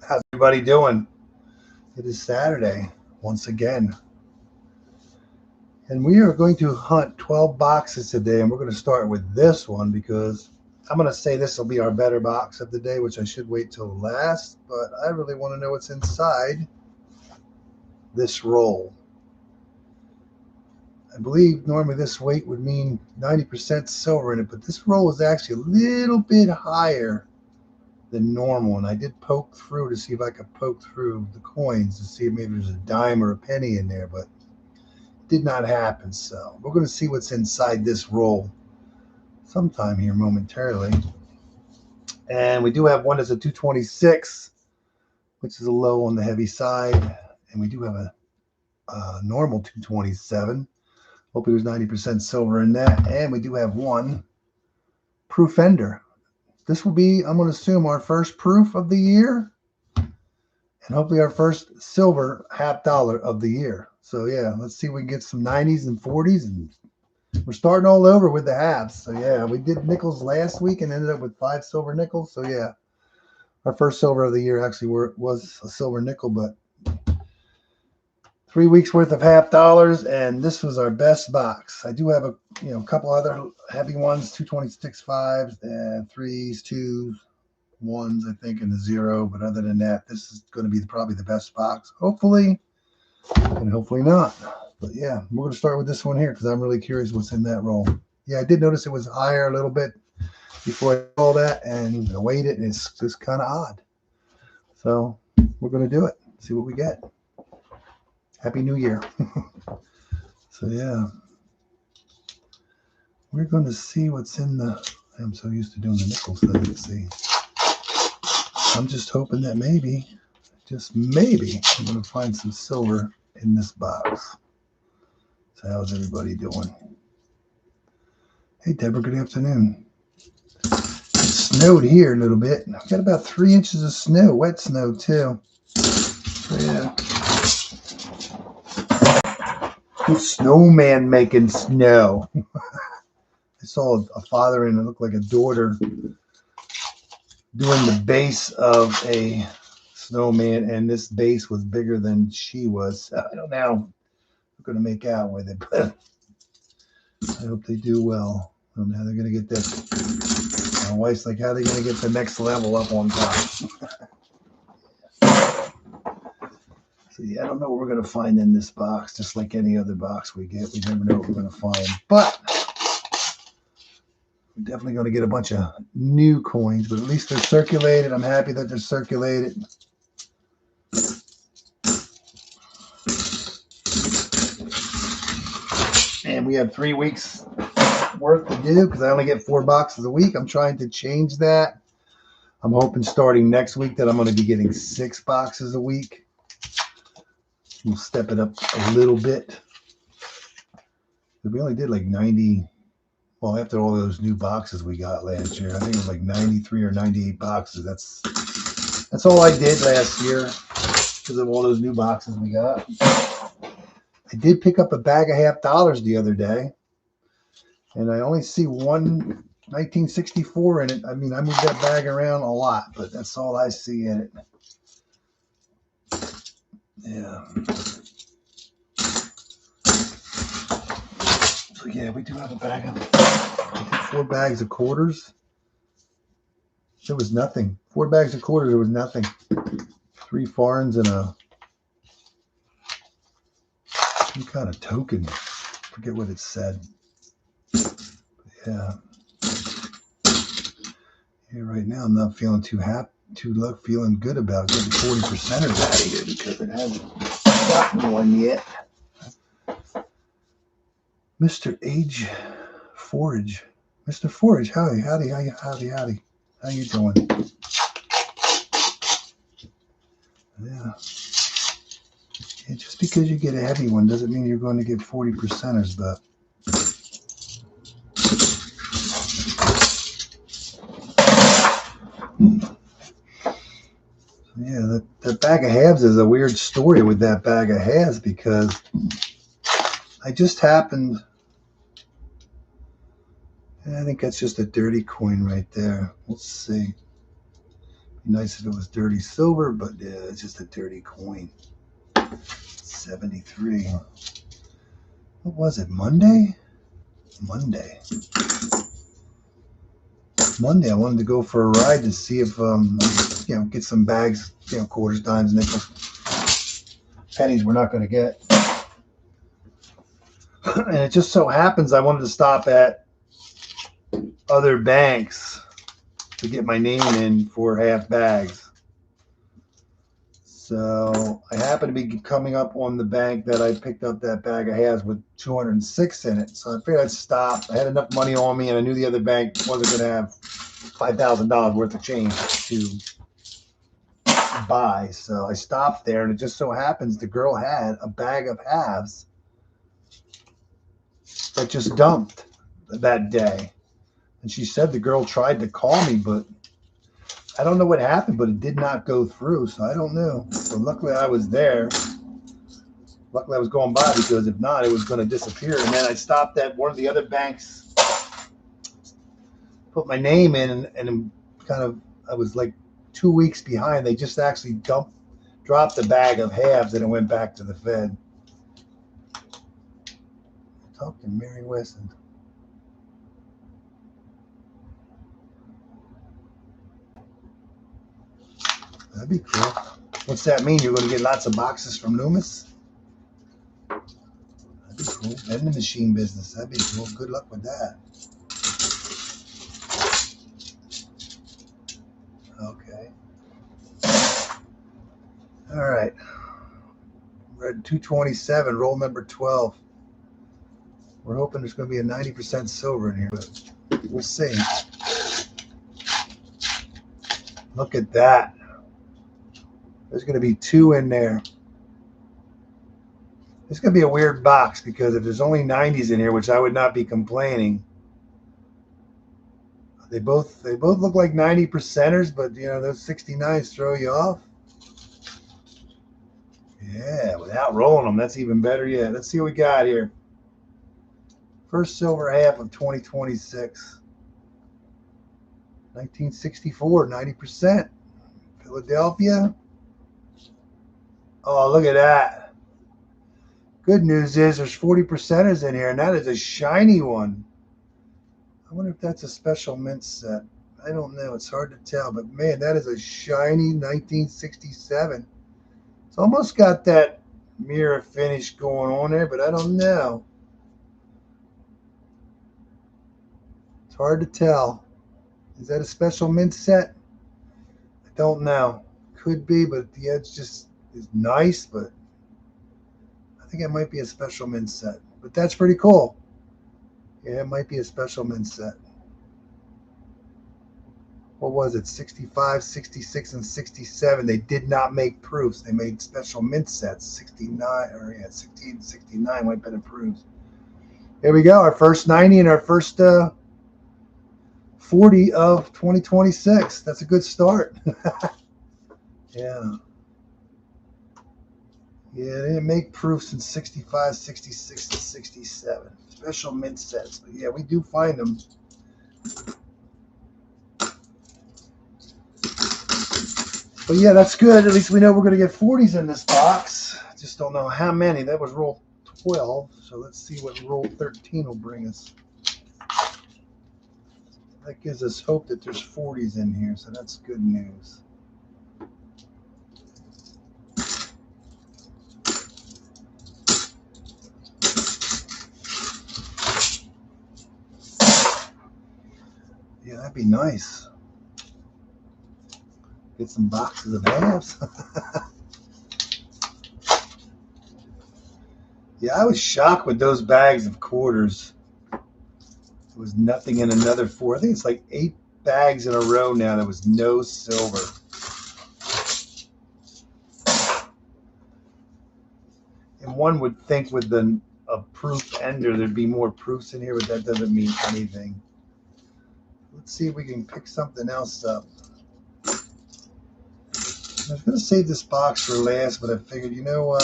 How's everybody doing? It is Saturday once again, and we are going to hunt 12 boxes today, and we're going to start with this one because I'm going to say this will be our better box of the day, which I should wait till last, but I really want to know what's inside this roll. I believe normally this weight would mean 90% silver in it, but this roll is actually a little bit higher than normal, and I did poke through to see if I could poke through the coins to see if maybe there's a dime or a penny in there, but it did not happen. So we're going to see what's inside this roll sometime here momentarily. And we do have one that's a 226, which is a low on the heavy side, and we do have a normal 227. Hopefully there's 90% silver in that, and we do have one proof ender. This will be, I'm going to assume, our first proof of the year, and hopefully our first silver $50 of the year. So yeah, let's see if we can get some 90s and 40s, and we're starting all over with the halves. So yeah, we did nickels last week and ended up with 5 silver nickels. So yeah, our first silver of the year actually was a silver nickel, but 3 weeks worth of $50, and this was our best box. I do have a couple other heavy ones, 226 5s and 3s, 2s, 1s, I think, and a 0. But other than that, this is going to be probably the best box. Hopefully, and hopefully not. But yeah, we're going to start with this one here because I'm really curious what's in that roll. Yeah, I did notice it was higher a little bit before I saw that, and I weighed it, and it's just kind of odd. So we're going to do it. See what we get. Happy New Year. So yeah, we're going to see what's in the, I'm so used to doing the nickels that I can see. I'm just hoping that maybe, just maybe, I'm going to find some silver in this box. So how's everybody doing? Hey Deborah, good afternoon. It snowed here a little bit. I've got about 3 inches of snow, wet snow too. So yeah. Snowman making snow. I saw a father and it looked like a daughter doing the base of a snowman, and this base was bigger than she was. So I don't know how I'm going to make out with it, but I hope they do well. I don't know how they're going to get that. My wife's like, how are they going to get the next level up on top? So yeah, I don't know what we're going to find in this box. Just like any other box we get, we never know what we're going to find. But we're definitely going to get a bunch of new coins, but at least they're circulated. I'm happy that they're circulated. And we have 3 weeks worth to do because I only get 4 boxes a week. I'm trying to change that. I'm hoping starting next week that I'm going to be getting 6 boxes a week. We'll step it up a little bit. We only did like 90. Well, after all those new boxes we got last year, I think it was like 93 or 98 boxes. That's all I did last year because of all those new boxes we got. I did pick up a bag of $50 the other day, and I only see one 1964 in it. I mean, I moved that bag around a lot, but that's all I see in it. Yeah. So yeah, we do have a bag of 4 bags of quarters. There was nothing. 4 bags of quarters, there was nothing. 3 foreigns and some kind of token. Forget what it said. But yeah. Yeah, right now I'm not feeling too happy. Feeling good about getting 40%ers out of here because it hasn't gotten one yet. Mr. Age Forage. Mr. Forage, howdy. How you doing? Yeah. And just because you get a heavy one doesn't mean you're going to get 40%ers, but yeah, that bag of halves is a weird story with that bag of halves because I just happened, I think that's just a dirty coin right there. Let's see. Be nice if it was dirty silver, but it's just a dirty coin. 73. What was it? Monday? Monday. I wanted to go for a ride to see if get some bags, quarters, dimes, nickels, pennies we're not going to get. And it just so happens I wanted to stop at other banks to get my name in for half bags. So I happen to be coming up on the bank that I picked up that bag of halves with 206 in it. So I figured I'd stop. I had enough money on me, and I knew the other bank wasn't going to have $5,000 worth of change to buy. So I stopped there, and it just so happens the girl had a bag of halves that just dumped that day. And she said the girl tried to call me, but I don't know what happened, but it did not go through, so I don't know. So luckily I was there. Luckily I was going by, because if not, it was going to disappear. And then I stopped at one of the other banks, put my name in, and I was like 2 weeks behind. They just actually dropped the bag of halves, and it went back to the Fed. Talking Mary Wesson. That'd be cool. What's that mean? You're going to get lots of boxes from Loomis? That'd be cool. Vending machine business. That'd be cool. Good luck with that. Okay. All right. We're at 227, roll number 12. We're hoping there's going to be a 90% silver in here, but we'll see. Look at that. There's going to be 2 in there. It's going to be a weird box, because if there's only 90s in here, which I would not be complaining, they both look like 90%ers, but those 69s throw you off. Yeah, without rolling them, that's even better yet. Let's see what we got here. First silver half of 2026. 1964, 90%. Philadelphia. Oh, look at that. Good news is there's 40%ers in here, and that is a shiny one. I wonder if that's a special mint set. I don't know. It's hard to tell, but man, that is a shiny 1967. It's almost got that mirror finish going on there, but I don't know. It's hard to tell. Is that a special mint set? I don't know. Could be, but the edge just is nice, but I think it might be a special mint set. But that's pretty cool. Yeah, it might be a special mint set. What was it? 65, 66, and 67. They did not make proofs. They made special mint sets. 16, 69 might have been proofs. Here we go. Our first 90 and our first 40 of 2026. That's a good start. Yeah. Yeah, they didn't make proofs in 65, 66, and 67. Special mint sets. But yeah, we do find them. But yeah, that's good. At least we know we're going to get 40s in this box. Just don't know how many. That was roll 12. So let's see what roll 13 will bring us. That gives us hope that there's 40s in here. So that's good news. Yeah, that'd be nice. Get some boxes of halves. Yeah, I was shocked with those bags of quarters. There was nothing in another 4. I think it's like 8 bags in a row now. There was no silver. And one would think with a proof ender, there'd be more proofs in here, but that doesn't mean anything. Let's see if we can pick something else up. I was going to save this box for last, but I figured, you know what?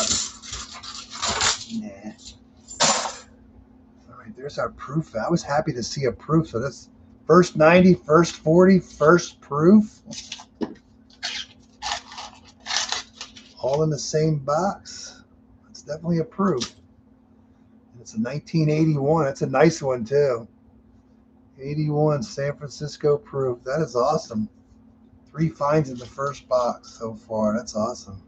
Nah. All right, there's our proof. I was happy to see a proof. So that's first 90, first 40, first proof. all in the same box. It's definitely a proof. And it's a 1981. That's a nice one too. 81 San Francisco proof. That is awesome. 3 finds in the first box so far. That's awesome.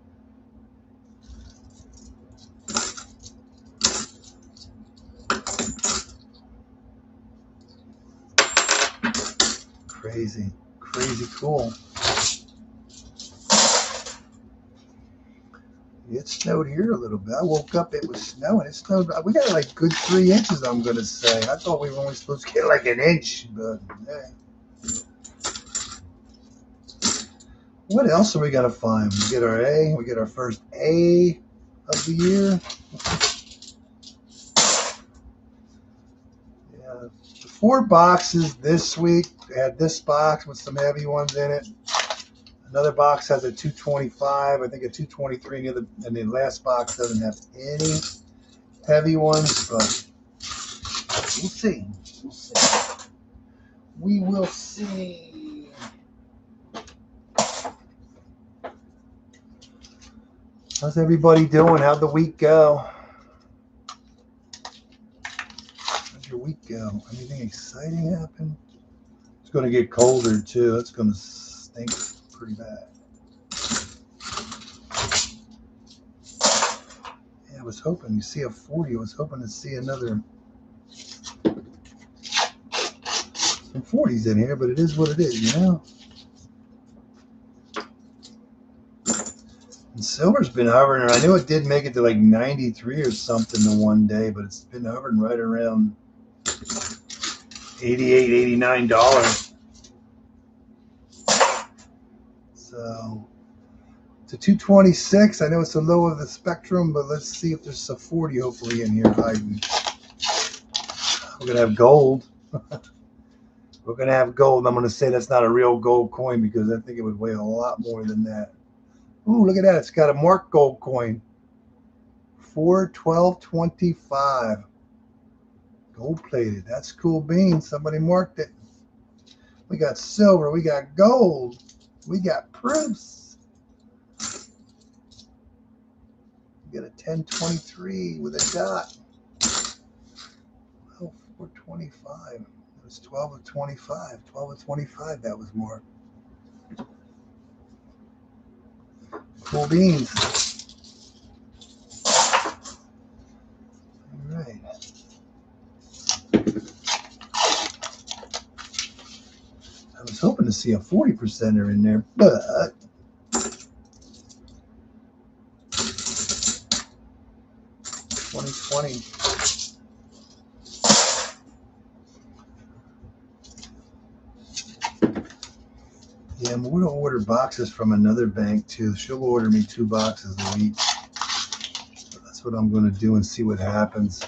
Crazy, crazy cool. It snowed here a little bit. I woke up, it was snowing. It snowed. We got like good 3 inches, I'm going to say. I thought we were only supposed to get like an inch, but hey. What else are we going to find? We get our A. We get our first A of the year. Yeah, the 4 boxes this week. I had this box with some heavy ones in it. Another box has a 225, I think a 223, and the last box doesn't have any heavy ones, but we'll see. We'll see. We will see. How's everybody doing? How'd the week go? How'd your week go? Anything exciting happen? It's going to get colder too. It's going to stink pretty bad. Yeah, I was hoping you see a 40. I was hoping to see another some 40s in here, but it is what it is, you know. And silver's been hovering. I knew it did make it to like 93 or something the one day, but it's been hovering right around $88, $89. So it's a 226. I know it's the low of the spectrum, but let's see if there's a 40 hopefully in here hiding. We're going to have gold. We're going to have gold. I'm going to say that's not a real gold coin because I think it would weigh a lot more than that. Ooh, look at that. It's got a marked gold coin. 4/12/25. Gold plated. That's cool beans. Somebody marked it. We got silver. We got gold. We got proofs. We got a 1023 with a dot. Oh, 425. It was 12 of 25. 12 of 25, that was more. Cool beans. All right. I was hoping to see a 40%er in there, but $20. Yeah, I'm going to order boxes from another bank too. She'll order me 2 boxes a week. So that's what I'm going to do and see what happens.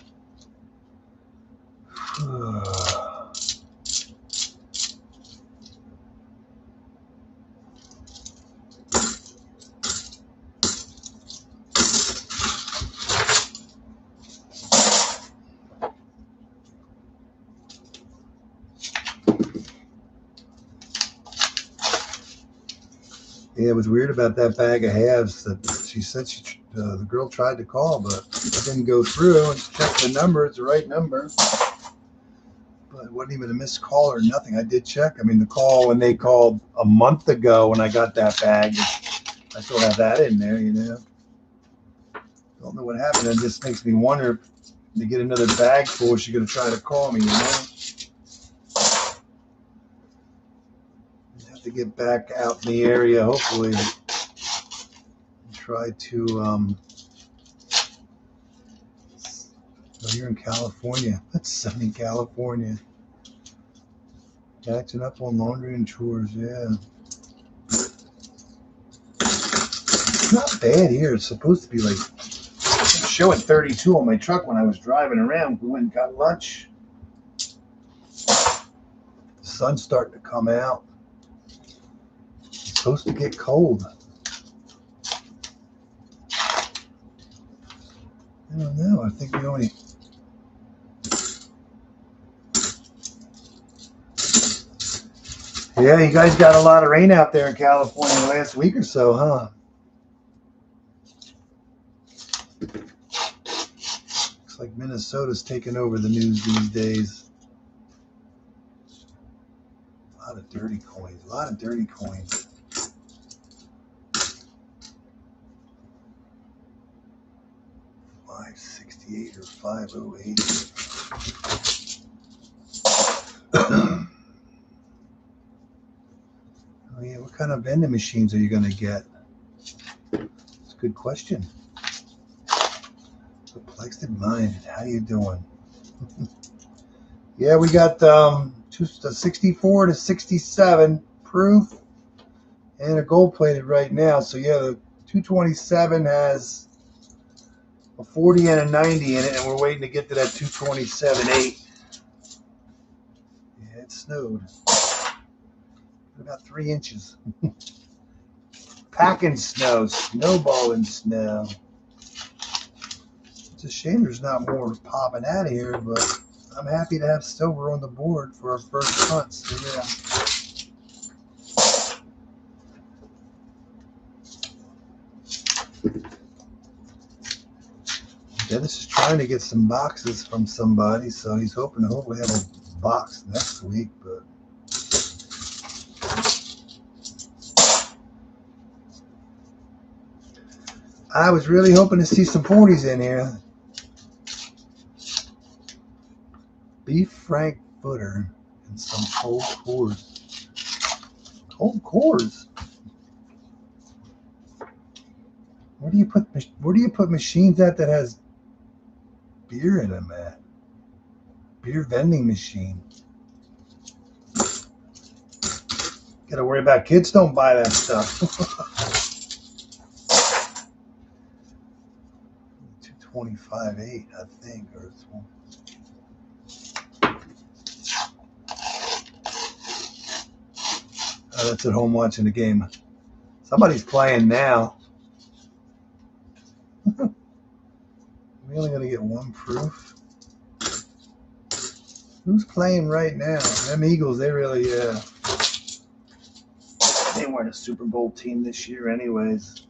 Yeah, it was weird about that bag of halves that she said the girl tried to call, but it didn't go through. And checked the number; it's the right number, but it wasn't even a missed call or nothing. I did check. I mean, the call when they called a month ago when I got that bag, I still have that in there. You know, don't know what happened. It just makes me wonder if they get another bag full, is she going to try to call me? You know. To get back out in the area, hopefully, and try to. Oh, you're in California. That's sunny California. Catching up on laundry and chores, yeah. It's not bad here. It's supposed to be like showing 32 on my truck when I was driving around. We went and got lunch. The sun's starting to come out. Supposed to get cold. I don't know. I think we only. Yeah, you guys got a lot of rain out there in California the last week or so, huh? Looks like Minnesota's taking over the news these days. A lot of dirty coins. A lot of dirty coins. $568 or $508. Oh yeah, what kind of vending machines are you going to get? It's a good question. Perplexed Minded, how you doing? Yeah, we got 64 to 67 proof and a gold plated right now. So yeah, the 227 has a 40 and a 90 in it, and we're waiting to get to that 227.8. Yeah, it snowed. About 3 inches. Packing snow, snowballing snow. It's a shame there's not more popping out of here, but I'm happy to have silver on the board for our first hunt. So yeah. Dennis is trying to get some boxes from somebody, so he's hoping to hopefully have a box next week, but I was really hoping to see some 40s in here. Beef Frankfurter and some cold cores. Cold cores? Where do you put machines that has beer in them at? Beer vending machine. Gotta worry about kids don't buy that stuff. 225.8, I think, or it's one. Oh, that's at home watching the game. Somebody's playing now. We're only gonna get one proof. Who's playing right now? Them Eagles, they really, they weren't a Super Bowl team this year anyways.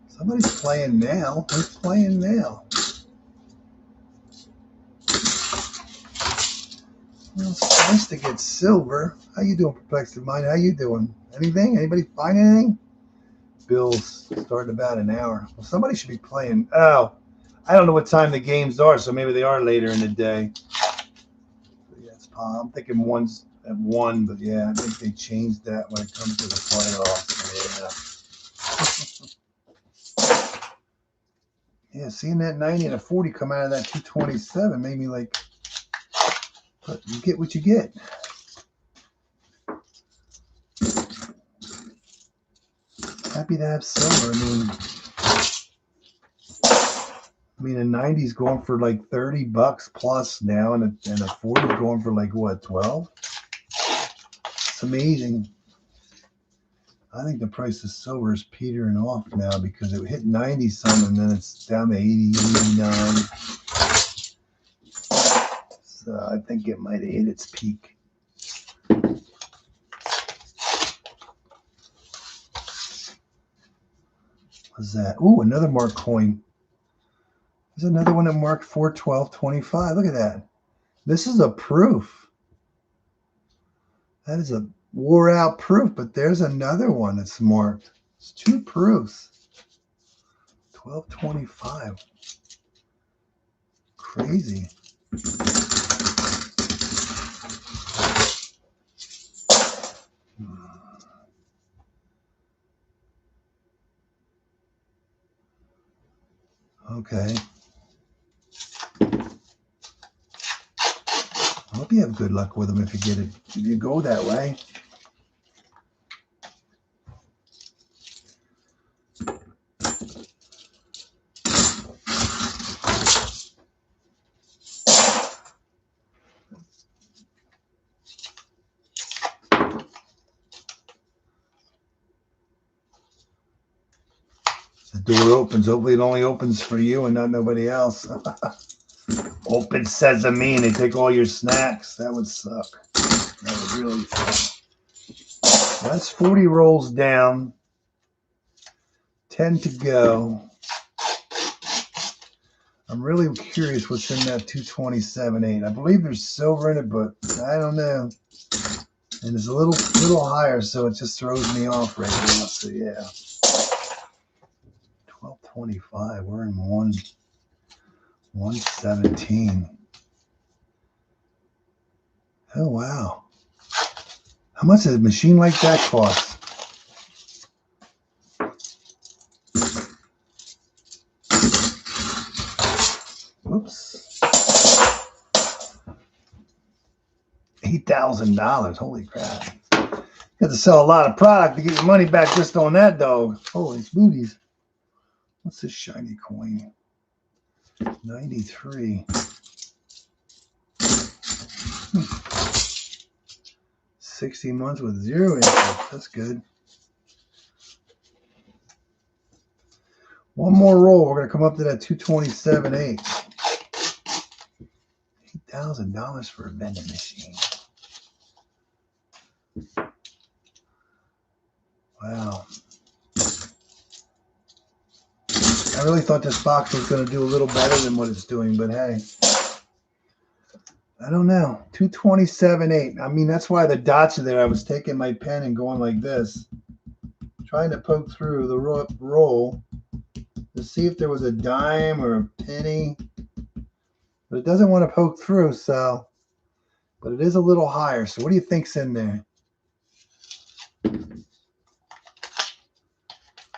Somebody's playing now. Who's playing now? Well, it's nice to get silver. How you doing, Perplexed Mind? How you doing? Anything? Anybody find anything? Bill's starting about an hour. Well, somebody should be playing. Oh, I don't know what time the games are, so maybe they are later in the day. So yeah, I'm thinking one's at 1, but yeah, I think they changed that when it comes to the playoffs. Yeah. Yeah, seeing that 90 and a 40 come out of that 227 made me like, but you get what you get. Happy to have silver. I mean, a 90's going for like $30 plus now, and a 40's going for like what, 12? It's amazing. I think the price of silver is petering off now because it hit 90 some and then it's down to 80, 89. So I think it might have hit its peak. What's that? Ooh, another marked coin. There's another one that marked 412.25. Look at that. This is a proof. That is a wore out proof, but there's another one that's marked. It's 2 proofs. 12.25. Crazy. Okay. I hope you have good luck with them if you get it. If you go that way. The door opens. Hopefully it only opens for you and not nobody else. Open sesame and they take all your snacks. That would suck. That would really suck. That's 40 rolls down. 10 to go. I'm really curious what's in that 227.8. I believe there's silver in it, but I don't know. And it's a little higher, so it just throws me off right now. So yeah. 1225. We're in 117. Oh wow. How much does a machine like that cost? Whoops. $8,000. Holy crap. You have to sell a lot of product to get your money back just on that dog. Holy booties. What's this shiny coin? 93. 60 months with 0 interest. That's good. One more roll. We're going to come up to that 227.8. $8,000 for a vending machine. Wow. I really thought this box was going to do a little better than what it's doing, but hey. I don't know. 227.8. I mean, that's why the dots are there. I was taking my pen and going like this, trying to poke through the roll to see if there was a dime or a penny. But it doesn't want to poke through, so. But it is a little higher. So what do you think's in there?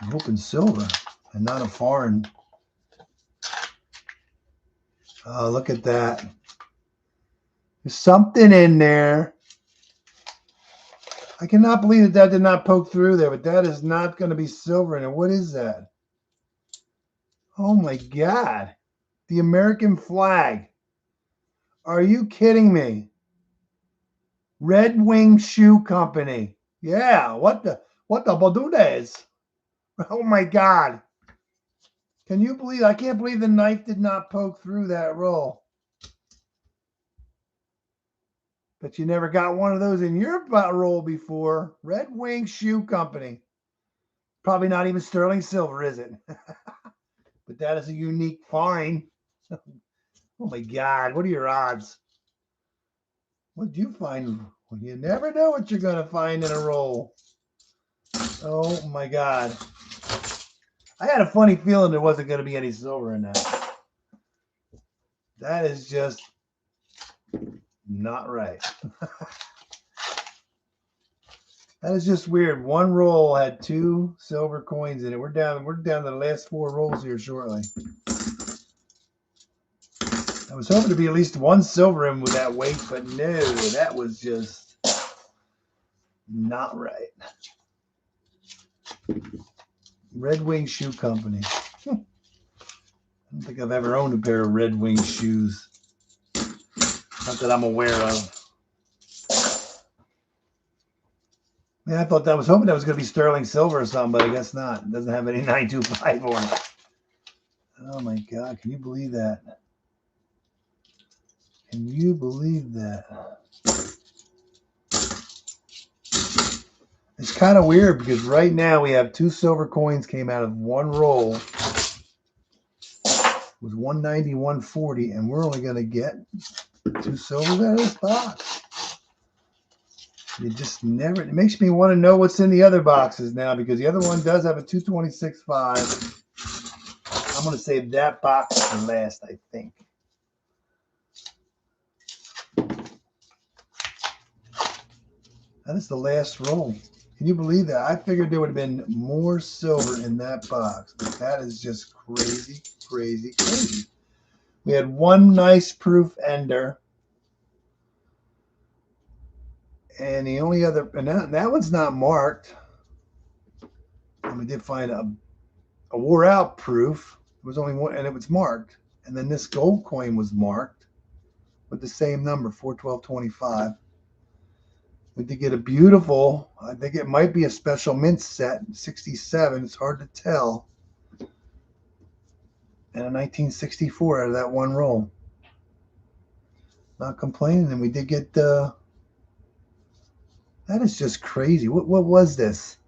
I'm hoping silver and not a foreign. Oh, look at that. There's something in there. I cannot believe that did not poke through there, but that is not going to be silver in it. What is that? Oh my God. The American flag. Are you kidding me? Red Wing Shoe Company. Yeah, what the Badudes? Oh my God. Can you believe? I can't believe the knife did not poke through that roll. But you never got one of those in your roll before. Red Wing Shoe Company. Probably not even sterling silver, is it? But that is a unique find. Oh my God, what are your odds? What did you find? Well, you never know what you're going to find in a roll. Oh my God. I had a funny feeling there wasn't going to be any silver in that. That is just not right. That is just weird. One roll had 2 silver coins in it. We're down to the last 4 rolls here shortly. I was hoping to be at least 1 silver in with that weight, but no, that was just not right. Red Wing Shoe Company. I don't think I've ever owned a pair of Red Wing shoes. Not that I'm aware of. Yeah, I thought I was hoping that was going to be sterling silver or something, but I guess not. It doesn't have any 925 on it. Oh my God, can you believe that? Can you believe that? It's kind of weird because right now we have 2 silver coins came out of one roll. It was 190, 140, and we're only going to get 2 silvers out of this box. You just never, it makes me want to know what's in the other boxes now because the other one does have a 226.5. I'm going to save that box for last, I think. That is the last roll. Can you believe that? I figured there would have been more silver in that box. But that is just crazy, crazy, crazy. We had one nice proof ender. And the only other, and that one's not marked. And we did find a wore out proof. It was only one, and it was marked. And then this gold coin was marked with the same number, 412.25. We did get a beautiful, I think it might be a special mint set, 67. It's hard to tell. And a 1964 out of that one roll. Not complaining. And we did get That is just crazy. What was this?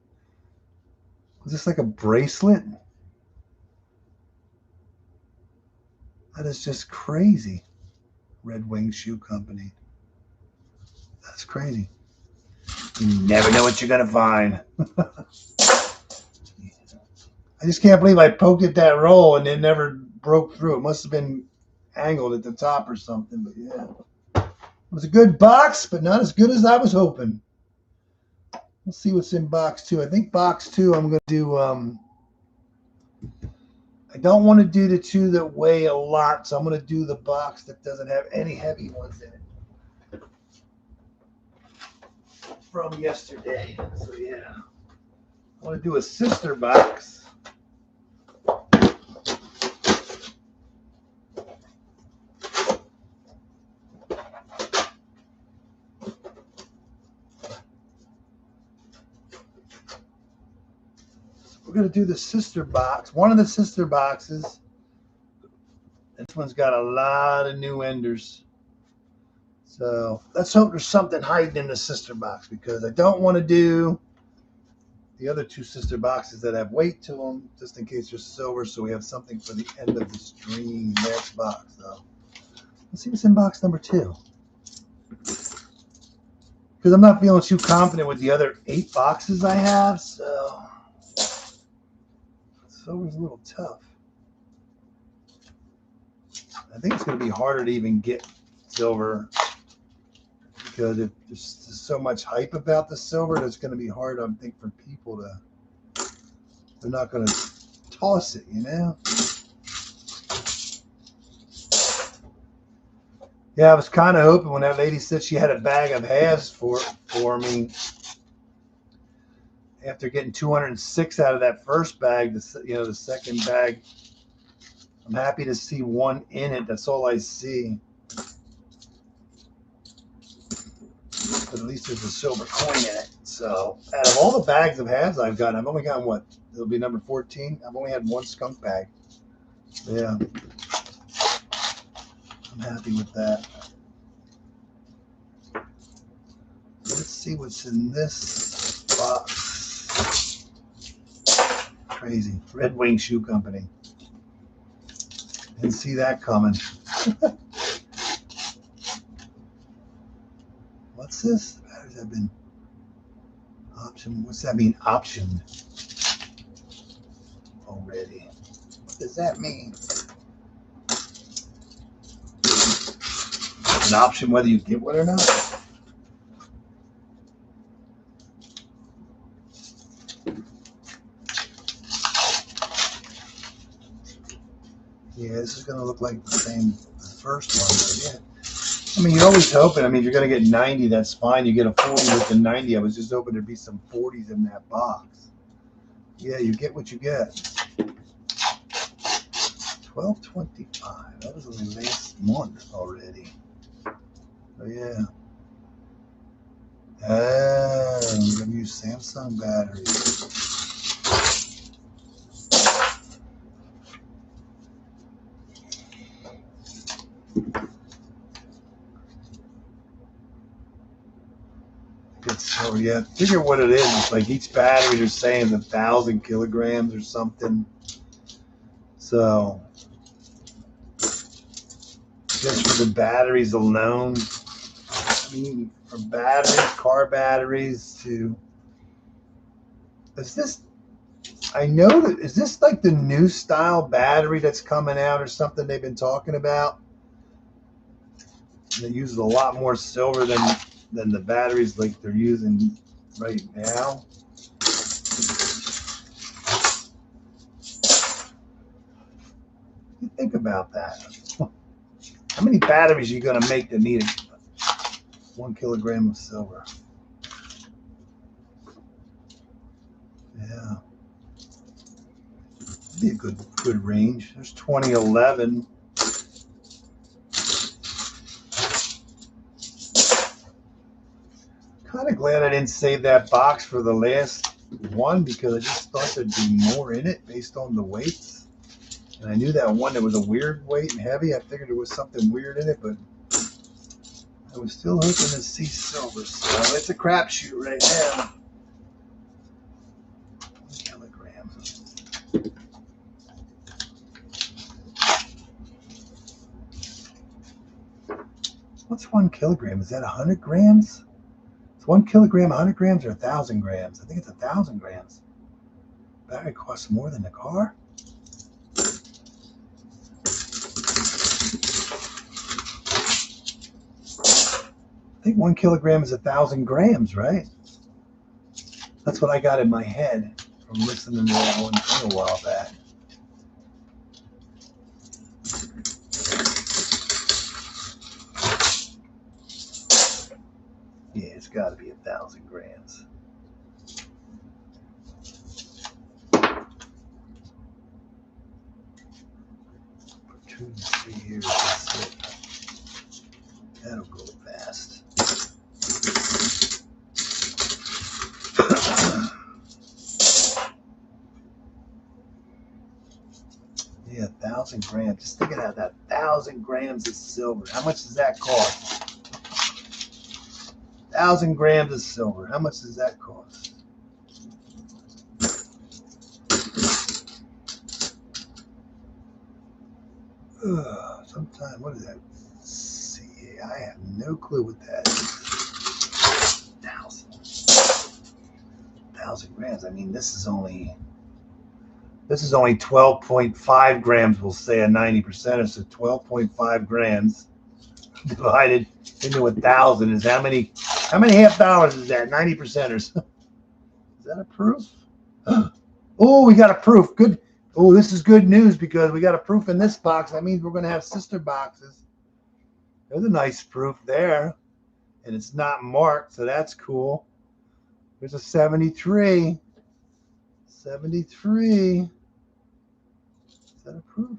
Was this like a bracelet? That is just crazy. Red Wing Shoe Company. That's crazy. You never know what you're going to find. I just can't believe I poked at that roll and it never broke through. It must have been angled at the top or something. But yeah, it was a good box, but not as good as I was hoping. Let's see what's in box 2. I think box 2 I'm going to do... I don't want to do the 2 that weigh a lot, so I'm going to do the box that doesn't have any heavy ones in it from yesterday. So yeah, I want to do a sister box. We're going to do the sister box, one of the sister boxes. This one's got a lot of new enders. So let's hope there's something hiding in the sister box, because I don't want to do the other 2 sister boxes that have weight to them, just in case they're silver, so we have something for the end of the stream next box. So let's see what's in box number 2. Because I'm not feeling too confident with the other 8 boxes I have, so silver's a little tough. I think it's going to be harder to even get silver, because if there's so much hype about the silver, it's going to be hard, I think, for people to, they're not going to toss it, you know? Yeah, I was kind of hoping when that lady said she had a bag of halves for me, after getting 206 out of that first bag, the second bag, I'm happy to see 1 in it. That's all I see. But at least there's a silver coin in it. So out of all the bags of halves I've gotten, I've only gotten what? It'll be number 14. I've only had 1 skunk bag. Yeah. I'm happy with that. Let's see what's in this box. Crazy. Red Wing Shoe Company. Didn't see that coming. What's this? The batteries have been optioned. What's that mean, optioned? Already. What does that mean? An option whether you get one or not? Yeah, this is going to look like the same as the first one, but yeah. I mean, you're always hoping. I mean, you're going to get 90, that's fine. You get a 40 with the 90. I was just hoping there'd be some 40s in that box. Yeah, you get what you get. 1225. That was only last month already. Oh, yeah. I'm going to use Samsung batteries. So yeah, figure what it is. It's like each battery they're saying is 1,000 kilograms or something. So just for the batteries alone, I mean, from batteries, car batteries to, is this, I know that, is this like the new style battery that's coming out or something they've been talking about? And it uses a lot more silver than the batteries like they're using right now. You think about that. How many batteries are you going to make that need 1 kilogram of silver? Yeah. That'd be a good range. There's 2011. Kind of glad I didn't save that box for the last one, because I just thought there'd be more in it based on the weights. And I knew that one that was a weird weight and heavy. I figured there was something weird in it, but I was still hoping to see silver, so it's a crapshoot right now. 1 kilogram. What's 1 kilogram? Is that 100 grams? Is 1 kilogram 100 grams or 1,000 grams? I think it's 1,000 grams. Battery costs more than the car. I think 1 kilogram is 1,000 grams, right? That's what I got in my head from listening to that one thing a while back. Yeah, it's got to be 1,000 grams. Opportunity here. That'll go fast. Yeah, 1,000 grams. Just think of that 1,000 grams of silver. How much does that cost? 1,000 grams of silver. How much does that cost? Sometime, what is that? Let's see, I have no clue what that is. 1,000 grams. I mean, this is only 12.5 grams. We'll say a 90%, so 12.5 grams divided into 1,000 is how many half dollars is that? 90%ers. Is that a proof? Oh, we got a proof. Good. Oh, this is good news because we got a proof in this box. That means we're going to have sister boxes. There's a nice proof there. And it's not marked, so that's cool. There's a 73. 73. Is that a proof?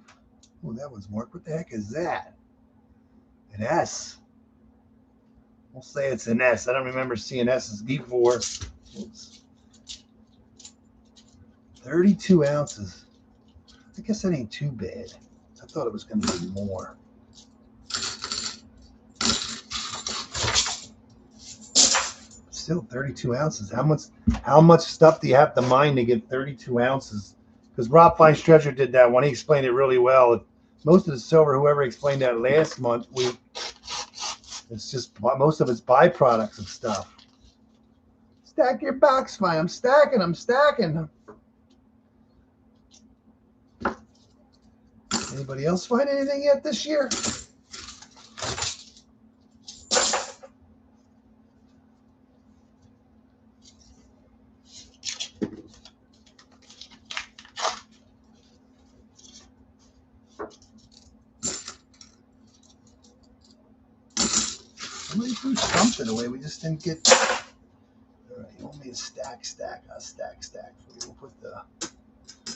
Oh, that was marked. What the heck is that? An S. We'll say it's an S. I don't remember seeing S's before. Oops. 32 ounces. I guess that ain't too bad. I thought it was going to be more. Still 32 ounces. How much stuff do you have to mine to get 32 ounces? Because Rob Fein's Treasure did that one. He explained it really well. Most of the silver, whoever explained that last week, it's just most of it's byproducts of stuff. Stack your box, Fein. I'm stacking. Anybody else find anything yet this year? Somebody threw something away. We just didn't get. All right, you want me to stack? I'll stack for you.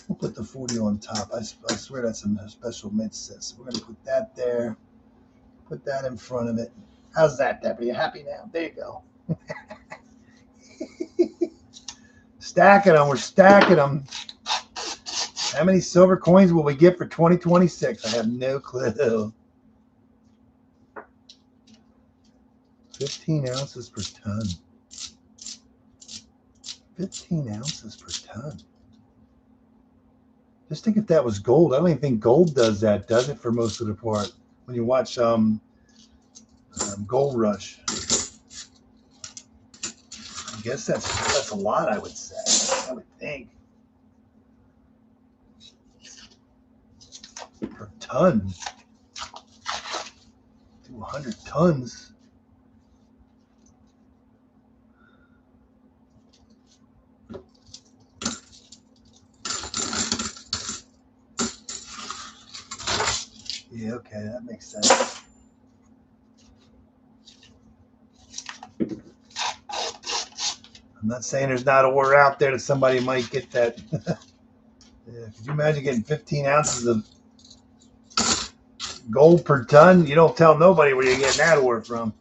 We'll put the 40 on top. I swear that's some special mint set. So we're going to put that there. Put that in front of it. How's that, Deborah? You happy now? There you go. Stacking them. We're stacking them. How many silver coins will we get for 2026? I have no clue. 15 ounces per ton. 15 ounces per ton. Just think if that was gold. I don't even think gold does that, does it, for most of the part? When you watch Gold Rush. I guess that's a lot, I would say. I would think. Per ton. 200 tons. Yeah, okay, that makes sense. I'm not saying there's not a ore out there that somebody might get that. Yeah, could you imagine getting 15 ounces of gold per ton? You don't tell nobody where you're getting that ore from.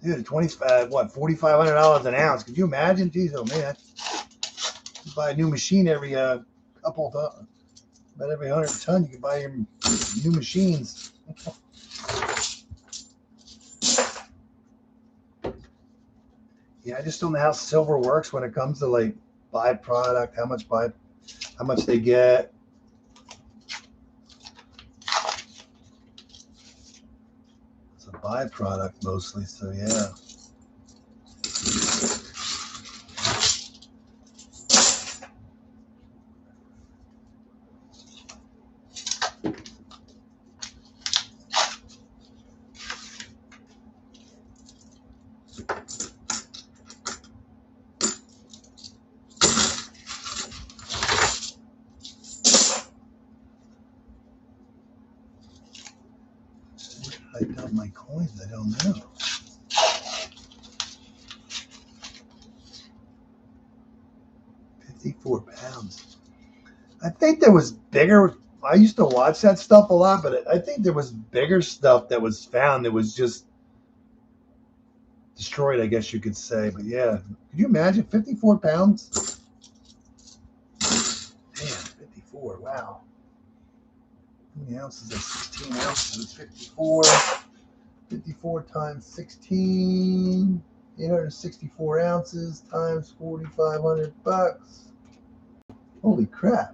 Dude, $4,500 an ounce. Could you imagine? Jeez, oh man. You buy a new machine every couple of. About every 100 ton, you can buy your new machines. Yeah, I just don't know how silver works when it comes to like byproduct, how much they get. It's a byproduct mostly, so yeah. I dump my coins, I don't know. £54. I think there was bigger. I used to watch that stuff a lot, but I think there was bigger stuff that was found that was just destroyed, I guess you could say. But yeah, could you imagine 54 pounds? Damn, 54. Wow. How many ounces? That's 16 ounces. It's 54. 54 times 16. 864 ounces times $4,500. Holy crap.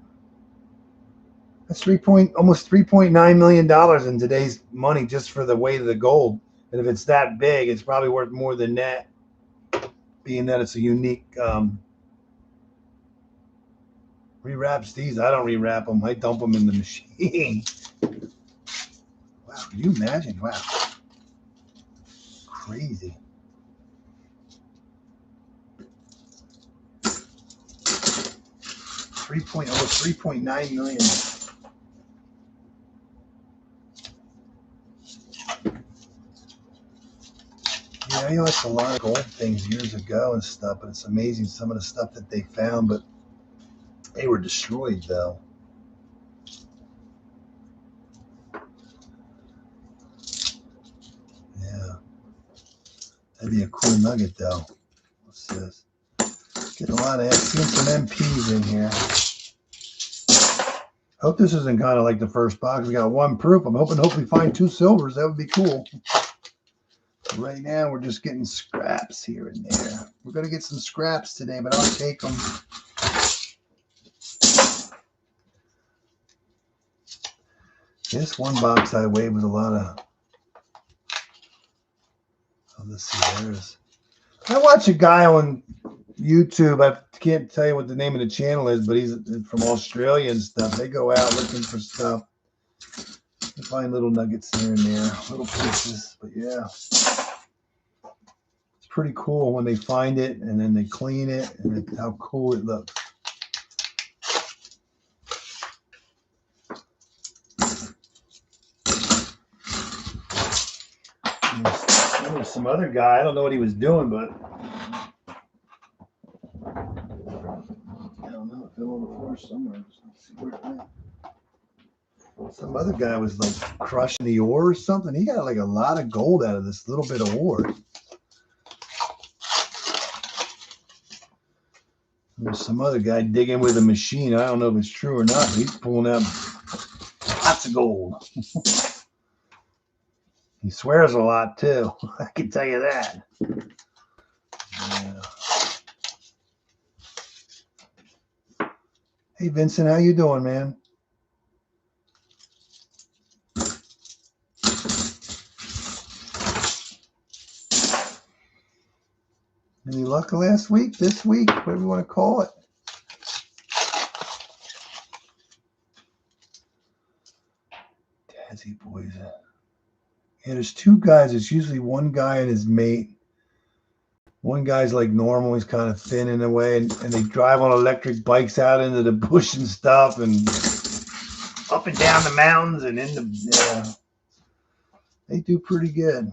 That's almost $3.9 million in today's money just for the weight of the gold. And if it's that big, it's probably worth more than that, being that it's a unique. Rewraps these. I don't rewrap them. I dump them in the machine. Wow, can you imagine? Wow. Crazy. Almost 3.9 million. Yeah, I watched a lot of gold things years ago and stuff, but it's amazing some of the stuff that they found, but they were destroyed though. Yeah. That'd be a cool nugget though. What's this? Get a lot of some MPs in here. Hope this isn't kind of like the first box. We got one proof. I'm hoping we find 2 silvers. That would be cool. Right now, we're just getting scraps here and there. We're going to get some scraps today, but I'll take them. This one box I weighed with a lot of... Oh, let's see. I watch a guy on YouTube. I can't tell you what the name of the channel is, but he's from Australia and stuff. They go out looking for stuff. They find little nuggets here and there, little pieces. But yeah, it's pretty cool when they find it and then they clean it and how cool it looks. There's some other guy. I don't know what he was doing, but I don't know. It fell on the floor somewhere. Let's see where it went. Some other guy was like crushing the ore or something. He got like a lot of gold out of this little bit of ore. There's some other guy digging with a machine. I don't know if it's true or not, but he's pulling out lots of gold. He swears a lot too. I can tell you that. Yeah. Hey Vincent, how you doing, man? Any luck last week, this week, whatever you want to call it? Dazzy boys. Yeah, there's 2 guys. It's usually one guy and his mate. One guy's like normal. He's kind of thin in a way, and they drive on electric bikes out into the bush and stuff, and up and down the mountains and in the. Yeah, they do pretty good.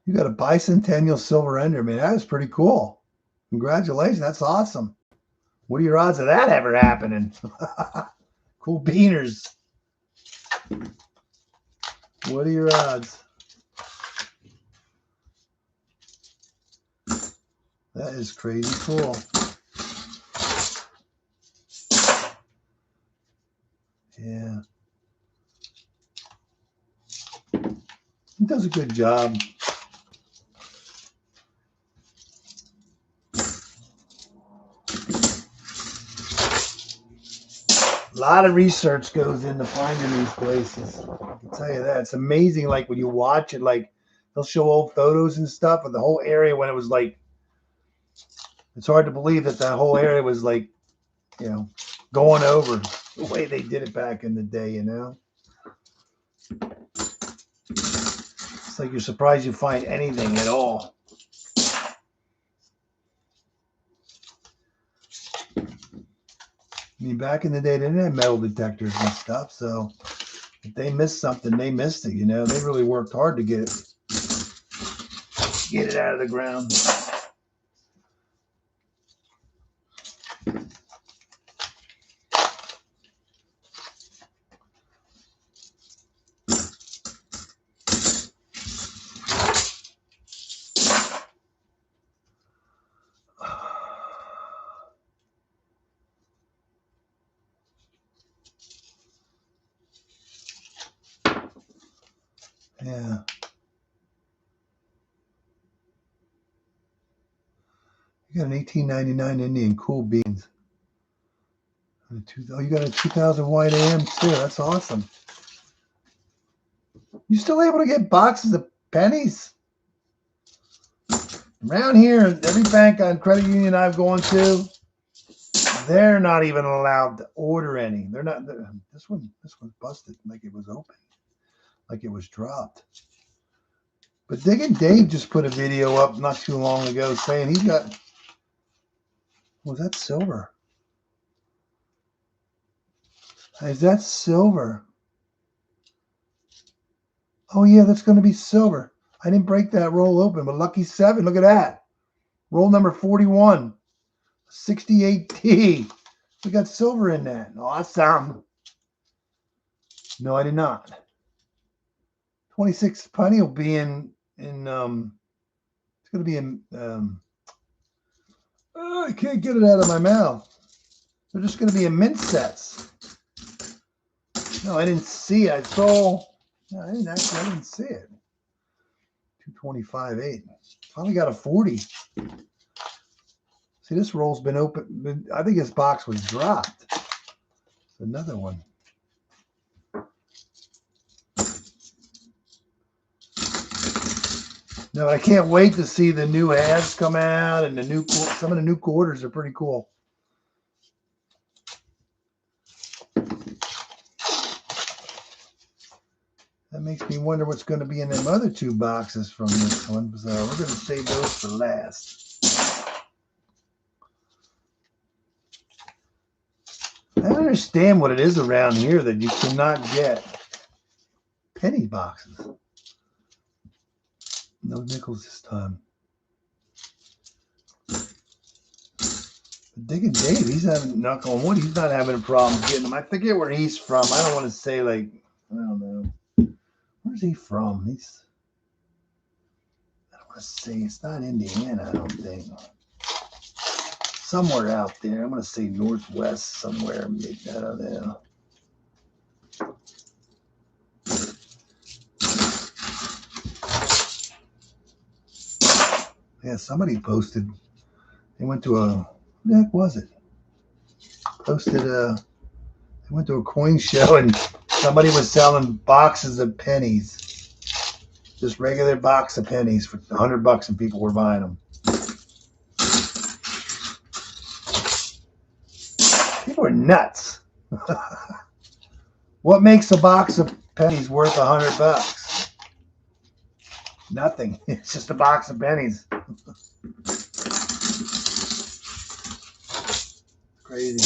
You got a bicentennial silver ender, man. That is pretty cool. Congratulations. That's awesome. What are your odds of that ever happening? Cool beaners. What are your odds? That is crazy cool. Yeah. He does a good job. A lot of research goes into finding these places. I can tell you that. It's amazing, like when you watch it, like they'll show old photos and stuff of the whole area when it was like, it's hard to believe that that whole area was like, you know, going over the way they did it back in the day, you know? It's like you're surprised you find anything at all. I mean, back in the day, they didn't have metal detectors and stuff, so if they missed something, they missed it, you know? They really worked hard to get it out of the ground. Yeah. You got an 1899 Indian Cool Beans. Oh, you got a 2000 White AM too. That's awesome. You still able to get boxes of pennies? Around here, every bank and credit union I've gone to, they're not even allowed to order any. They're not. This one's busted, like it was open, like it was dropped. But Diggin' Dave just put a video up not too long ago saying he's got. Was that silver? Is that silver? Oh yeah, that's going to be silver. I didn't break that roll open, but lucky 7. Look at that. Roll number 41, 68T. We got silver in that. Awesome. No, I did not. 26 penny will be in it's going to be in oh, I can't get it out of my mouth. They're just going to be in mint sets. No, I didn't see it. I saw, no, I didn't see it. 225.8. Finally got a 40. See, this roll's been open. I think this box was dropped. It's another one. No, I can't wait to see the new ads come out and the new some of the new quarters are pretty cool. That makes me wonder what's going to be in them other 2 boxes from this one. So we're going to save those for last. I don't understand what it is around here that you cannot get penny boxes. No nickels this time. Digging Dave, he's having, knock on wood, he's not having a problem getting them. I forget where he's from. I don't want to say, like, I don't know. Where's he from? I don't want to say, it's not Indiana, I don't think. Somewhere out there. I'm going to say northwest somewhere. I don't know. Yeah, somebody posted. They went to what the heck was it? Posted they went to a coin show and somebody was selling boxes of pennies. Just regular box of pennies for $100 and people were buying them. People are nuts. What makes a box of pennies worth $100? Nothing. It's just a box of pennies. Crazy.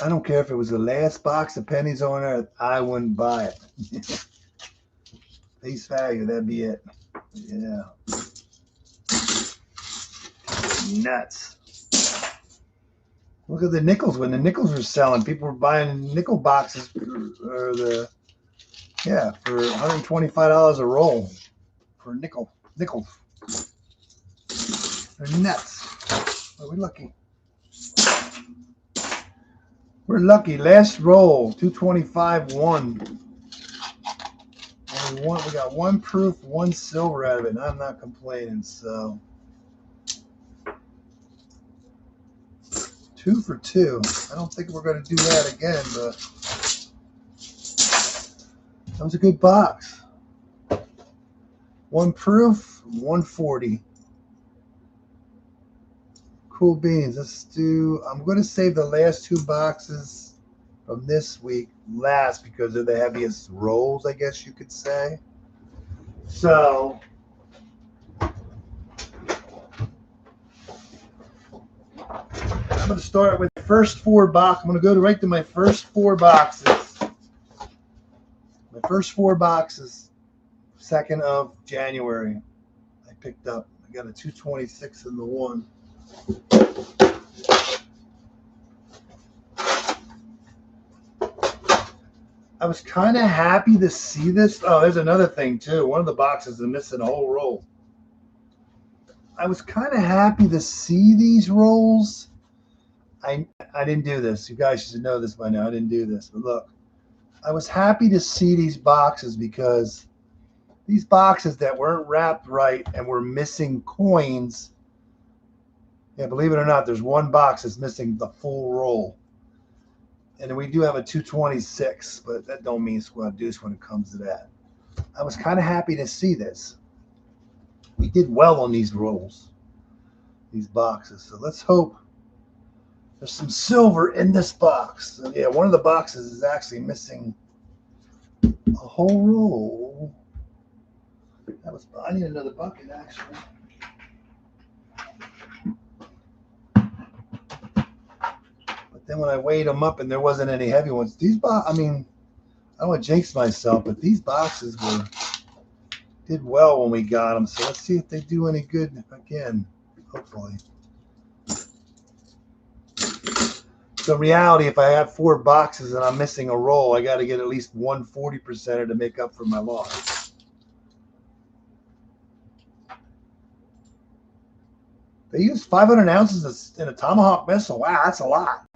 I don't care if it was the last box of pennies on earth, I wouldn't buy it. Face value, that'd be it. Yeah. Nuts. Look at the nickels. When the nickels were selling, people were buying nickel boxes for the for $125 a roll for nickels. They're nuts. Are we lucky? We're lucky. Last roll, 225 won. And we got one proof, one silver out of it, and I'm not complaining. So 2 for 2. I don't think we're going to do that again, but that was a good box. One proof, 140. Cool beans. Let's do. I'm going to save the last 2 boxes from this week last because they're the heaviest rolls, I guess you could say. So I'm going to start with the first 4 boxes. I'm going to go right to my first 4 boxes. My first 4 boxes, 2nd of January. I picked up. I got a 226 in the one. I was kind of happy to see this. Oh, there's another thing too. One of the boxes is missing a whole roll. I was kind of happy to see these rolls. I didn't do this. You guys should know this by now. I didn't do this. But look, I was happy to see these boxes because these boxes that weren't wrapped right and were missing coins. Yeah, believe it or not, there's one box that's missing the full roll. And then we do have a 226, but that don't mean squad deuce when it comes to that. I was kind of happy to see this. We did well on these rolls, these boxes. So let's hope there's some silver in this box. So yeah, one of the boxes is actually missing a whole roll. I need another bucket actually. But then when I weighed them up and there wasn't any heavy ones, I don't want to jinx myself, but these boxes did well when we got them. So let's see if they do any good again, hopefully. So reality, if I have 4 boxes and I'm missing a roll, I got to get at least 140% to make up for my loss. They used 500 ounces in a Tomahawk missile. Wow, that's a lot.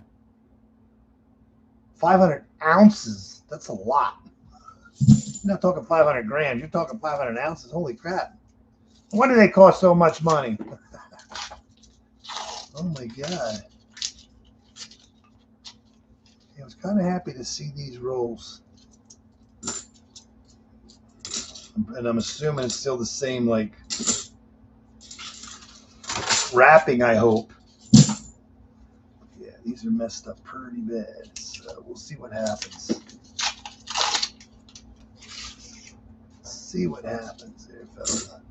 500 ounces. That's a lot. You're not talking 500 grams. You're talking 500 ounces. Holy crap. Why do they cost so much money? Oh, my God. I was kind of happy to see these rolls. And I'm assuming it's still the same, like, wrapping, I hope. Yeah, these are messed up pretty bad. So we'll see what happens. See what happens there, fella.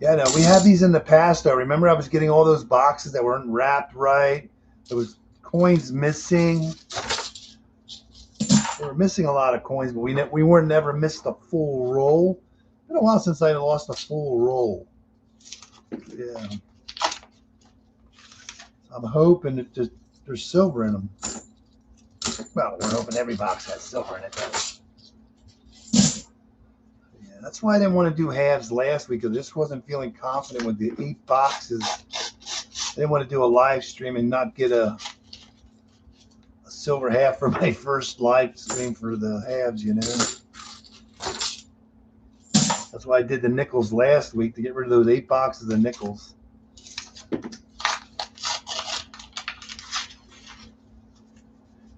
Yeah, no, we had these in the past, though. Remember I was getting all those boxes that weren't wrapped right? There was coins missing. We were missing a lot of coins, but we weren't never missed a full roll. It's been a while since I lost a full roll. Yeah. I'm hoping that there's silver in them. Well, we're hoping every box has silver in it, though. Yeah, that's why I didn't want to do halves last week, because I just wasn't feeling confident with the 8 boxes. I didn't want to do a live stream and not get a silver half for my first live stream for the halves, you know. That's why I did the nickels last week, to get rid of those 8 boxes of nickels.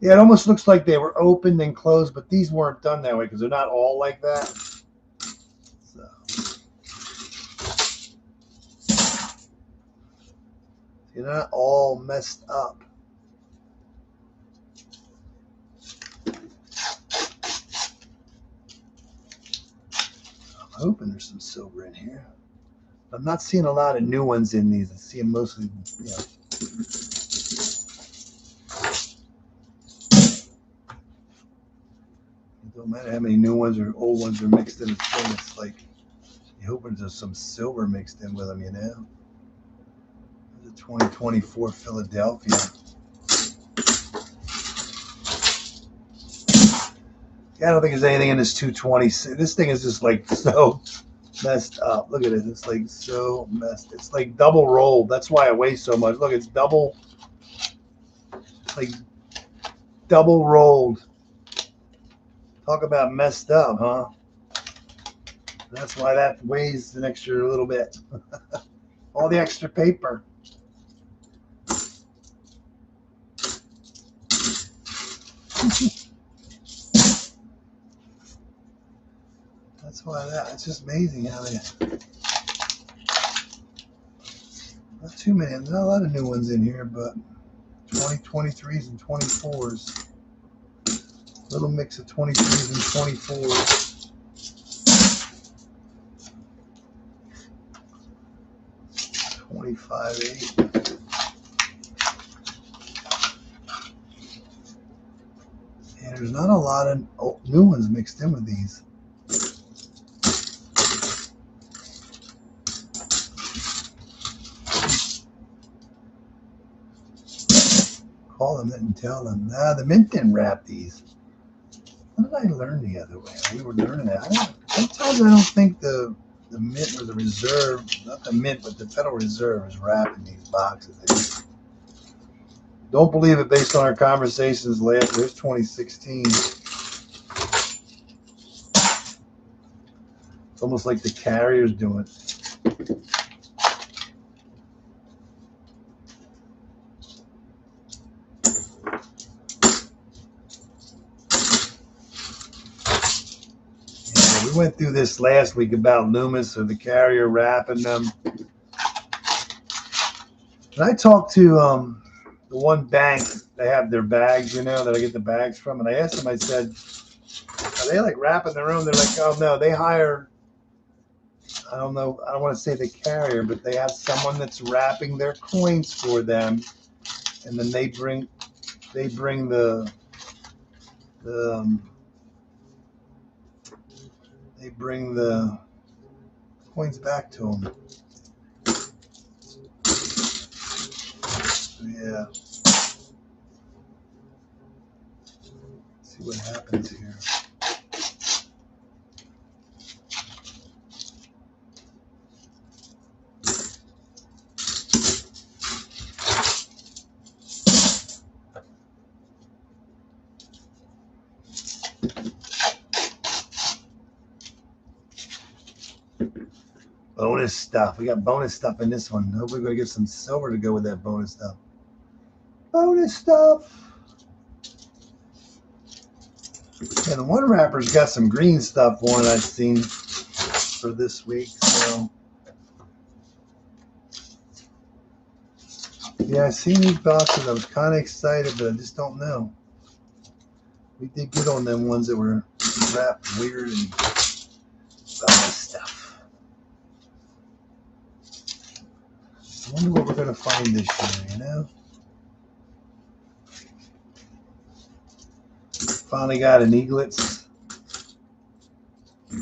Yeah, it almost looks like they were opened and closed, but these weren't done that way because they're not all like that. So. They're not all messed up. I'm hoping there's some silver in here. I'm not seeing a lot of new ones in these. I see them mostly, you know. It don't matter how many new ones or old ones are mixed in the thing. It's like you're hoping there's some silver mixed in with them, you know. the 2024 Philadelphia. Yeah, I don't think there's anything in this 220. This thing is just like so messed up. Look at it. It's like so messed. It's like double rolled. That's why it weighs so much. Look, it's double, like double rolled. Talk about messed up, huh? That's why that weighs an extra little bit. All the extra paper. That's why it's just amazing how they, not too many, not a lot of new ones in here, but 2023s and 24s. Little mix of 23s and 24s. $25.8. And there's not a lot of new ones mixed in with these. Call them and tell them. Nah, the mint didn't wrap these. What did I learn the other way? We were learning that. Sometimes I don't think the mint or the reserve, not the mint, but the Federal Reserve is wrapping these boxes. Don't believe it based on our conversations last. There's 2016. It's almost like the carrier's doing it. We went through this last week about Loomis or the carrier wrapping them. And I talked to the one bank, they have their bags, you know, that I get the bags from. And I asked them, I said, are they like wrapping their own? They're like, oh no, they hire, I don't know, I don't want to say the carrier, but they have someone that's wrapping their coins for them. And then they bring the coins back to them. So yeah. Let's see what happens here. Bonus stuff. We got bonus stuff in this one. Hopefully we're going to get some silver to go with that bonus stuff. Bonus stuff. Yeah, the one wrapper's got some green stuff on I've seen for this week. So yeah, I've seen these boxes. I was kind of excited, but I just don't know. We did good on them ones that were wrapped weird and bonus stuff. I wonder what we're going to find this year, you know? Finally got an eaglets. I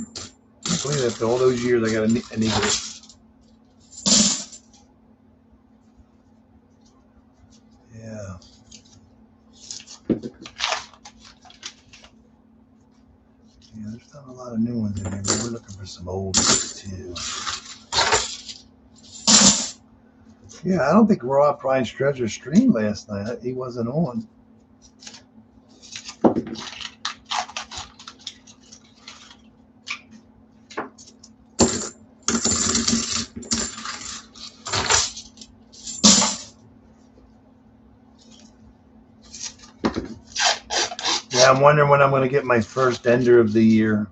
can't believe after all those years I got an eaglet. Yeah. Yeah, there's not a lot of new ones in here, but we're looking for some old ones too. Yeah, I don't think Rob Prine's Treasure streamed last night. He wasn't on. Yeah, I'm wondering when I'm going to get my first ender of the year.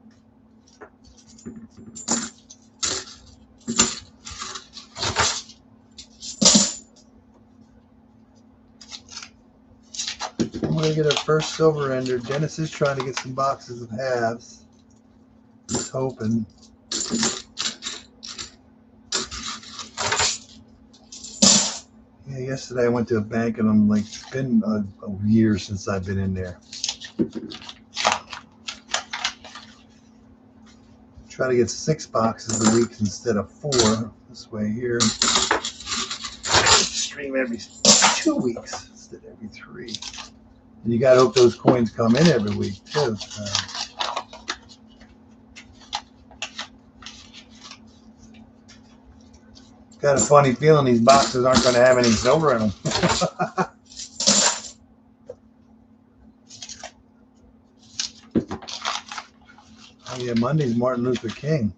I'm going to get our first silver ender. Dennis is trying to get some boxes of halves. He's hoping. Yeah, yesterday I went to a bank and I'm like, it's been a year since I've been in there. Try to get 6 boxes a week instead of 4 this way here. stream every 2 weeks instead of every 3. And you got to hope those coins come in every week too. So. Got a funny feeling these boxes aren't going to have any silver in them. Oh yeah, Monday's Martin Luther King.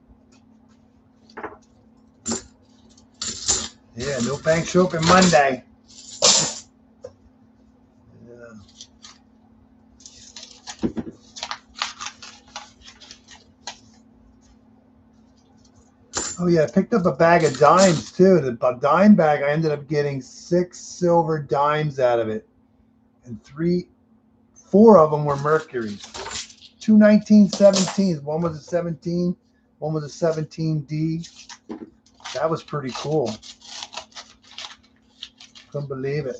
Yeah, no banks open Monday. Yeah. Oh yeah, I picked up a bag of dimes too. The dime bag, I ended up getting 6 silver dimes out of it, and 4 of them were Mercuries. 2 1917s. One was a 17. One was a 17D. That was pretty cool. Couldn't believe it.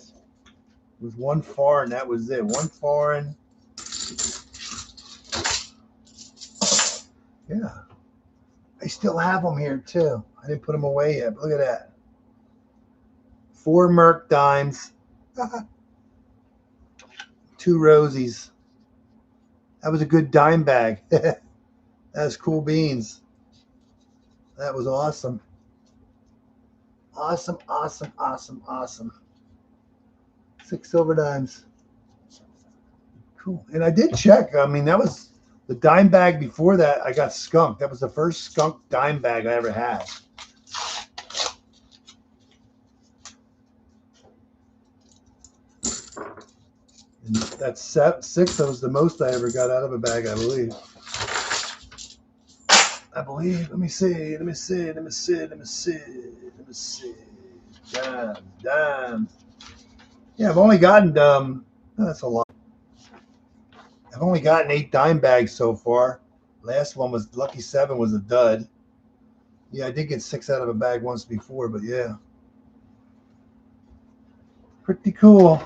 It was 1 foreign. That was it. 1 foreign. Yeah. I still have them here too. I didn't put them away yet. But look at that. 4 Merc dimes. 2 Rosies. That was a good dime bag. That was cool beans. That was awesome. Awesome, awesome, awesome, awesome. 6 silver dimes. Cool. And I did check. I mean, that was the dime bag before that. I got skunked. That was the first skunk dime bag I ever had. And that's 6. That was the most I ever got out of a bag, I believe. Let me see. Dimes. Yeah, I've only gotten, that's a lot. I've only gotten 8 dime bags so far. Last one was, Lucky 7 was a dud. Yeah, I did get 6 out of a bag once before, but yeah. Pretty cool.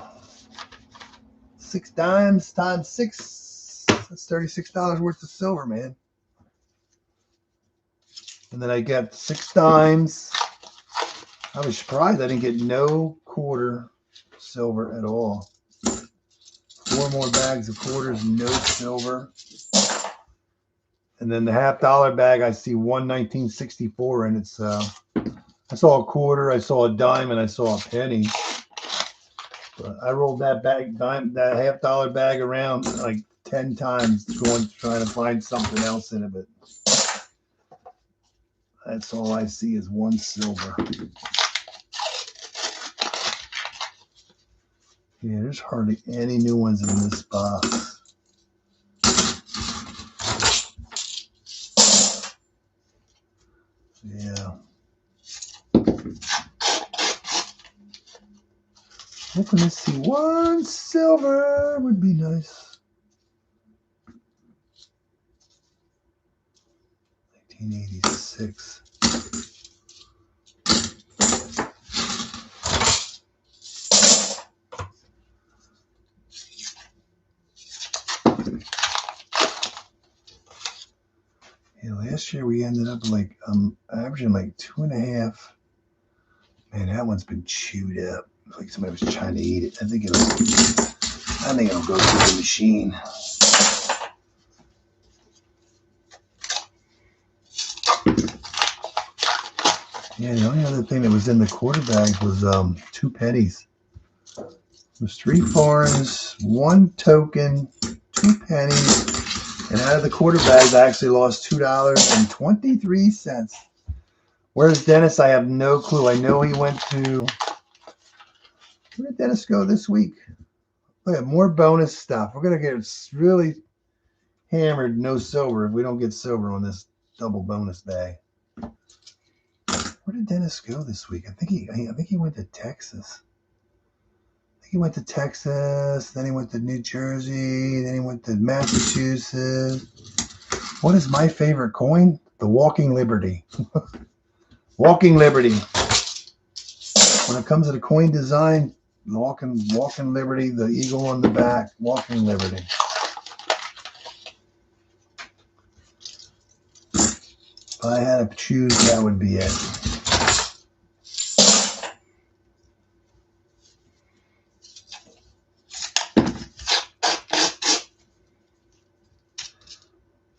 6 dimes times 6. That's $36 worth of silver, man. And then I got 6 dimes. I was surprised I didn't get no quarter silver at all. 4 more bags of quarters, no silver. And then the $50 bag, I see 1 1964 in it. So I saw a quarter, I saw a dime, and I saw a penny. But I rolled that $50 bag around like 10 times, trying to find something else in it. But that's all I see is 1 silver. Yeah, there's hardly any new ones in this box. Yeah. Hoping to see 1 silver would be nice. 1986. Yeah, last year we ended up like averaging like 2.5. Man, that one's been chewed up. Like somebody was trying to eat it. I think it'll go through the machine. Yeah, the only other thing that was in the quarter bags was 2 pennies. It was 3 foreigns, 1 token, 2 pennies, and out of the quarter bags, I actually lost $2.23. Where's Dennis? I have no clue. I know he went to. Where did Dennis go this week? Look at more bonus stuff. We're gonna get really hammered. No silver if we don't get silver on this double bonus bag. Where did Dennis go this week? I think he went to Texas. He went to Texas, then he went to New Jersey, then he went to Massachusetts. What is my favorite coin? The Walking Liberty. Walking Liberty. When it comes to the coin design, Walking Liberty, the eagle on the back, Walking Liberty. If I had to choose, that would be it.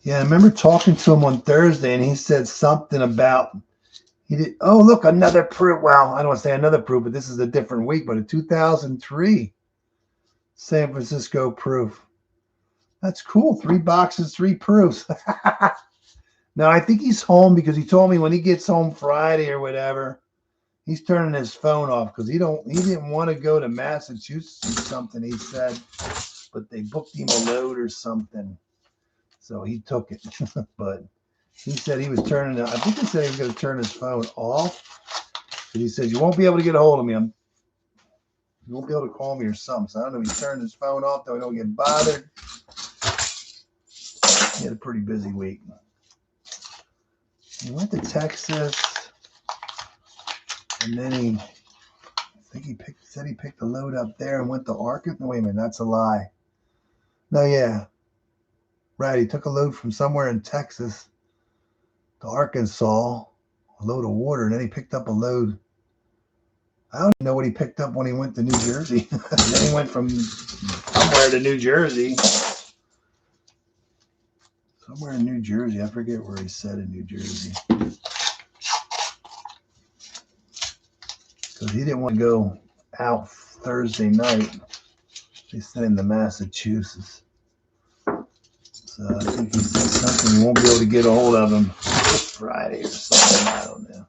Yeah, I remember talking to him on Thursday, and he said something about he did. Oh, look, another proof. Well, I don't want to say another proof, but this is a different week. But a 2003 San Francisco proof. That's cool. 3 boxes, 3 proofs. Now I think he's home because he told me when he gets home Friday or whatever, he's turning his phone off because he didn't want to go to Massachusetts or something. He said, but they booked him a load or something. So he took it, but he said he was turning. I think he said he was going to turn his phone off. But he said you won't be able to get a hold of me. You won't be able to call me or something. So I don't know. He turned his phone off so he don't get bothered. He had a pretty busy week. He went to Texas, and then I think he said he picked a load up there and went to Arkansas. No, wait a minute, that's a lie. No, yeah. Right, he took a load from somewhere in Texas to Arkansas, a load of water, and then he picked up a load. I don't even know what he picked up when he went to New Jersey. Then he went from somewhere to New Jersey. Somewhere in New Jersey. I forget where he said in New Jersey. Because he didn't want to go out Thursday night. They sent him to Massachusetts. So I think he said something. You won't be able to get a hold of him Friday or something. I don't know.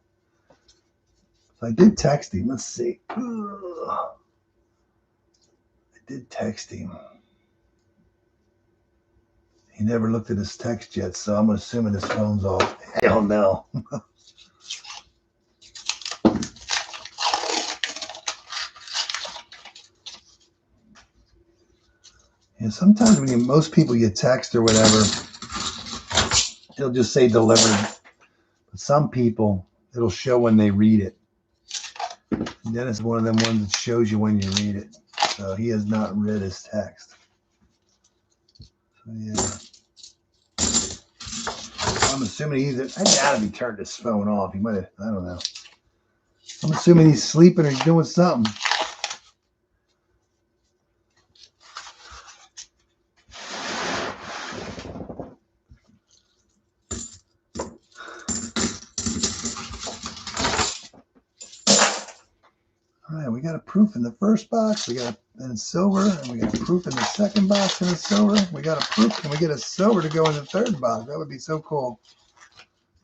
So I did text him. Let's see. I did text him. He never looked at his text yet, so I'm assuming his phone's off. Hell no. And sometimes when most people get text or whatever, it'll just say delivered. But some people, it'll show when they read it. And Dennis is one of them ones that shows you when you read it. So he has not read his text. So yeah. I'm assuming I doubt if he turned his phone off. He might have, I don't know. I'm assuming he's sleeping or he's doing something. All right, we got a proof in the first box. We got in silver, and we got a proof in the second box in the silver. We got a proof, and we get a silver to go in the third box. That would be so cool.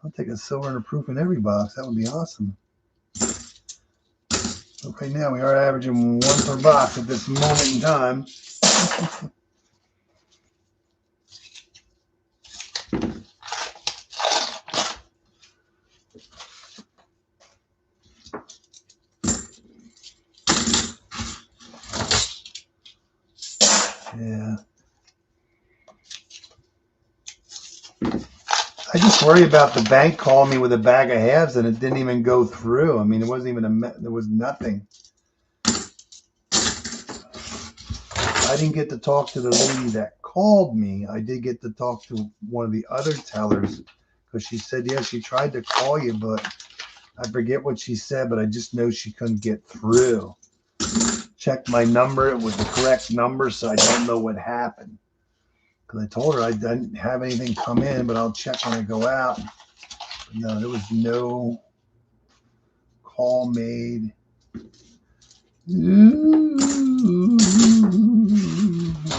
I'll take a silver and a proof in every box. That would be awesome. Okay, now we are averaging 1 per box at this moment in time. Yeah. I just worry about the bank calling me with a bag of halves and it didn't even go through. I mean, it wasn't even there was nothing. I didn't get to talk to the lady that called me. I did get to talk to one of the other tellers because she said, yeah, she tried to call you, but I forget what she said, but I just know she couldn't get through. Checked my number. It was the correct number, so I don't know what happened. Because I told her I didn't have anything come in, but I'll check when I go out. But no, there was no call made. Ooh,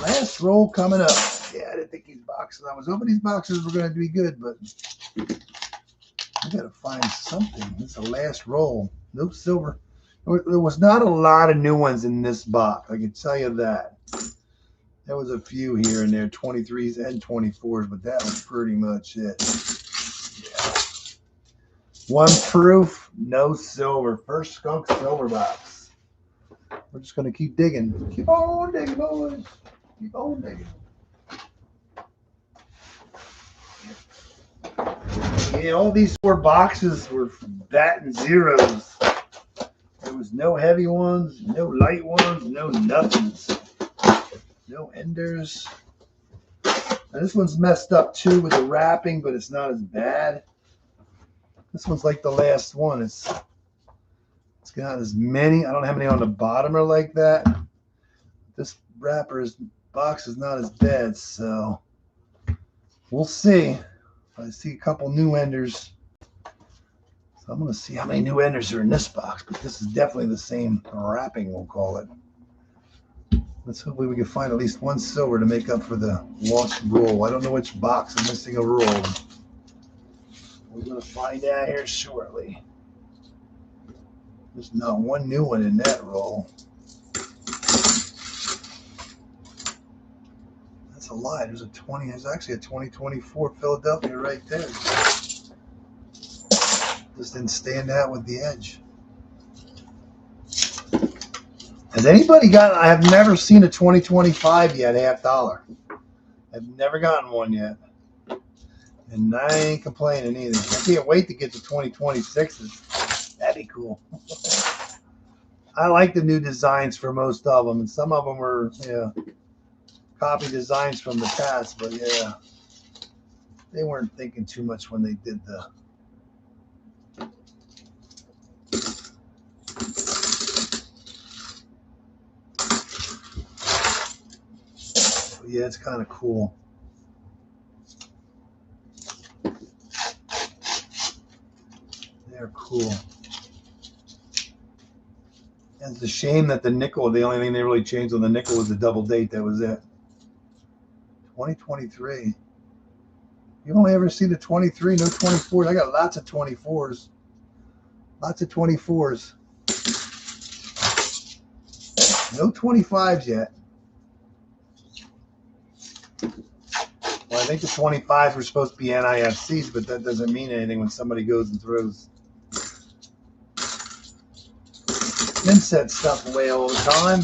last roll coming up. Yeah, I didn't think these boxes. I was hoping these boxes were going to be good, but I got to find something. This is the last roll. No silver. There was not a lot of new ones in this box. I can tell you that. There was a few here and there, 23s and 24s, but that was pretty much it. Yeah. 1 proof, no silver. First skunk silver box. We're just going to keep digging. Keep on digging, boys. Keep on digging. Yeah, all these 4 boxes were batting zeros. There was no heavy ones, no light ones, no nothings. No enders. Now this one's messed up too with the wrapping, but it's not as bad. This one's like the last one. It's got as many. I don't know how many on the bottom are like that. This box is not as bad, so We'll see. I see a couple new enders. So I'm going to see how many new enders are in this box, but this is definitely the same wrapping, we'll call it. Let's hopefully we can find at least one silver to make up for the lost roll. I don't know which box is missing a roll. We're going to find out here shortly. There's not one new one in that roll. That's a lie. There's actually a 2024 Philadelphia right there. Just didn't stand out with the edge. Has anybody got? I have never seen a 2025 yet, $50. I've never gotten one yet. And I ain't complaining either. I can't wait to get to 2026s. That'd be cool. I like the new designs for most of them, and some of them were copy designs from the past, but yeah, they weren't thinking too much when they did the yeah, it's kind of cool. They're cool. And it's a shame that the nickel, the only thing they really changed on the nickel was the double date. That was it. 2023. You only ever see the 23, no 24s. I got lots of 24s. Lots of 24s. No 25s yet. Well, I think the 25s were supposed to be NIFCs, but that doesn't mean anything when somebody goes and throws inset stuff away all the time.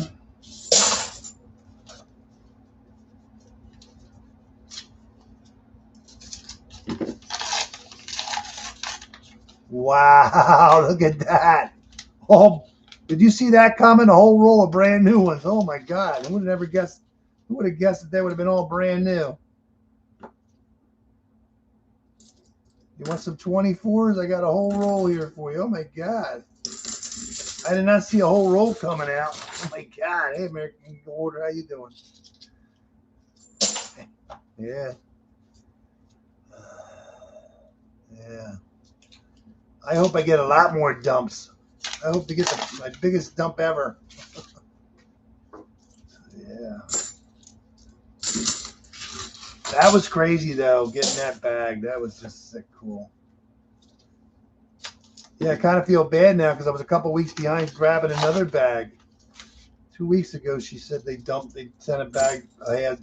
Wow, look at that. Oh, did you see that coming? A whole roll of brand new ones. Oh my God. Who would have ever guessed? Who would have guessed that they would have been all brand new? You want some 24s? I got a whole roll here for you. Oh my God. I did not see a whole roll coming out. Oh my God. Hey, American Order, how you doing? Yeah. Yeah. I hope I get a lot more dumps. I hope to get my biggest dump ever. Yeah. That was crazy, though, getting that bag. That was just sick cool. Yeah, I kind of feel bad now because I was a couple weeks behind grabbing another bag. 2 weeks ago, she said they sent a bag,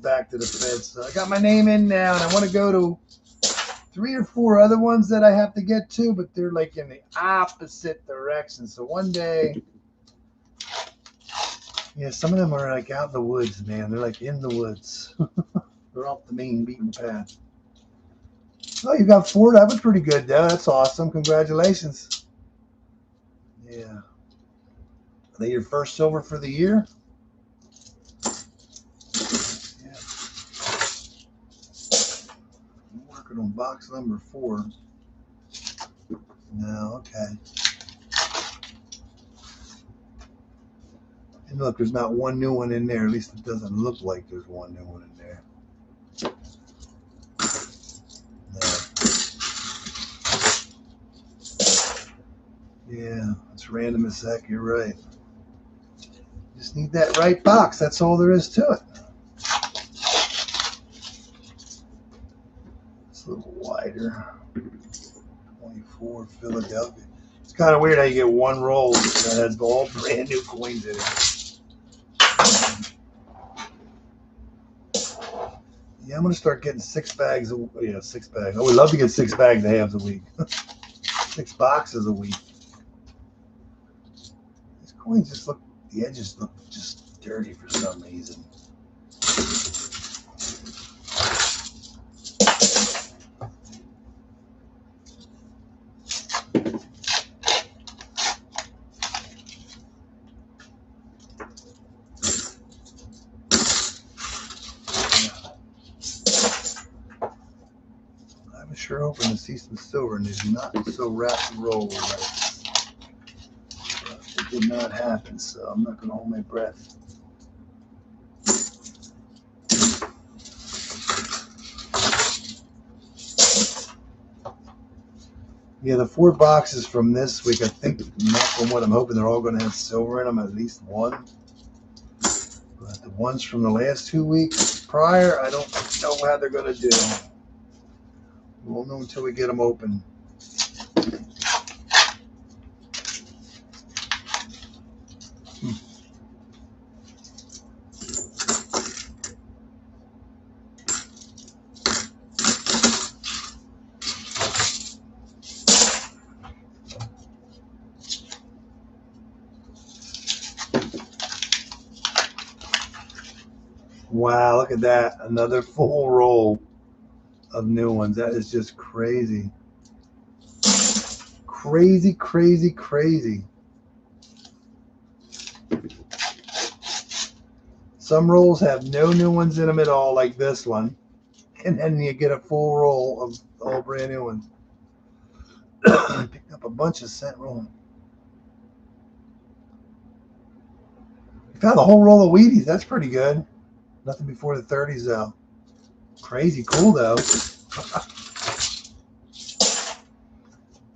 back to the feds. So I got my name in now, and I want to go to 3 or 4 other ones that I have to get to, but they're like in the opposite direction. So one day, yeah, some of them are like out in the woods, man. They're like in the woods. They're off the main beaten path. Oh, you got 4. That was pretty good, though. That's awesome. Congratulations. Yeah. Are they your first silver for the year? Yeah. I'm working on box number 4. No, okay. And look, there's not one new one in there. At least it doesn't look like there's one new one in there. No. Yeah, it's random as heck. You're right. Just need that right box. That's all there is to it. It's a little wider. 24 Philadelphia. It's kind of weird how you get one roll that has all brand new coins in it. Yeah, I'm going to start getting 6 bags. 6 bags. I would love to get 6 bags of halves a week. 6 boxes a week. These coins just look, the edges look just dirty for some reason. I'm sure hoping to see some silver, and there's not so wrapped and roll. It did not happen, so I'm not going to hold my breath. Yeah, the 4 boxes from this week, I think, not from what I'm hoping, they're all going to have silver in them, at least one. But the ones from the last 2 weeks prior, I don't know how they're going to do. We won't know until we get them open. Wow, look at that. Another full roll of new ones. That is just crazy. Crazy, crazy, crazy. Some rolls have no new ones in them at all, like this one. And then you get a full roll of all brand new ones. I picked up a bunch of cent roll. I found a whole roll of Wheaties. That's pretty good. Nothing before the 30s, though. Crazy cool, though.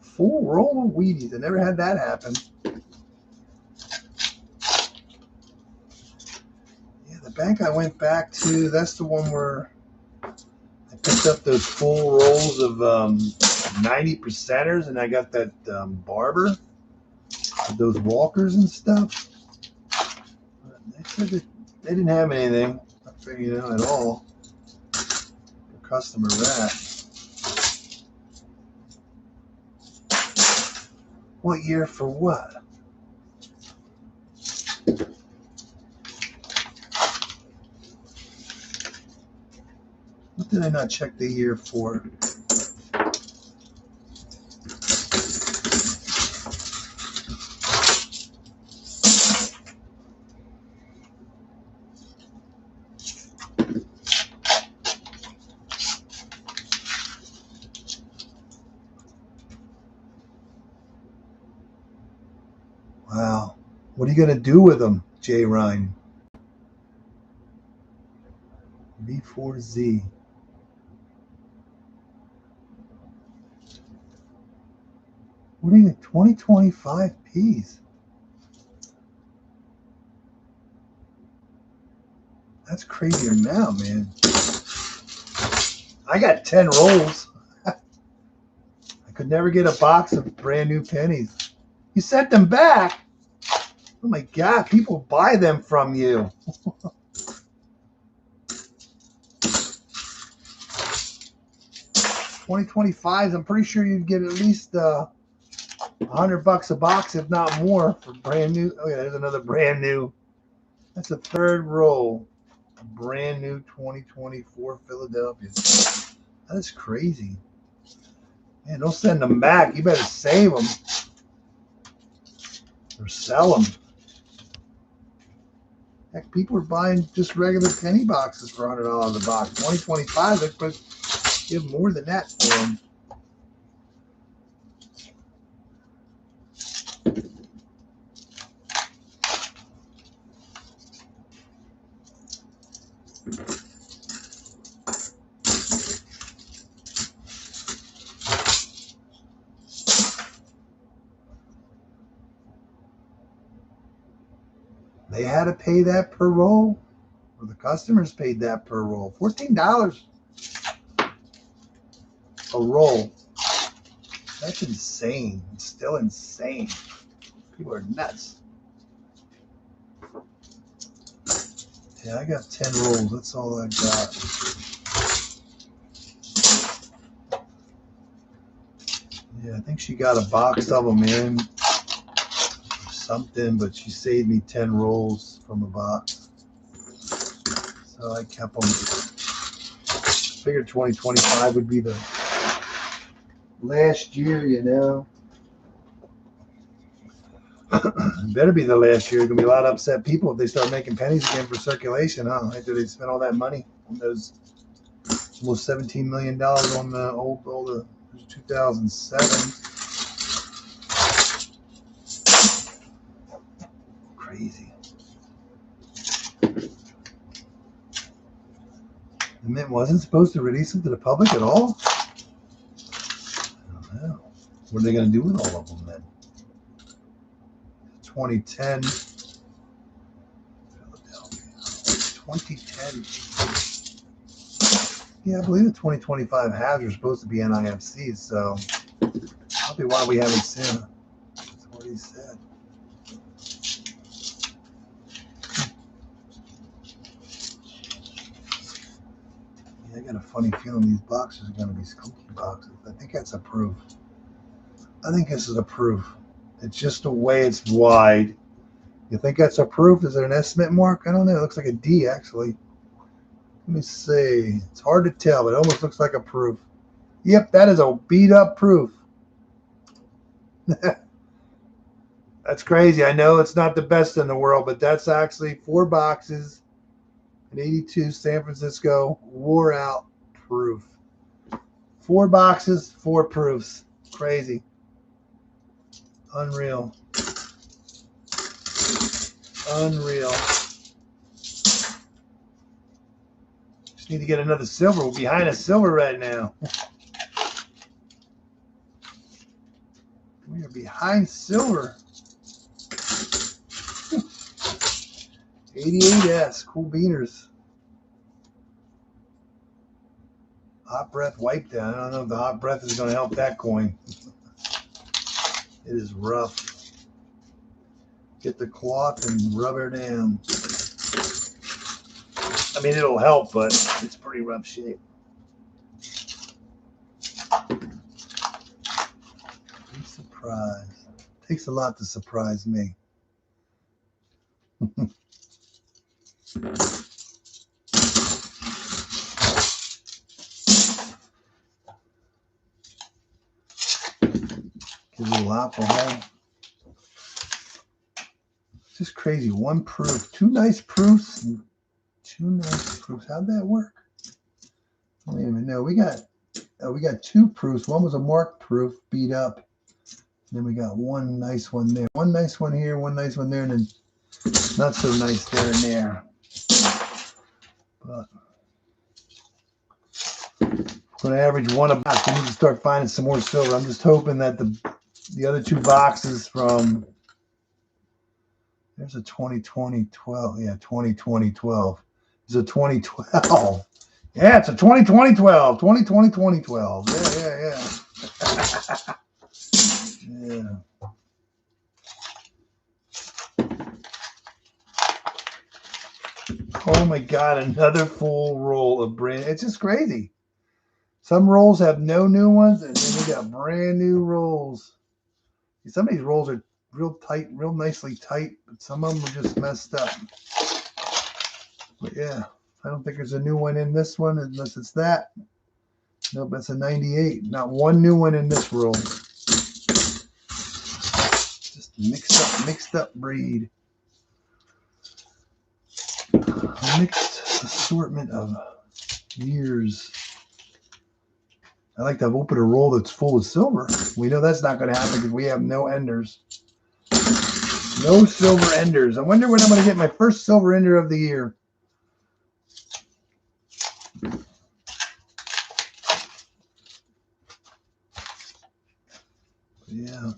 Full roll of Wheaties. I never had that happen. Yeah, the bank I went back to, that's the one where I picked up those full rolls of 90%ers, and I got that barber, those walkers and stuff. They said that they didn't have anything, at all. For customer rat. What year for what? What did I not check the year for? Wow. What are you going to do with them, J. Ryan? V4Z. What do you think? 2025 Ps. That's crazier now, man. I got 10 rolls. I could never get a box of brand new pennies. You sent them back. Oh my God, people buy them from you. 2025s, I'm pretty sure you'd get at least $100 a box, if not more, for brand new. Oh yeah, there's another brand new. That's the third roll. Brand new 2024 Philadelphia. That is crazy. Man, don't send them back. You better save them or sell them. Heck, people are buying just regular penny boxes for $100 a box. 2025, they could give more than that for them. They had to pay that per roll, or the customers paid that per roll. $14 a roll. That's insane. It's still insane. People are nuts. Yeah, I got 10 rolls. That's all I got. Yeah, I think she got a box of them in or something, but she saved me 10 rolls from a box. So I kept them. Figured 2025 would be the last year, It better be the last year. There's going to be a lot of upset people if they start making pennies again for circulation, huh? After they spent all that money on those almost $17 million on the old 2007. Crazy. The Mint wasn't supposed to release them to the public at all? I don't know. What are they going to do with all of them then? 2010. Philadelphia. 2010. Yeah, I believe the 2025 halves are supposed to be NIFCs, so probably why we haven't seen it. That's what he said. Yeah, I got a funny feeling these boxes are going to be skunky boxes. I think that's a proof. I think this is a proof. It's just the way it's wide. You think that's a proof? Is there an estimate mark? I don't know. It looks like a D, actually. Let me see. It's hard to tell, but it almost looks like a proof. Yep, that is a beat-up proof. That's crazy. I know it's not the best in the world, but that's actually 4 boxes. An 82 San Francisco wore out proof. 4 boxes, 4 proofs. Crazy. Unreal. Unreal. Just need to get another silver. We're behind a silver right now. We are behind silver. 88S, cool beaners. Hot breath wiped down. I don't know if the hot breath is going to help that coin. It is rough. Get the cloth and rub her down. I mean, it'll help, but it's pretty rough shape. Be surprised. Takes a lot to surprise me. Give you a lot for home. It's just crazy. 1 proof. 2 nice proofs. 2 nice proofs. How'd that work? I don't even know. We got 2 proofs. One was a marked proof, beat up. And then we got 1 nice one there. 1 nice one here, 1 nice one there, and then not so nice there and there. But I'm going to average 1 a box. We need to start finding some more silver. I'm just hoping that the other 2 boxes from, there's a 2020-12. Yeah, 2020-12. It's a 2012. Yeah, it's a 2020-12. 2020-2012. Yeah. Yeah. Oh my God, another full roll of brand. It's just crazy. Some rolls have no new ones, and then we got brand new rolls. Some of these rolls are real tight, real nicely tight, but some of them are just messed up. But yeah, I don't think there's a new one in this one unless it's that. Nope, that's a 98. Not 1 new one in this roll. Just mixed up breed. A mixed assortment of years. I like to open a roll that's full of silver. We know that's not going to happen because we have no enders. No silver enders. I wonder when I'm going to get my first silver ender of the year. Yeah.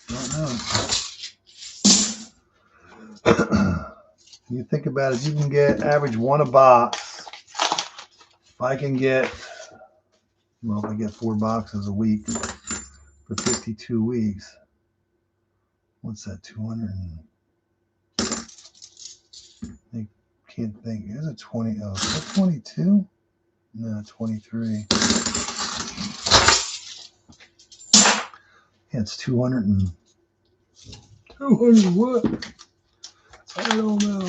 Don't know. You think about it, you can get average 1 a box. If I can get, well, if I get 4 boxes a week for 52 weeks, what's that, 200? I can't think. There's a 20. Oh, is that 22? No, 23. Yeah, it's 200 and 200 what? I don't know.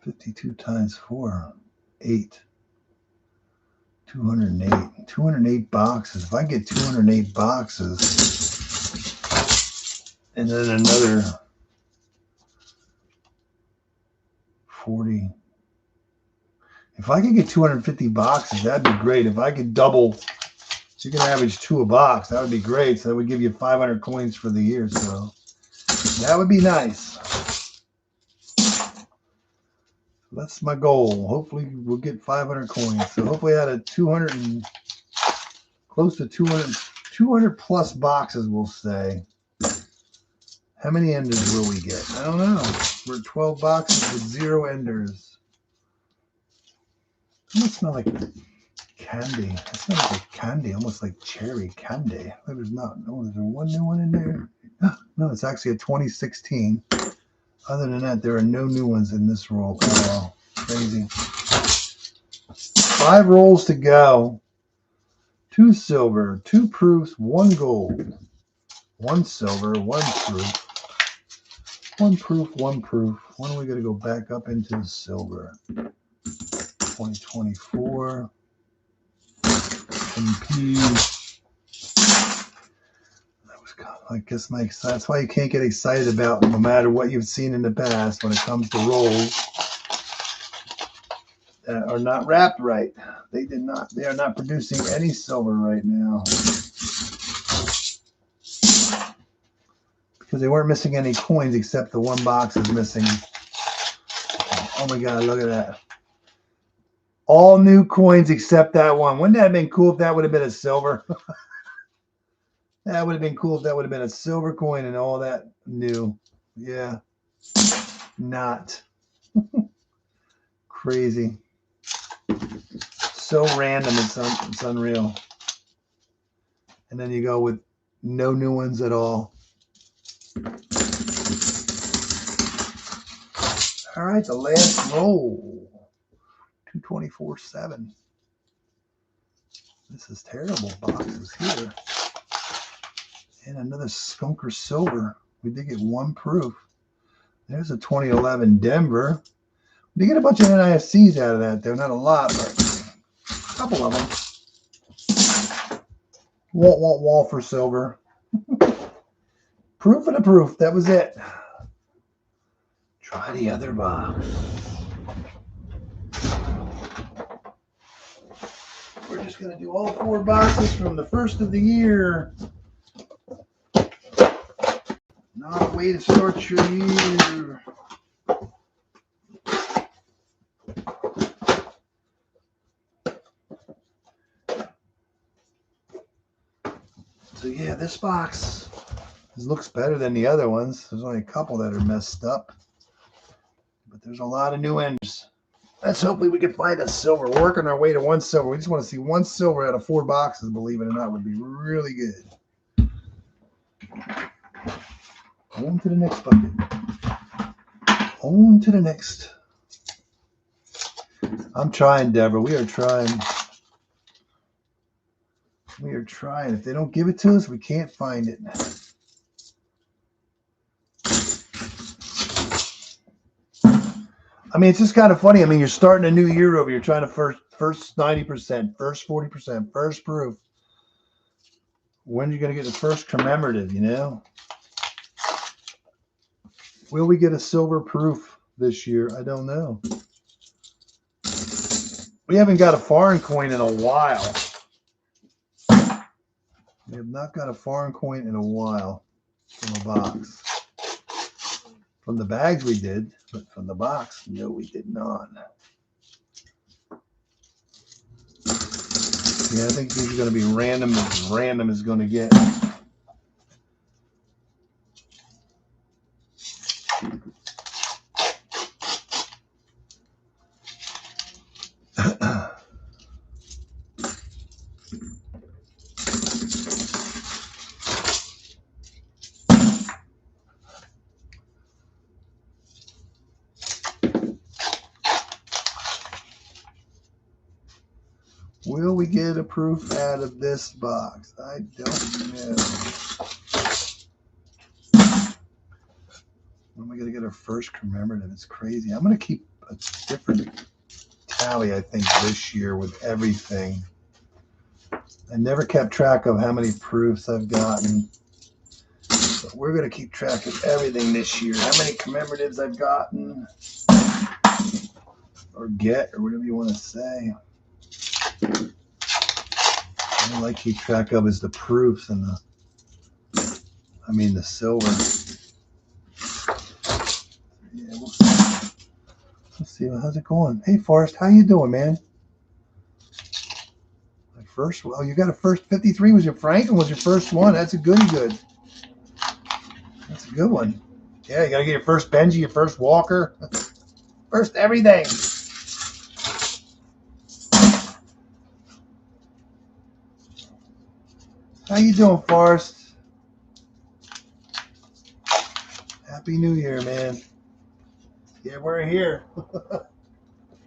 52 times 4, 8. 208. 208 boxes. If I get 208 boxes, and then another 40. If I could get 250 boxes, that'd be great. If I could double, so you can average 2 a box, that would be great. So that would give you 500 coins for the year. So that would be nice. That's my goal. Hopefully we'll get 500 coins. So hopefully out of 200 and close to 200 plus boxes, we'll say. How many enders will we get? I don't know. We're 12 boxes with 0 enders. It must smell like candy. It smells like candy, almost like cherry candy. There's not. No, is there one new one in there? No, it's actually a 2016. Other than that, there are no new ones in this roll at all. Crazy. 5 rolls to go. 2 silver, 2 proofs, 1 gold. 1 silver, 1 proof. 1 proof, 1 proof. When are we going to go back up into the silver? 2024. MP. That was kind of, I guess that's why you can't get excited about no matter what you've seen in the past when it comes to rolls that are not wrapped right. They are not producing any silver right now. Because they weren't missing any coins except the 1 box is missing. Oh my God, look at that. All new coins except that one. Wouldn't that have been cool if that would have been a silver? That would have been cool if that would have been a silver coin and all that new. Yeah. Not. Crazy. So random, it's unreal. And then you go with no new ones at all. All right, the last roll. 224.7. This is terrible boxes here. And another Skunker Silver. We did get 1 proof. There's a 2011 Denver. We did get a bunch of NIFCs out of that, though. Not a lot, but a couple of them. Wall for silver. Proof and a proof. That was it. Try the other box. We're just going to do all 4 boxes from the first of the year. Not a way to start your year. So yeah, this box looks better than the other ones. There's only a couple that are messed up. But there's a lot of new enders. Let's hopefully we can find a silver. We're working our way to 1 silver. We just want to see 1 silver out of 4 boxes, believe it or not, would be really good. On to the next bucket. On to the next. I'm trying, Deborah. We are trying. We are trying. If they don't give it to us, we can't find it. I mean, it's just kind of funny. I mean, you're starting a new year over. You're trying to first 90%, first 40%, first proof. When are you going to get the first commemorative, you know? Will we get a silver proof this year? I don't know. We haven't got a foreign coin in a while. We have not got a foreign coin in a while from a box. From the bags we did, but from the box, no, we did not. Yeah, I think these are going to be random as going to get. Will we get a proof out of this box? I don't know. When am I going to get our first commemorative? It's crazy. I'm going to keep a different tally, I think, this year with everything. I never kept track of how many proofs I've gotten. But we're going to keep track of everything this year. How many commemoratives I've gotten or get or whatever you want to say. All I keep track of is the proofs and the silver. Yeah, we'll see see, how's it going? Hey, Forrest, how you doing, man? My first, well, you got a first 53. Was your Franklin was your first one? That's a goodie good. That's a good one. Yeah, you got to get your first Benji, your first Walker, first everything. How you doing, Forrest? Happy New Year, man. Yeah, we're here.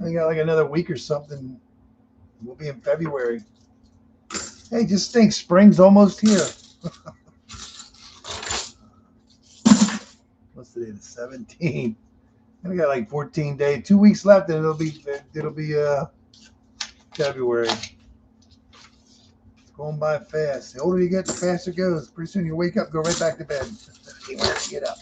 I got like another week or something. We'll be in February. Hey, just think, spring's almost here. What's today? The 17th. We got like 14 days, 2 weeks left, and it'll be February. It's going by fast. The older you get, the faster it goes. Pretty soon you wake up, go right back to bed. You want to get up.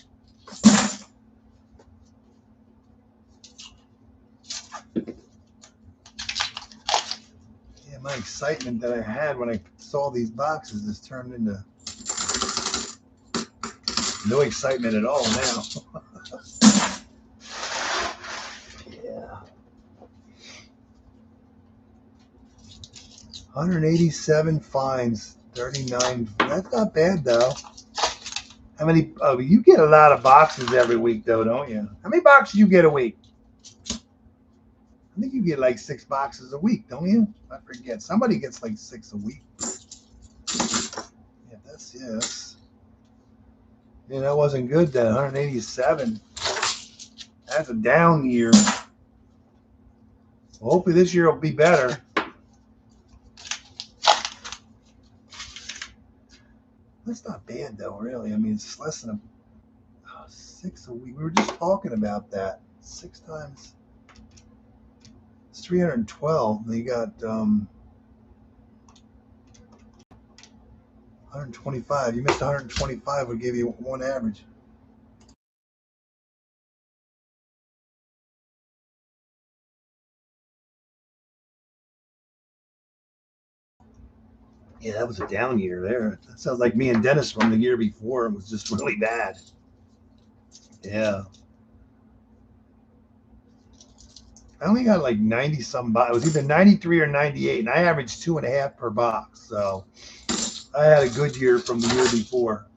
Yeah, my excitement that I had when I saw these boxes has turned into no excitement at all now. Yeah. 187 fines, 39. That's not bad though. How many? Oh, you get a lot of boxes every week though, don't you? How many boxes you get a week? I think you get like 6 boxes a week, don't you? I forget. Somebody gets like 6 a week. Yeah, that's. Yeah, that wasn't good then. 187. That's a down year. Well, hopefully this year will be better. That's not bad though, really. I mean, it's less than 6 a week. We were just talking about that. 6 times. It's 312. They got 125. You missed 125. Would give you one average. Yeah, that was a down year there. That sounds like me and Dennis from the year before. It was just really bad. Yeah. I only got like 90 some box. It was either 93 or 98, and I averaged 2.5 per box. So I had a good year from the year before.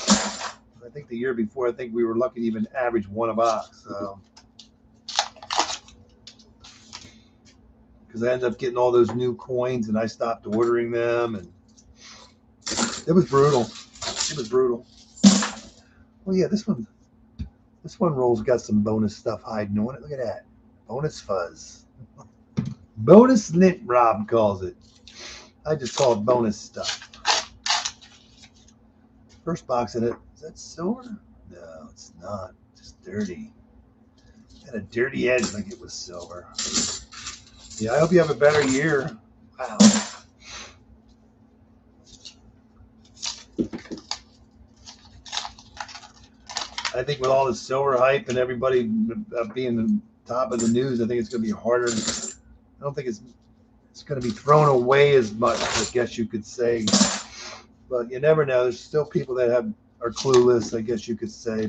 I think the year before, I think we were lucky to even average 1 a box. So because I ended up getting all those new coins, and I stopped ordering them, and it was brutal. It was brutal. Well, yeah, this one roll's got some bonus stuff hiding on it. Look at that. Bonus fuzz. Bonus lint, Rob calls it. I just call it bonus stuff. First box in it. Is that silver? No, it's not. Just dirty. Had a dirty edge like it was silver. Yeah, I hope you have a better year. Wow. I think with all the silver hype and everybody being the top of the news, I think it's going to be harder. I don't think it's going to be thrown away as much, I guess you could say. But you never know. There's still people that are clueless, I guess you could say.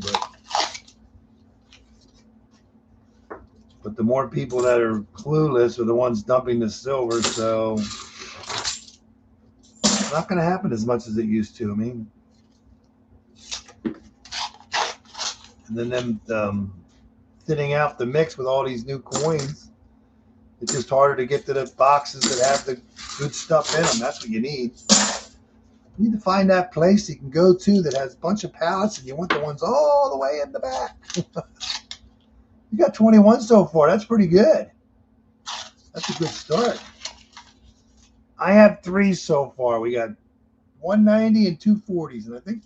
But the more people that are clueless are the ones dumping the silver, so it's not going to happen as much as it used to. I mean, and then them thinning out the mix with all these new coins, it's just harder to get to the boxes that have the good stuff in them. That's what you need. You need to find that place you can go to that has a bunch of pallets, and you want the ones all the way in the back. You got 21 so far. That's pretty good. That's a good start. I have 3 so far. We got 190 and 240s, and I think,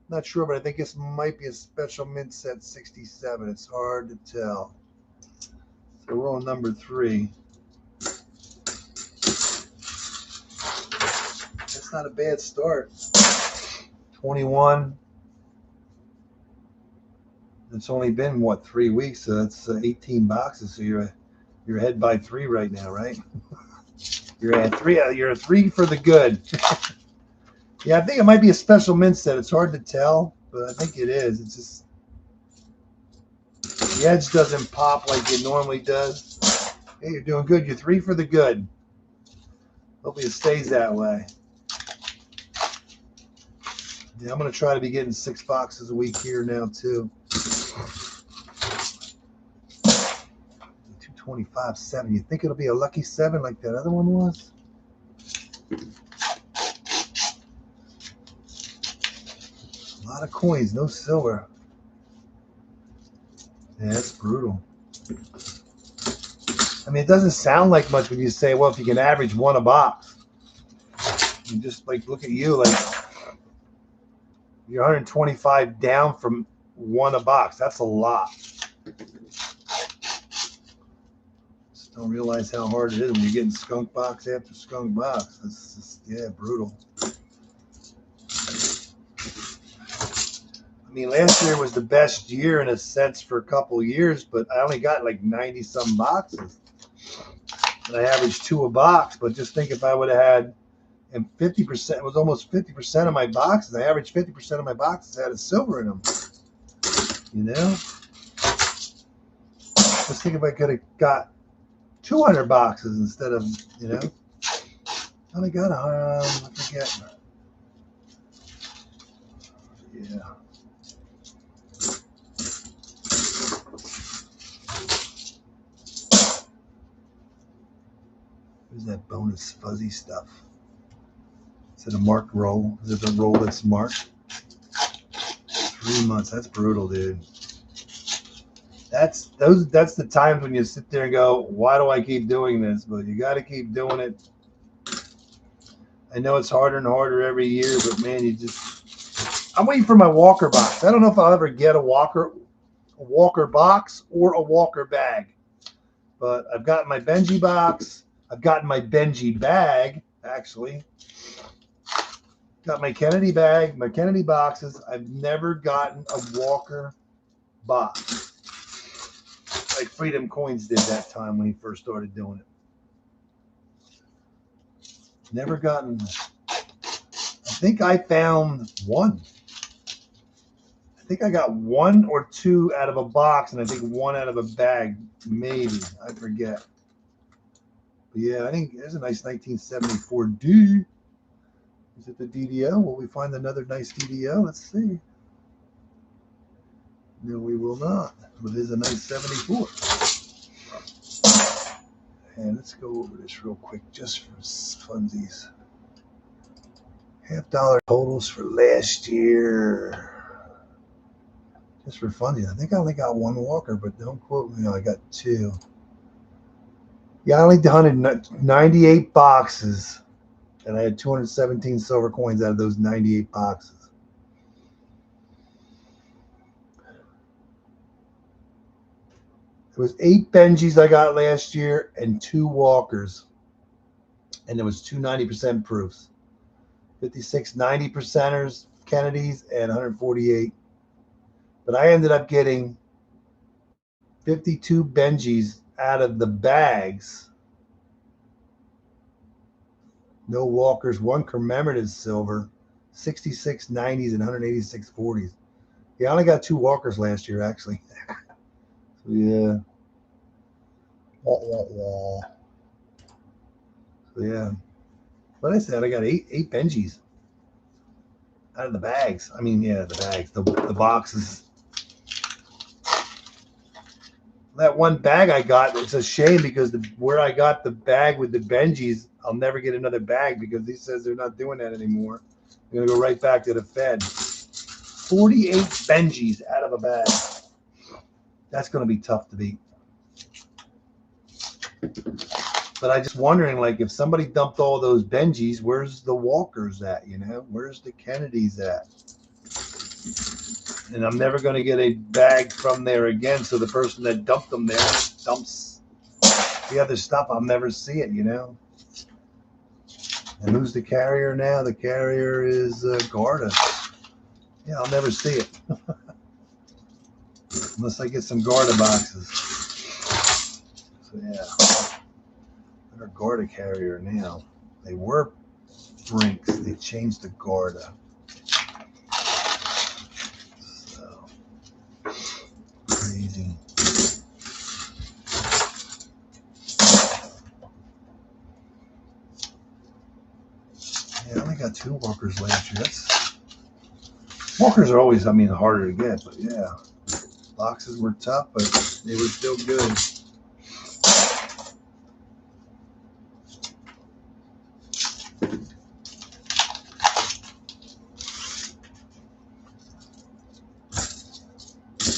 not sure, but I think this might be a special mint set 67. It's hard to tell. So we're on number 3. That's not a bad start. 21. It's only been, what, 3 weeks, so that's 18 boxes. So you're ahead by 3 right now, right? You're at 3. You're a 3 for the good. Yeah, I think it might be a special mint set. It's hard to tell, but I think it is. It's just The edge doesn't pop like it normally does. Hey, you're doing good. You're 3 for the good. Hopefully it stays that way. Yeah, I'm going to try to be getting 6 boxes a week here now, too. 225.7. You think it'll be a lucky 7 like that other one was? A lot of coins, no silver. Yeah, that's brutal. I mean, it doesn't sound like much when you say, well, if you can average 1 a box. You just, like, look at you, like, you're 125 down from 1 a box. That's a lot. Just don't realize how hard it is when you're getting skunk box after skunk box. It's just, yeah, brutal. I mean, last year was the best year in a sense for a couple of years, but I only got like 90-some boxes. And I averaged 2 a box, but just think if I would have had, and 50%, it was almost 50% of my boxes. I averaged 50% of my boxes had a silver in them. You know? Just think if I could have got 200 boxes instead of, you know? I only got, I forget. Yeah. Where's that bonus fuzzy stuff? Is it a marked roll? Is it the roll that's marked? 3 months. That's brutal, dude. That's the times when you sit there and go, why do I keep doing this? But you got to keep doing it. I know it's harder and harder every year, but man, I'm waiting for my Walker box. I don't know if I'll ever get a Walker box or a Walker bag. But I've got my Benji box. I've gotten my Benji bag, actually. Got my Kennedy bag, my Kennedy boxes. I've never gotten a Walker box. Like Freedom Coins did that time when he first started doing it. Never gotten. I think I found 1. I think I got 1 or 2 out of a box, and I think 1 out of a bag, maybe. I forget. But yeah, I think there's a nice 1974 D. Is it the DDO? Will we find another nice DDO? Let's see. No, we will not. But it is a nice 74. And let's go over this real quick just for funsies. $50 totals for last year. Just for funsies. I think I only got 1 Walker, but don't quote me. No, I got 2. Yeah, I only did 198 boxes. And I had 217 silver coins out of those 98 boxes. There was 8 Benjis I got last year and 2 Walkers. And there was 2 90% proofs. 56 90%ers, Kennedys, and 148. But I ended up getting 52 Benjis out of the bags. No Walkers, 1 commemorative silver, 66 90s, and 186 40s. Yeah, I only got 2 Walkers last year, actually. So, yeah. So, yeah. But I said I got 8 Benjis out of the bags. I mean, yeah, the bags, the boxes. That 1 bag I got, it's a shame because where I got the bag with the Benjis, I'll never get another bag because he says they're not doing that anymore. They're going to go right back to the Fed. 48 Benjis out of a bag. That's going to be tough to beat. But I'm just wondering, like, if somebody dumped all those Benjis, where's the Walkers at, you know? Where's the Kennedys at? And I'm never going to get a bag from there again, so the person that dumped them there dumps the other stuff. I'll never see it, you know? And who's the carrier now? The carrier is Garda. Yeah, I'll never see it. Unless I get some Garda boxes. So, yeah. They're a Garda carrier now. They were Brinks. They changed to Garda. So, crazy. Yeah, I only got 2 Walkers last year. Walkers are always, I mean, harder to get, but yeah. Boxes were tough, but they were still good.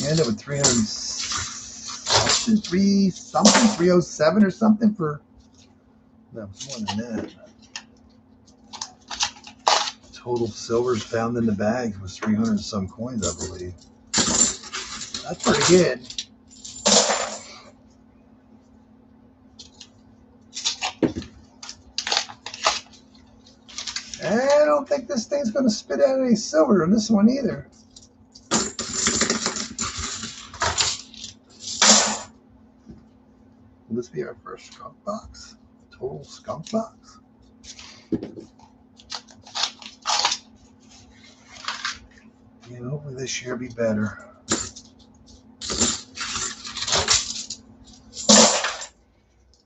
You end up with 307 or something for, no, it's more than that. Total silvers found in the bags was 300 some coins, I believe. That's pretty good. I don't think this thing's going to spit out any silver on this one either. Will this be our first skunk box? Total skunk box? Yeah, hopefully this year will be better.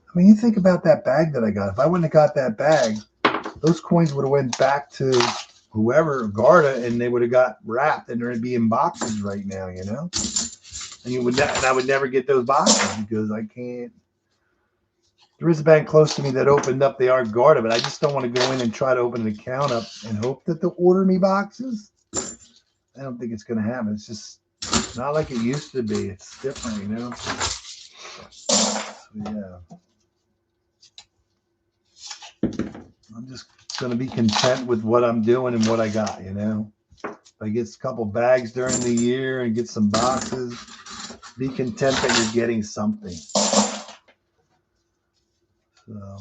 I mean, you think about that bag that I got. If I wouldn't have got that bag, those coins would have went back to whoever, Garda, and they would have got wrapped and they'd be in boxes right now, you know? And I would never get those boxes because I can't. There is a bank close to me that opened up. They are Garda, but I just don't want to go in and try to open an account up and hope that they'll order me boxes. I don't think it's going to happen. It's just not like it used to be. It's different, you know? So, yeah. I'm just going to be content with what I'm doing and what I got, you know? If I get a couple bags during the year and get some boxes, be content that you're getting something. So,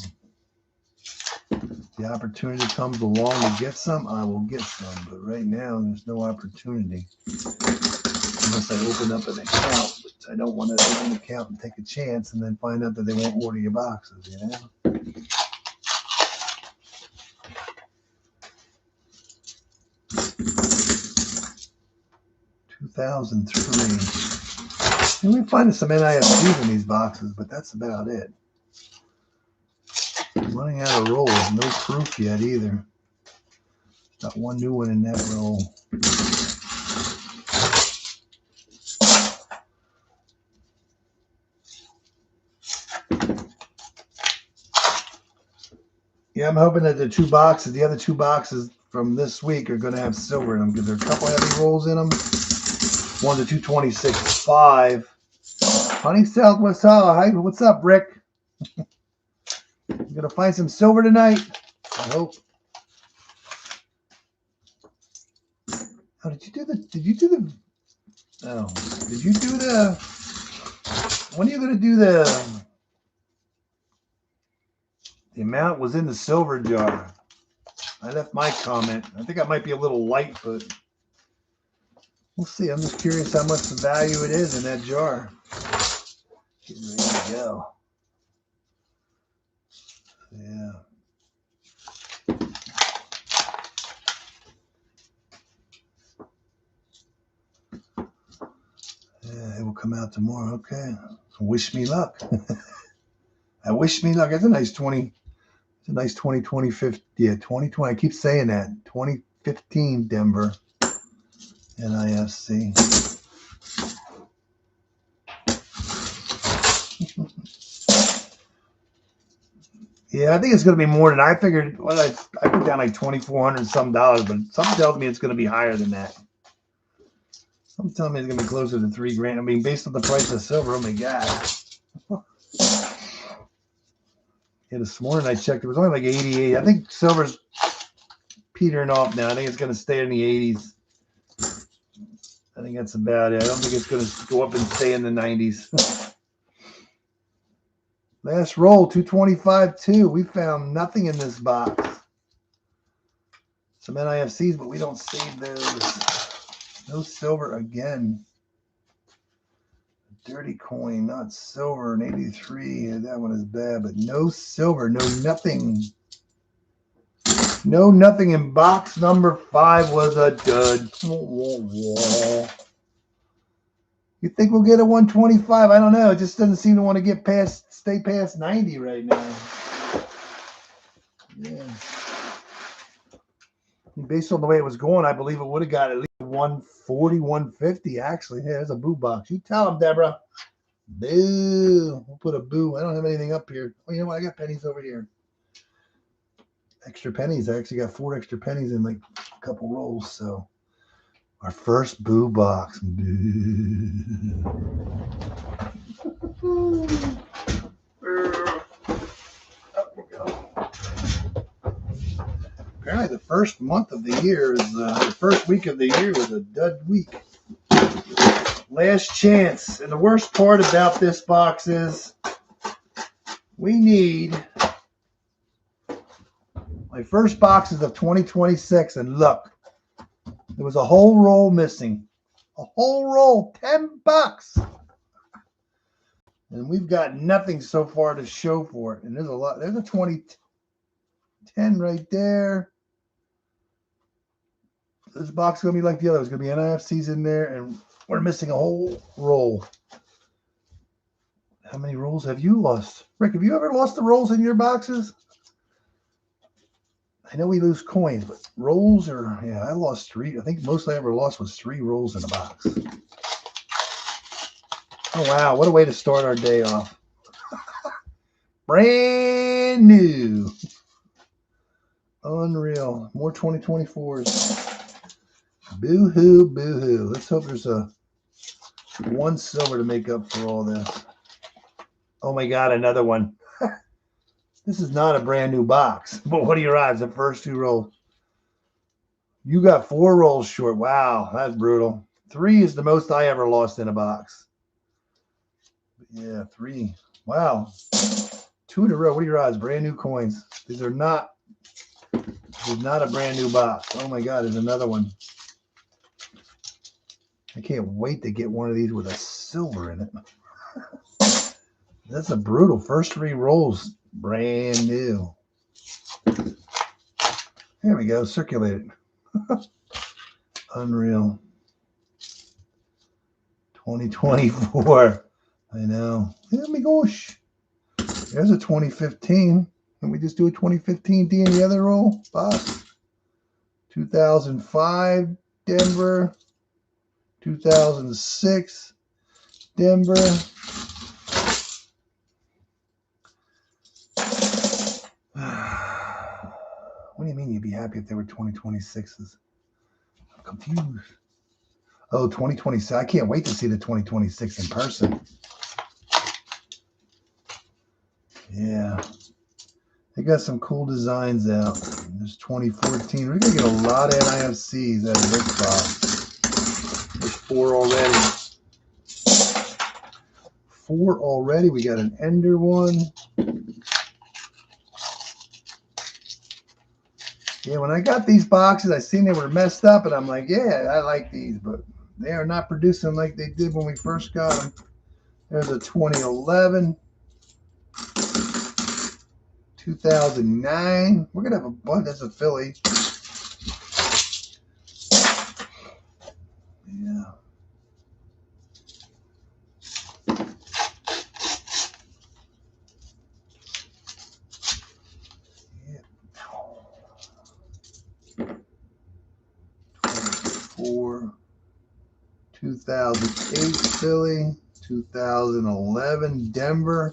if the opportunity comes along to get some, I will get some. But right now, there's no opportunity. Unless I open up an account. But I don't want to open an account and take a chance and then find out that they won't order your boxes, you know? 2003. And we find some NIFCs in these boxes, but that's about it. I'm running out of rolls. No proof yet either. Got one new one in that roll. Yeah, I'm hoping that the other two boxes from this week are going to have silver in them because there are a couple heavy rolls in them. One to 226.5. Honey Southwest Hollow. Hi, what's up, Rick? You gonna find some silver tonight? I hope. Oh, did you do the? When are you gonna do the amount was in the silver jar? I left my comment. I think I might be a little light, but we'll see. I'm just curious how much the value it is in that jar. Getting ready to go. Yeah. Yeah, it will come out tomorrow. Okay. So wish me luck. I wish me luck. That's a nice 20. It's a nice 2020. Yeah, 2020. I keep saying that. 2015 Denver NIFC. Yeah, I think it's going to be more than I figured. Well, I put down like $2,400 some dollars, but something tells me it's going to be higher than that. Something tells me it's going to be closer to $3,000. I mean, based on the price of silver, oh my God. Yeah, this morning I checked. It was only like 88. I think silver's petering off now. I think it's going to stay in the 80s. I think that's about it. I don't think it's going to go up and stay in the 90s. Last roll, 225.2. We found nothing in this box. Some NIFCs, but we don't save those. No silver again. Dirty coin, not silver, an 83. That one is bad, but no silver, no nothing. No nothing in box number 5 was a dud. You think we'll get a 125? I don't know. It just doesn't seem to want to stay past 90 right now. Yeah. Based on the way it was going, I believe it would have got at least 140, 150, actually. Hey, there's a boo box. You tell them, Deborah. Boo. We'll put a boo. I don't have anything up here. Oh, you know what? I got pennies over here. Extra pennies. I actually got 4 extra pennies in like a couple rolls. So our first boo box. Boo. Up we go. Apparently the first month of the year is the first week of the year was a dud week. Last chance. And the worst part about this box is we need my first boxes of 2026, and look, there was a whole roll missing. A whole roll, $10. And we've got nothing so far to show for it. And there's a lot. There's a 2010 right there. This box is going to be like the other. There's going to be NIFCs in there, and we're missing a whole roll. How many rolls have you lost? Rick, have you ever lost the rolls in your boxes? I know we lose coins, but rolls are, yeah, I lost 3. I think most I ever lost was 3 rolls in a box. Oh, wow. What a way to start our day off. Brand new. Unreal. More 2024s. Boo-hoo, boo-hoo. Let's hope there's a 1 silver to make up for all this. Oh, my God, another one. This is not a brand new box, but what are your odds? The first 2 rolls. You got 4 rolls short. Wow, that's brutal. 3 is the most I ever lost in a box. Yeah, 3. Wow. 2 in a row. What are your odds? Brand new coins. These are not. This is not a brand new box. Oh my God, there's another one. I can't wait to get one of these with a silver in it. That's a brutal. First 3 rolls. Brand new. There we go. Circulated. Unreal. 2024. I know. Oh my gosh. There's a 2015. Can we just do a 2015 D in the other roll? Box. 2005 Denver. 2006 Denver. What do you mean you'd be happy if they were 2026s? I'm confused. Oh, 2026. I can't wait to see the 2026 in person. Yeah. They got some cool designs out. There's 2014. We're going to get a lot of NIFCs out of this box. There's 4 already. 4 already. We got an Ender one. Yeah, when I got these boxes, I seen they were messed up, and I'm like, yeah, I like these, but they are not producing like they did when we first got them. There's a 2011, 2009. We're going to have a bunch. That's a Philly. Yeah. For 2008 Philly, 2011 Denver.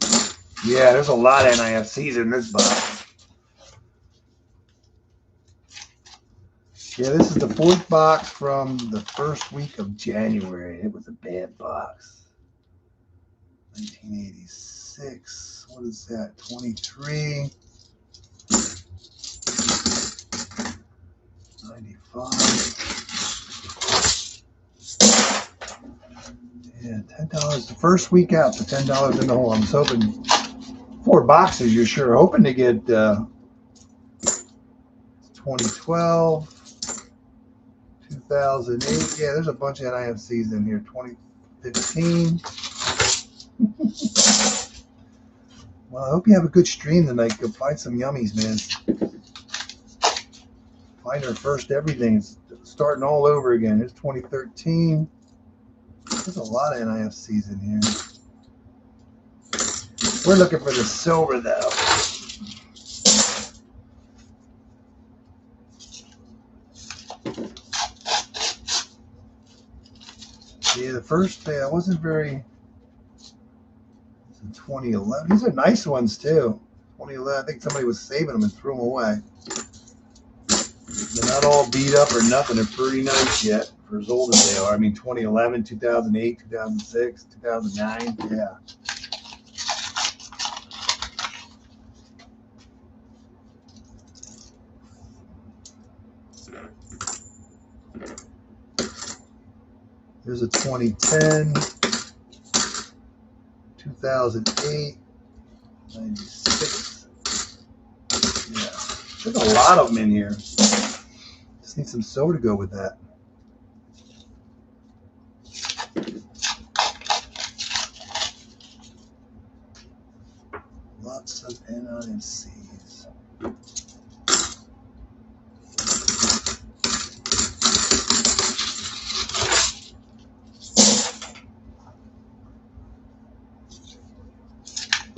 Yeah, there's a lot of NIFCs in this box. Yeah, this is the 4th box from the first week of January. It was a bad box. 1986. What is that? 23. 95. Yeah, $10. The first week out, the $10 in the hole. I'm just hoping 4 boxes. You're sure hoping to get 2012, 2008. Yeah, there's a bunch of NIFCs in here. 2015. Well, I hope you have a good stream tonight. Go find some yummies, man. Find our first everything. It's starting all over again. It's 2013. There's a lot of NIFCs in here. We're looking for the silver, though. Yeah, the first day I wasn't very. 2011. These are nice ones too. 2011. I think somebody was saving them and threw them away. They're not all beat up or nothing. They're pretty nice yet for as old as they are. I mean, 2011, 2008, 2006, 2009. Yeah. There's a 2010, 2008, 96. Yeah. There's a lot of them in here. Just need some silver to go with that. Lots of NIFCs.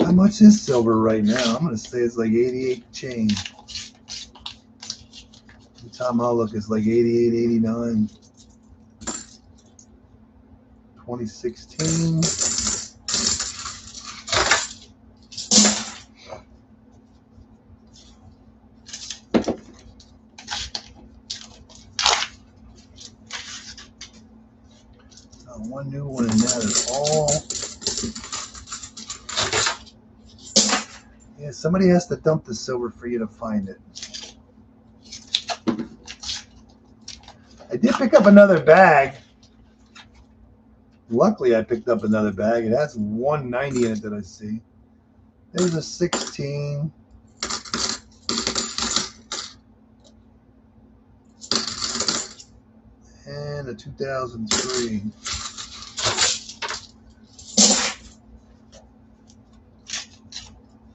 How much is silver right now? I'm going to say it's like 88 change. The time I look, it's like 88, 89. 2016. One new one in that is all. Yeah, somebody has to dump the silver for you to find it. I did pick up another bag. Luckily, I picked up another bag. It has 190 in it that I see. There's a 16. And a 2003.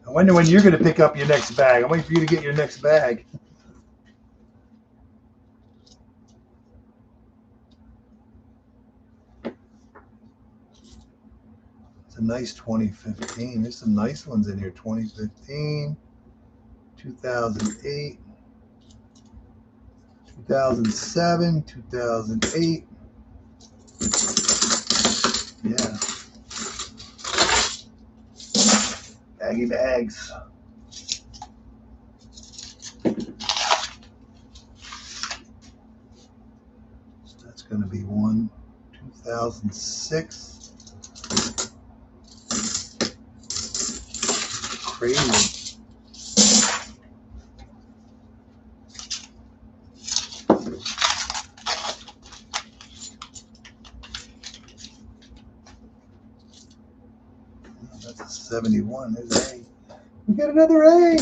I wonder when you're going to pick up your next bag. I'm waiting for you to get your next bag. It's a nice 2015. There's some nice ones in here. 2015, 2008, 2007, 2008. Yeah. Baggy bags. So that's going to be 2006. Crazy. That's a 71. There's A. We got another A.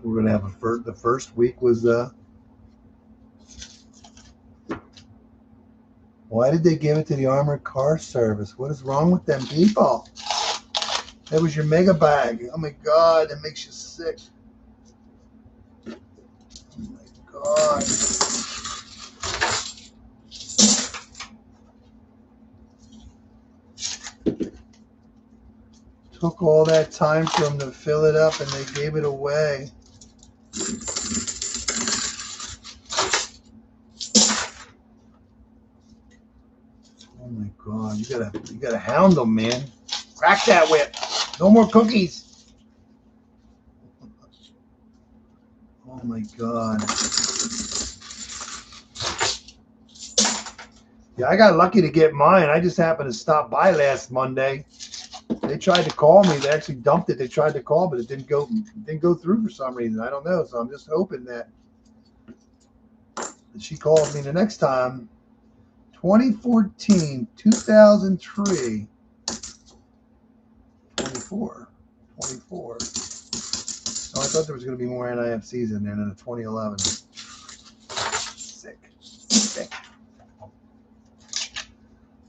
We're going to have the first week was why did they give it to the armored car service? What is wrong with them people? That was your mega bag. Oh my God, that makes you sick. Oh my God. Took all that time for them to fill it up and they gave it away. Oh my God, you gotta hound them, man. Crack that whip. No more cookies. Oh my God. Yeah, I got lucky to get mine. I just happened to stop by last Monday. They tried to call me. They actually dumped it. They tried to call, but it didn't go through for some reason. I don't know. So I'm just hoping that she calls me the next time. 2014, 2003, 24. Oh, I thought there was going to be more NIFCs in there than a 2011. Sick.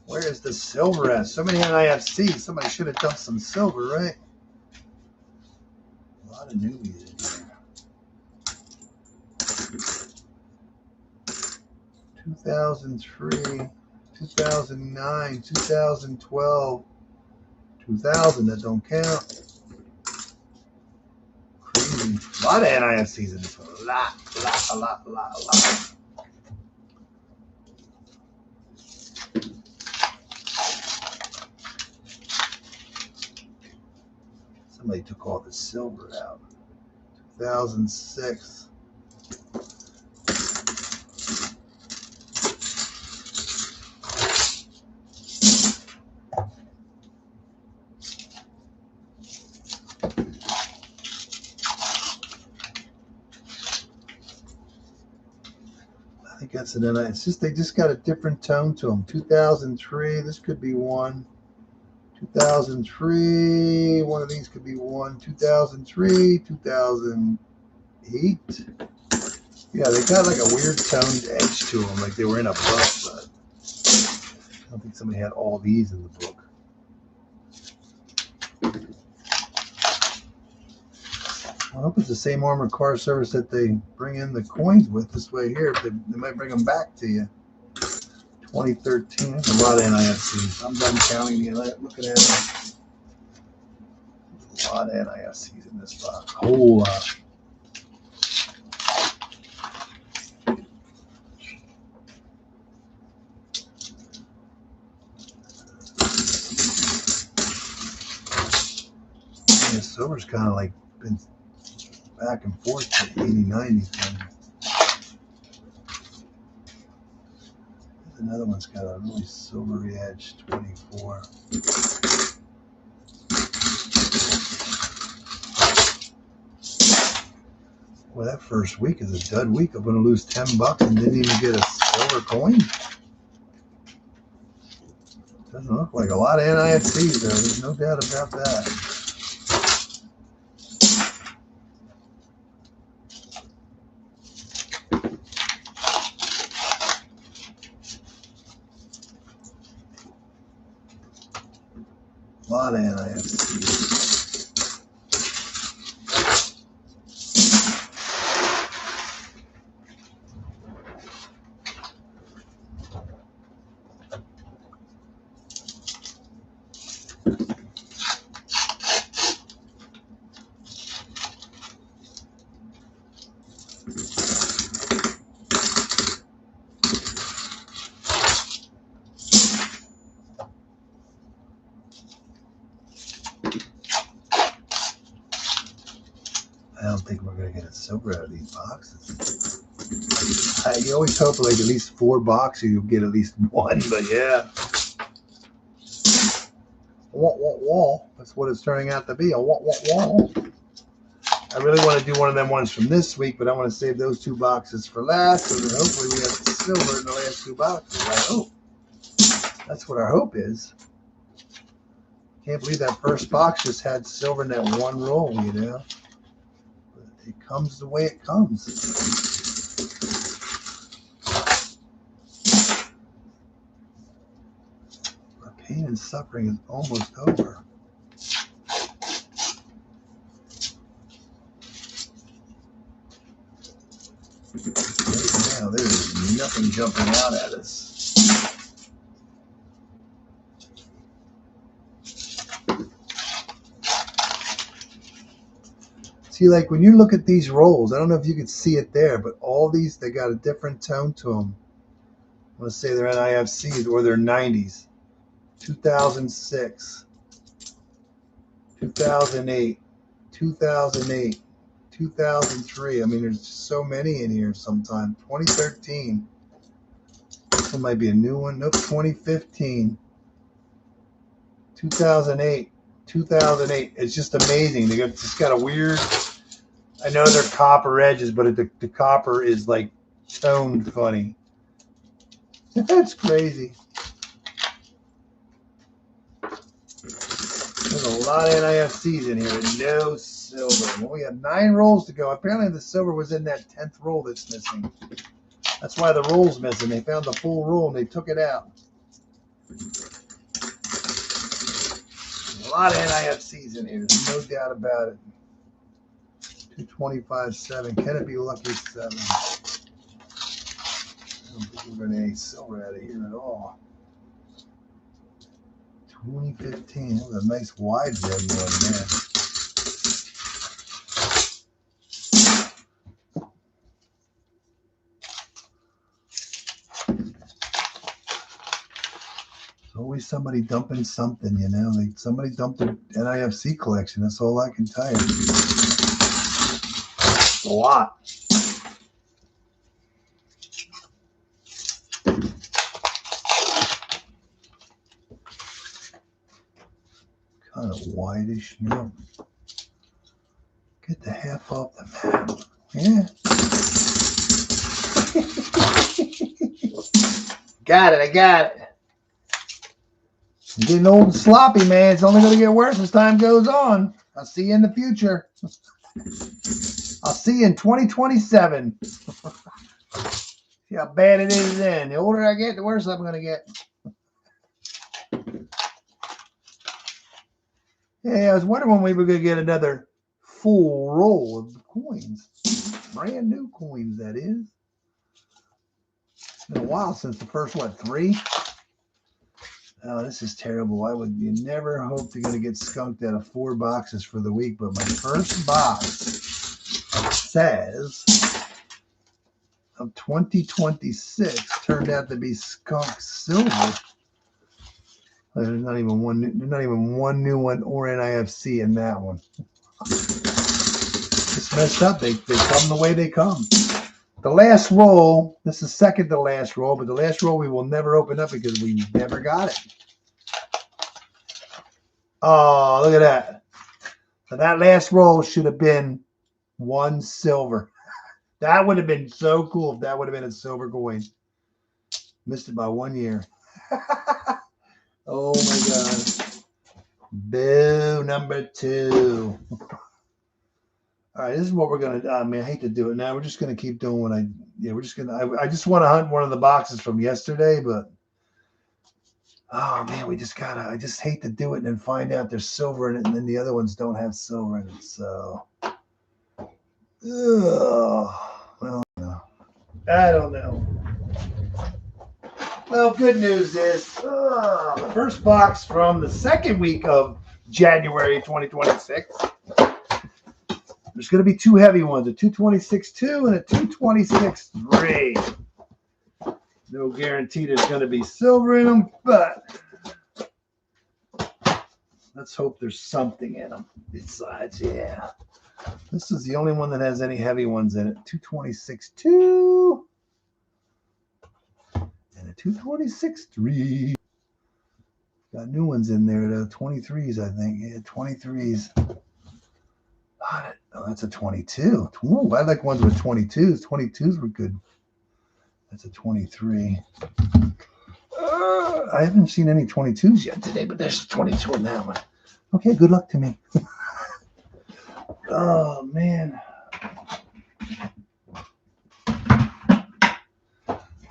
Where is the silver at? So many NIFCs. Somebody should have dumped some silver, right? A lot of newbies in here. 2003, 2009, 2012, 2000. That don't count. Crazy. A lot of NIFCs in this one. A lot. Somebody took all the silver out. 2006. I think that's an NI. It's just they just got a different tone to them. 2003. This could be one. 2003, one of these could be one. 2003, 2008. Yeah, they got like a weird toned edge to them, like they were in a book, but I don't think somebody had all these in the book. I hope it's the same armored car service that they bring in the coins with this way here. They might bring them back to you. 2013. That's a lot of NIFCs. I'm done counting the looking at them. A lot of NIFCs in this box. A whole lot. Yeah, silver's kind of like been back and forth to 80, 90 thing. Another one's got a really silvery edge, 24. Well, that first week is a dud week. I'm going to lose $10 and didn't even get a silver coin. Doesn't look like a lot of NIFCs there. There's no doubt about that. A lot of NIFCs. I don't think we're going to get a silver out of these boxes. You always hope like at least 4 boxes you'll get at least one, but yeah. Wall. That's what it's turning out to be, a wall. I really want to do one of them ones from this week, but I want to save those 2 boxes for last, so that hopefully we have silver in the last 2 boxes. I hope. That's what our hope is. Can't believe that first box just had silver in that one roll, you know. It comes the way it comes. Our pain and suffering is almost over. Right now, there's nothing jumping out at us. See, like when you look at these rolls, I don't know if you could see it there, but all these, they got a different tone to them. Let's say they're NIFCs or they're 90s. 2006, 2008, 2008, 2003. I mean, there's so many in here sometimes. 2013. This one might be a new one. Nope, 2015. 2008. 2008. It's just amazing. They just got a weird, I know they're copper edges, but the copper is like toned funny. That's crazy. There's a lot of NIFCs in here and no silver. Well, we have 9 rolls to go. Apparently the silver was in that 10th roll that's missing. That's why the roll's missing. They found the full roll and they took it out. A lot of NIFCs in here, there's no doubt about it. 225.7. Can it be lucky 7? I don't think we're going to get silver out of here at all. 2015. That was a nice wide red one there. Always somebody dumping something, you know. Like somebody dumped an NIFC collection. That's all I can tell you. It's a lot. Kind of whitish, you know. Get the half off the map. Yeah. Got it. I got it. I'm getting old and sloppy, man. It's only going to get worse as time goes on. I'll see you in the future. I'll see you in 2027. See how bad it is then. The older I get, the worse I'm going to get. Yeah, I was wondering when we were going to get another full roll of coins. Brand new coins, that is. It's been a while since the first, 3? Oh, this is terrible. You never hope you're going to get skunked out of 4 boxes for the week, but my first box says of 2026 turned out to be skunk silver. There's not even one new one or NIFC in that one. It's messed up. They come the way they come. The last roll, this is second to last roll, but the last roll we will never open up because we never got it. Oh, look at that. So that last roll should have been 1 silver. That would have been so cool if that would have been a silver coin. Missed it by 1 year. Oh my God. Boo, number 2. All right, this is what we're going to do. I mean, I hate to do it now. We're just going to keep doing what we're just going to, I just want to hunt one of the boxes from yesterday, but, oh man, I just hate to do it and then find out there's silver in it and then the other ones don't have silver in it. So, well, no. I don't know. Well, good news is the first box from the second week of January 2026. There's going to be 2 heavy ones, a 226.2 and a 226.3. No guarantee there's going to be silver in them, but let's hope there's something in them besides, yeah. This is the only one that has any heavy ones in it. 226.2 and a 226.3. Got new ones in there, though. 23s, I think. Yeah, 23s. Oh, that's a 22. Ooh, I like ones with 22s. 22s were good. That's a 23. I haven't seen any 22s yet today, but there's a 22 in that one. Okay, good luck to me. Oh, man.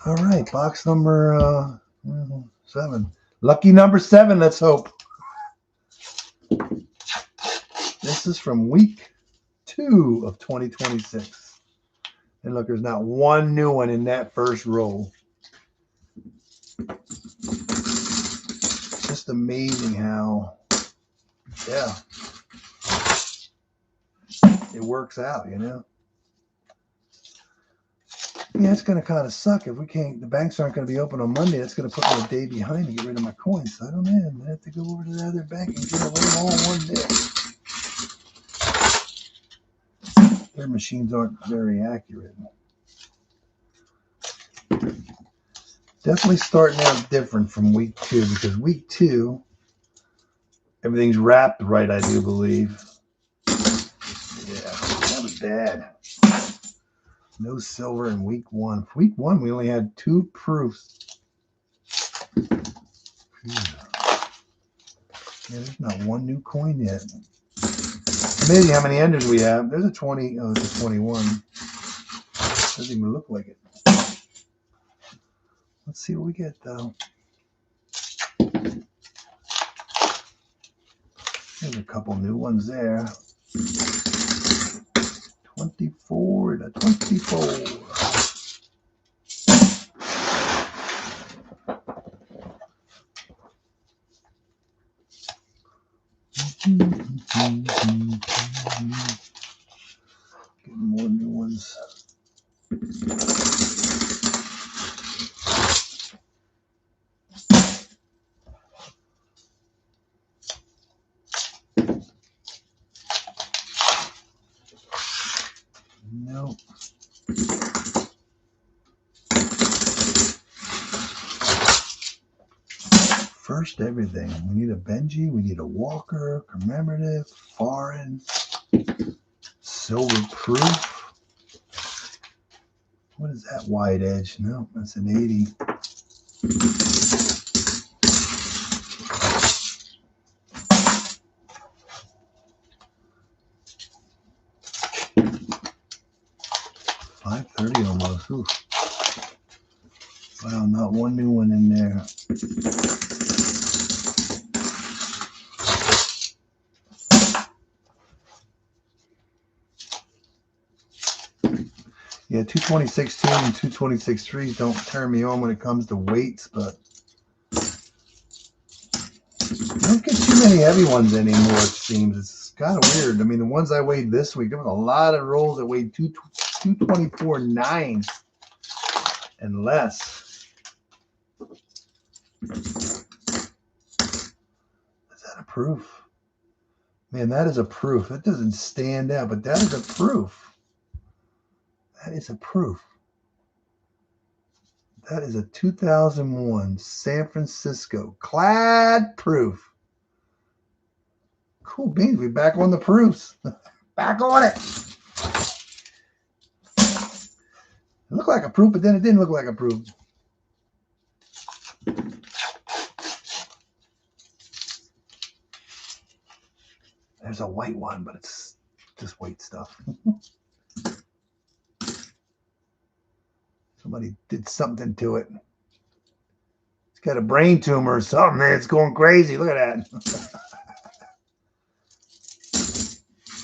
All right, box number 7. Lucky number 7, let's hope. This is from week 2 of 2026. And look, there's not one new one in that first roll. Just amazing how, yeah, it works out, you know. Yeah, it's going to kind of suck if we can't, the banks aren't going to be open on Monday. That's going to put me a day behind to get rid of my coins. So I don't know. I'm going to have to go over to the other bank and get them all one day. Their machines aren't very accurate. Definitely starting out different from week 2 because week 2, everything's wrapped right, I do believe. Yeah, that was bad. No silver in week 1. Week 1, we only had 2 proofs. Yeah, there's not one new coin yet. Amazing how many enders we have. There's a 20. Oh, it's a 21. Doesn't even look like it. Let's see what we get, though. There's a couple new ones there. 24 to 24. Getting more new ones. Nope. First everything. We need a Benji, we need a Walker, commemorative, foreign, silver proof. What is that wide edge? No, that's an 80. $530 almost. Ooh. Wow, not one new one in there. Yeah, 226.2 and 226.3 don't turn me on when it comes to weights, but you don't get too many heavy ones anymore, it seems. It's kind of weird. I mean, the ones I weighed this week, there was a lot of rolls that weighed 224.9 and less. Is that a proof? Man, that is a proof. That doesn't stand out, but that is a proof. That is a proof. That is a 2001 San Francisco clad proof. Cool beans. We're back on the proofs. Back on it. It looked like a proof, but then it didn't look like a proof. There's a white one, but it's just white stuff. Somebody did something to it. It's got a brain tumor or something, man. It's going crazy. Look at that.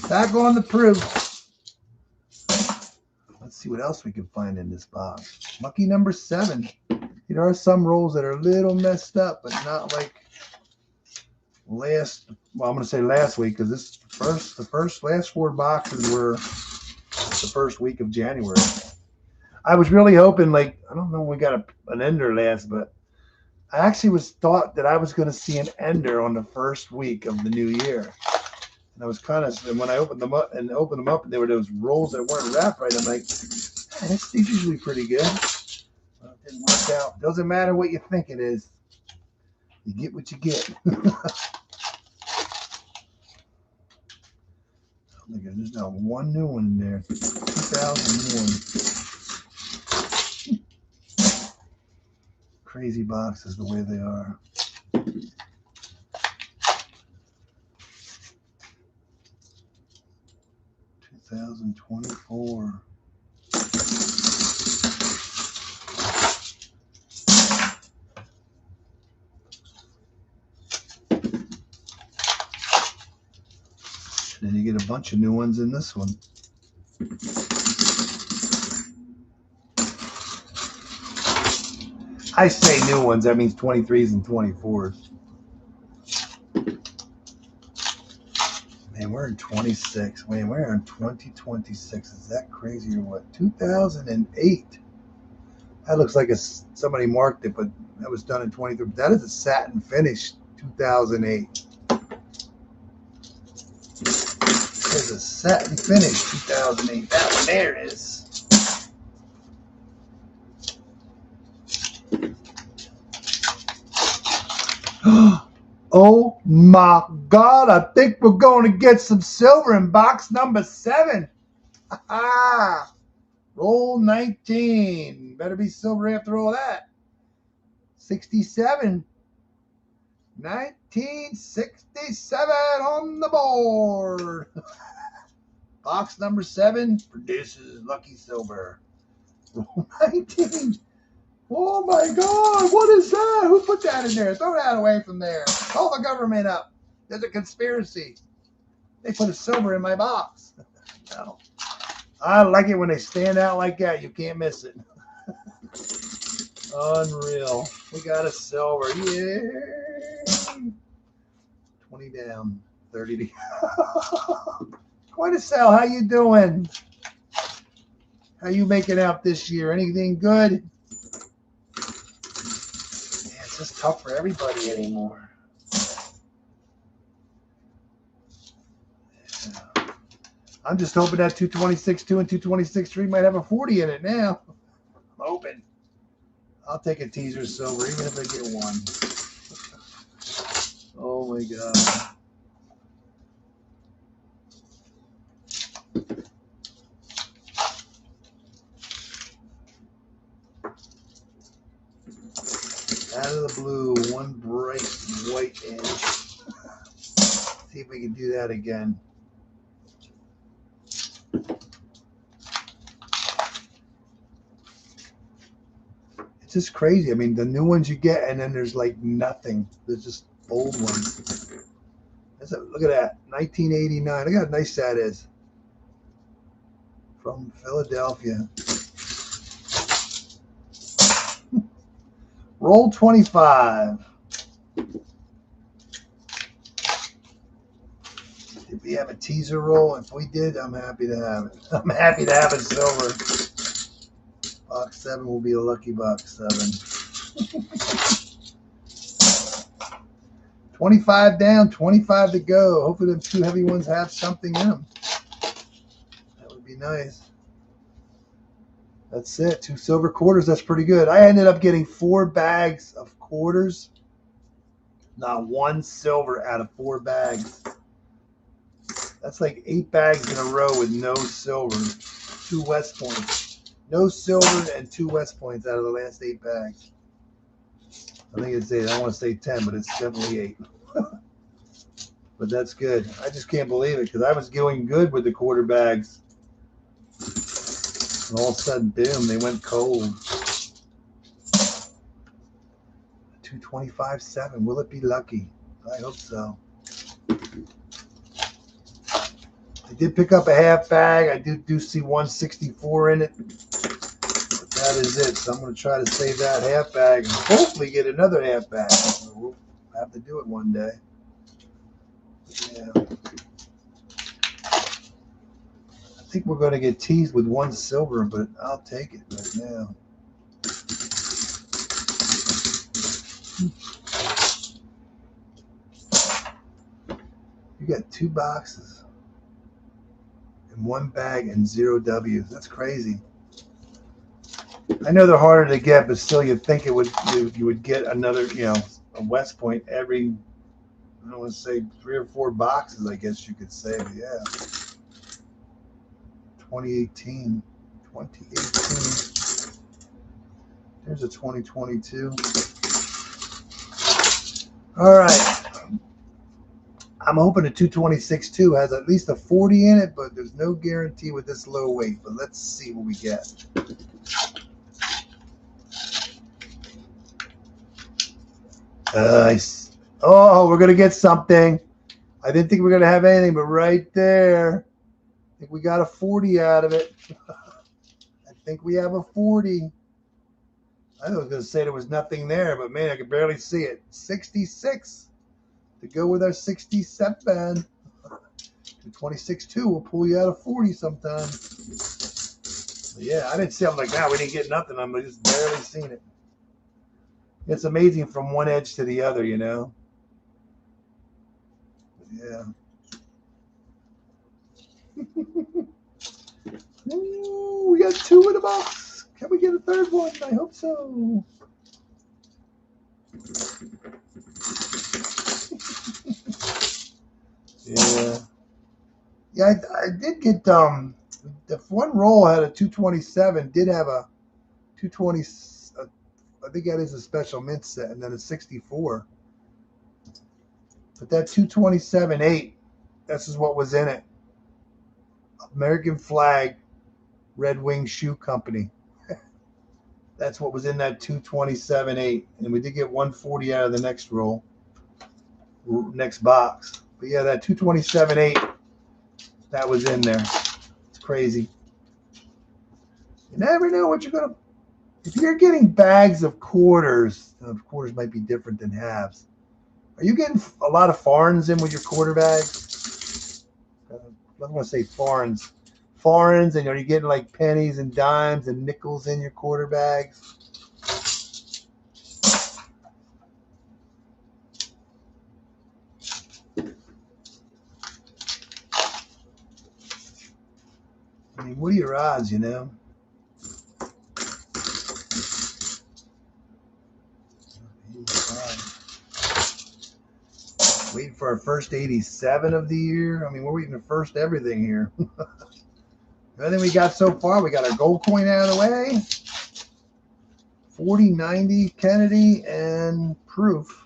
Back on the proof. Let's see what else we can find in this box. Lucky number 7. There are some rolls that are a little messed up, but not like last. Well, I'm going to say last week because the last 4 boxes were the first week of January. I was really hoping, like, I don't know, we got an ender last, but I actually thought that I was going to see an ender on the first week of the new year. And I was kind of, and when I opened them up, and there were those rolls that weren't wrapped right, I'm like, man, these usually pretty good. Well, it didn't work out. Doesn't matter what you think it is. You get what you get. There's not one new one in there. 2001. Crazy boxes the way they are. $2024. Then you get a bunch of new ones in this one. I say new ones, that means 23s and 24s. Man, we're in 26. Man, we're in 2026. Is that crazy or what? 2008. That looks like somebody marked it, but that was done in 23. That is a satin finish, 2008. There's a satin finish, 2008. That one there is. Oh my God, I think we're going to get some silver in box number 7. Roll 19. Better be silver after all that. 67. 1967 on the board. Box number 7 produces lucky silver. Roll 19. Oh my God, what is that? Who put that in there? Throw that away from there. Call the government up. There's a conspiracy. They put a silver in my box. No. I like it when they stand out like that. You can't miss it. Unreal. We got a silver. Yeah. 20 down. 30 to Quite a sell. How you doing? How you making out this year? Anything good? Yeah, it's just tough for everybody anymore. Yeah. I'm just hoping that 226.2 and 226.3 might have a 40 in it now. I'm hoping. I'll take a teaser silver, even if I get one. Oh my God. Out of the blue, one bright white edge. See if we can do that again. It's just crazy. I mean, the new ones you get, and then there's like nothing. There's just old ones. Look at that, 1989. Look how nice that is. From Philadelphia. Roll 25. Did we have a teaser roll? If we did, I'm happy to have it. I'm happy to have a silver. Box 7 will be a lucky box 7. 25 down, 25 to go. Hopefully the two heavy ones have something in them. That would be nice. That's it. 2 silver quarters. That's pretty good. I ended up getting 4 bags of quarters. Not 1 silver out of 4 bags. That's like 8 bags in a row with no silver. 2 West Points. No silver and 2 West Points out of the last 8 bags. I think it's 8. I don't want to say 10, but it's definitely 8. But that's good. I just can't believe it because I was going good with the quarter bags. And all of a sudden, boom, they went cold. 225.7. Will it be lucky? I hope so. I did pick up a half bag. I do see 164 in it. But that is it. So I'm going to try to save that half bag and hopefully get another half bag. We'll have to do it one day. Yeah. I think we're going to get teased with 1 silver, but I'll take it right now. You got 2 boxes and 1 bag and 0 W's. That's crazy. I know they're harder to get, but still, you'd think it would you would get another, a West Point every, I don't want to say 3 or 4 boxes, I guess you could say, but yeah. 2018. There's a 2022. All right. I'm hoping the 226.2 has at least a 40 in it, but there's no guarantee with this low weight. But let's see what we get. Nice. Oh, we're going to get something. I didn't think we were going to have anything, but right there, I think we got a 40 out of it. I think we have a 40. I was going to say there was nothing there, but man, I could barely see it. 66 to go with our 67. 226.2 will pull you out of 40 sometimes. But yeah, I didn't see. I'm like, we didn't get nothing. I'm just barely seeing it. It's amazing from one edge to the other, Yeah. Ooh, we got 2 in the box. Can we get a 3rd one? I hope so. Yeah. Yeah, I did get the one roll had a 227, did have a 220, I think that is a special mint set, and then a 64. But that 227.8, this is what was in it. American flag, Red Wing Shoe Company. That's what was in that 227.8. And we did get 140 out of the next roll. next box. But yeah, that 227.8, that was in there. It's crazy. You never know what you're gonna. If you're getting bags of quarters might be different than halves. Are you getting a lot of foreigns in with your quarter bags? I don't want to say foreigns. Foreigns, and are you getting like pennies and dimes and nickels in your quarter bags? I mean, what are your odds, you know? Waiting for our first 87 of the year. I mean, we're waiting for first everything here. Everything we got so far, we got our gold coin out of the way. 4090 Kennedy and proof.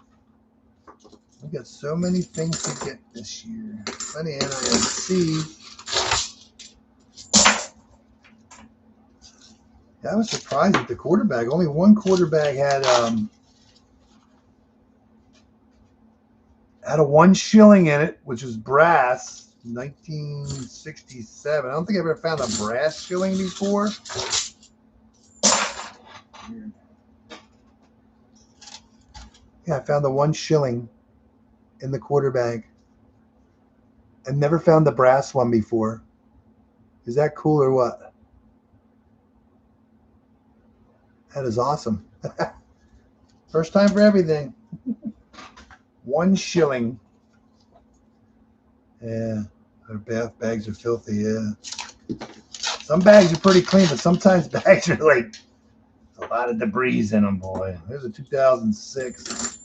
We got so many things to get this year. Plenty of NIFC. Yeah, I was surprised at the quarter bag. Only one quarter bag had a 1 shilling in it, which was brass, 1967. I don't think I've ever found a brass shilling before. Yeah, I found the 1 shilling in the quarter bag. I've never found the brass one before. Is that cool or what? That is awesome. First time for everything. 1 shilling. Yeah, our bath bags are filthy, yeah. Some bags are pretty clean, but sometimes bags are like a lot of debris in them, boy. There's a 2006.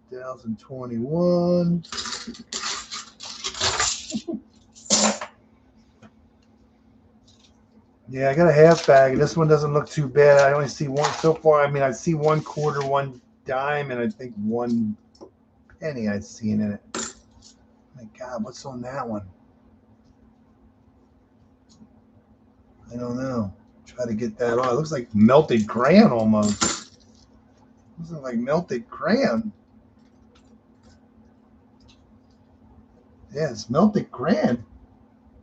2021. Yeah, I got a half bag, and this one doesn't look too bad. I only see one so far. I mean, I see 1 quarter, 1 dime, and I think 1 penny I've seen in it. My God, what's on that one? I don't know. Try to get that on. It looks like melted crayon almost. Looks like melted crayon. Yeah, it's melted crayon.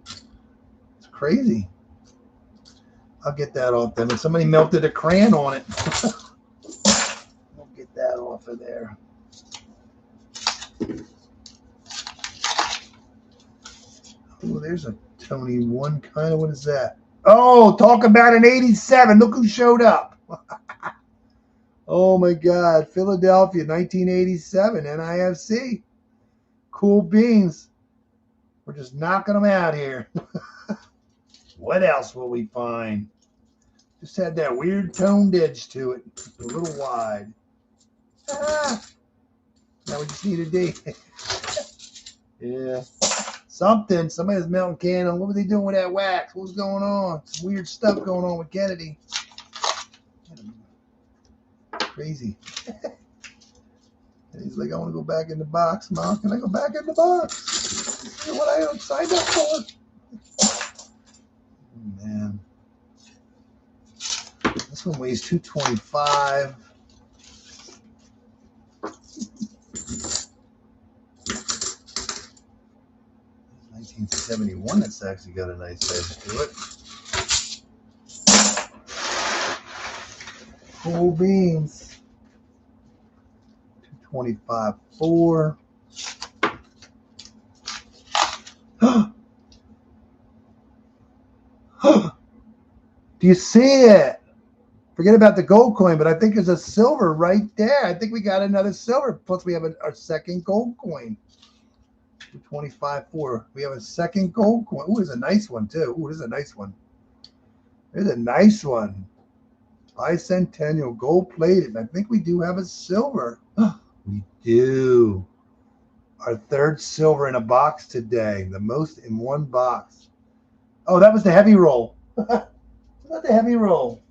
It's crazy. I'll get that off then. If somebody melted a crayon on it, I'll get that off of there. Oh, there's a Tony one kind of. What is that? Oh, talk about an 87. Look who showed up. Oh my God. Philadelphia, 1987, NIFC. Cool beans. We're just knocking them out here. What else will we find? Just had that weird toned edge to it. A little wide. Now we just need a D. Yeah. Something. Somebody's melting candle. What were they doing with that wax? What was going on? Some weird stuff going on with Kennedy. Crazy. And he's like, I want to go back in the box, Mom. Can I go back in the box? What I signed up for? Oh, man. This one weighs 225. $1971. That's actually got a nice edge to it. Cool beans. 225.4. Do you see it? Forget about the gold coin, but I think there's a silver right there. I think we got another silver. Plus, we have our second gold coin. 225.4. We have a second gold coin. Ooh, there's a nice one, too. Ooh, there's a nice one. There's a nice one. Bicentennial, gold plated. I think we do have a silver. We do. Our third silver in a box today. The most in one box. Oh, that was the heavy roll. Not the heavy roll.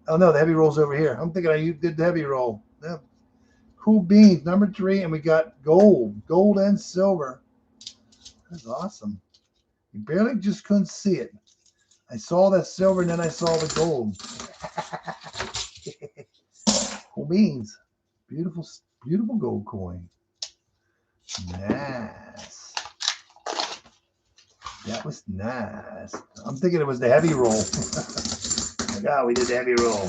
Oh, no, the heavy roll's over here. I'm thinking you did the heavy roll. Yeah. Cool beans, number 3, and we got gold and silver. That's awesome. You barely just couldn't see it. I saw that silver, and then I saw the gold. Cool beans. Beautiful, Beautiful gold coin. Nice. That was nice. I'm thinking it was the heavy roll. Like, oh, we did the heavy roll.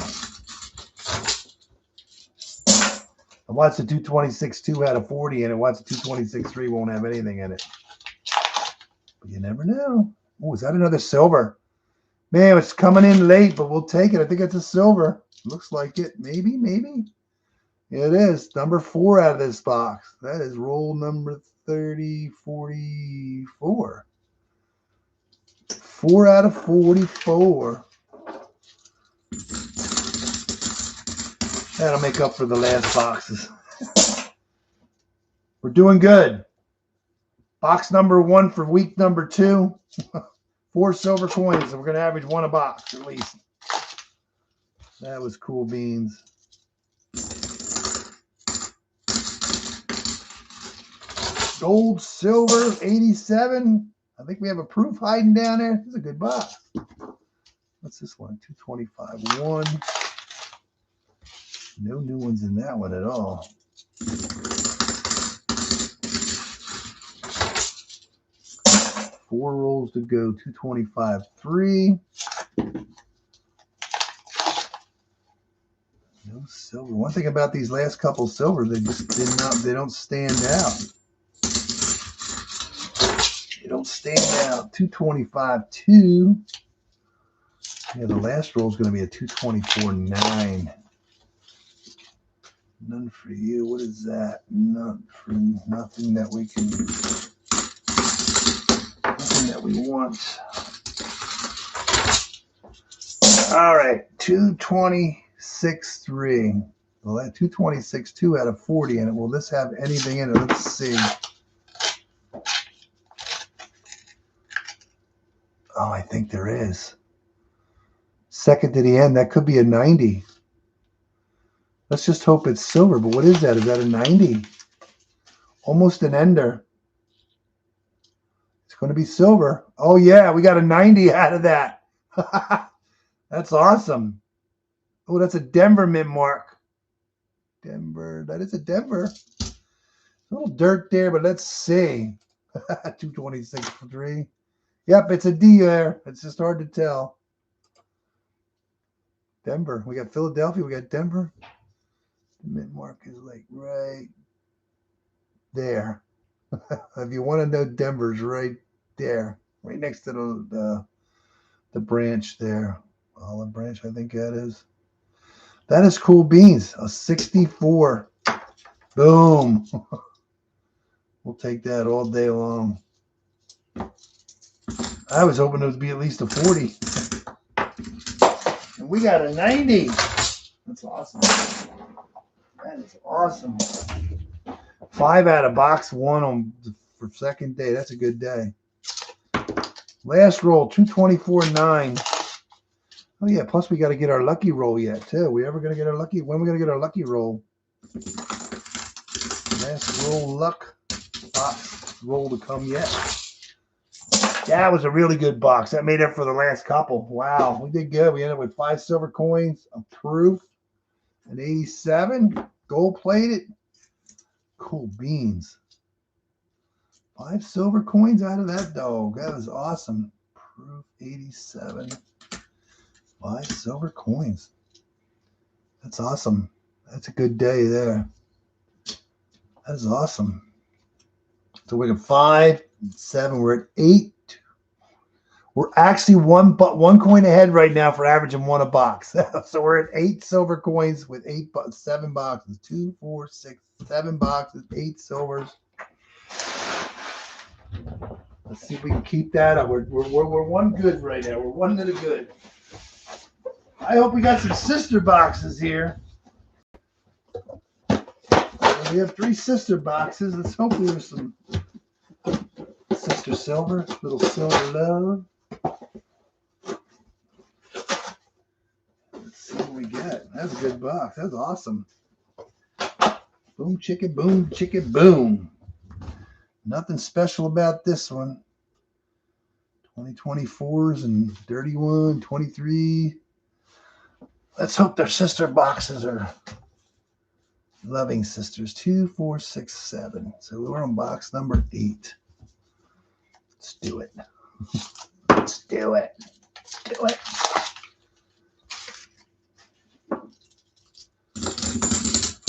I watched the 226-2 out of 40 and it watched the 226-3 won't have anything in it. But you never know. Oh, is that another silver? Man, it's coming in late, but we'll take it. I think it's a silver. Looks like it. Maybe, maybe. It is. Number 4 out of this box. That is roll number 3044. 4 out of 44. That'll make up for the last boxes. We're doing good. Box number 1 for week number 2. 4 silver coins, and we're going to average 1 a box at least. That was cool beans. Gold, silver, 87. I think we have a proof hiding down there. This is a good box. What's this one? 225. 1. No new ones in that one at all. Four rolls to go. 225. 3. No silver. One thing about these last couple silver, they just they don't stand out. They don't stand out. 225. 2. Yeah, the last roll is going to be a 224. 9. None for you. What is that? None for nothing that we can. Nothing that we want. All right, 226.3. Well, that 226.2 out of 40 in it. Will this have anything in it? Let's see. Oh, I think there is. Second to the end. That could be a 90. Let's just hope it's silver. But what is that? Is that a 90? Almost an ender. It's going to be silver. Oh, yeah. We got a 90 out of that. That's awesome. Oh, that's a Denver mint mark. Denver. That is a Denver. A little dirt there, but let's see. 226.3. Yep, it's a D there. It's just hard to tell. Denver. We got Philadelphia. We got Denver. The mint mark is like right there. If you want to know, Denver's right there. Right next to the branch there. Olive branch, I think that is. That is cool beans. A 64. Boom. We'll take that all day long. I was hoping it would be at least a 40. And we got a 90. That's awesome. That is awesome. 5 out of box 1 for second day. That's a good day. Last roll, 224.9. Oh, yeah. Plus, we got to get our lucky roll yet, too. We ever going to get our lucky? When are we going to get our lucky roll? Last roll luck. Box roll to come yet. That was a really good box. That made up for the last couple. Wow. We did good. We ended up with 5 silver coins, a proof, an 87, gold plated. Cool beans. 5 silver coins out of that dog. That was awesome. Proof 87. 5 silver coins. That's awesome. That's a good day there. That is awesome. So we're at 5, 7. We're at 8. We're actually one coin ahead right now for averaging 1 a box. So we're at 8 silver coins with 7 boxes. 2, 4, 6, 7 boxes, 8 silvers. Let's see if we can keep that up. We're one good right now. We're one to the good. I hope we got some sister boxes here. We have 3 sister boxes. Let's hope there's some sister silver, little silver love. Let's see what we get. That's a good box. That's awesome. Boom, chicken, boom. Nothing special about this one. 2024s and dirty 1, 23. Let's hope their sister boxes are Loving Sisters, 2, 4, 6, 7. So we're on box number 8. Let's do it. Let's do it. Let's do it.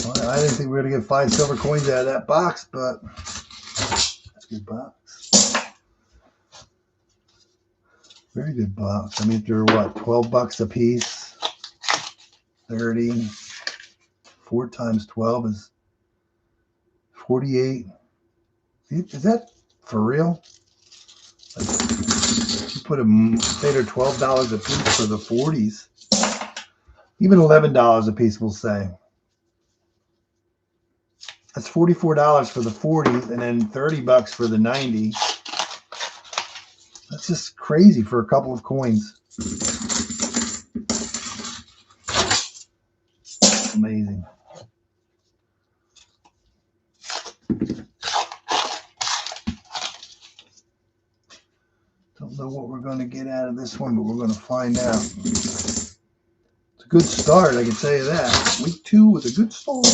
Well, I didn't think we were going to get 5 silver coins out of that box, but that's a good box. Very good box. I mean, they're what, 12 bucks a piece? 30. 4 times 12 is 48. Is that for real? Like, you put say they're $12 a piece for the 40s. Even $11 a piece, we'll say. That's $44 for the 40s and then 30 bucks for the 90. That's just crazy for a couple of coins. Amazing. Don't know what we're going to get out of this one, but we're going to find out. It's a good start, I can tell you that. Week 2 was a good start.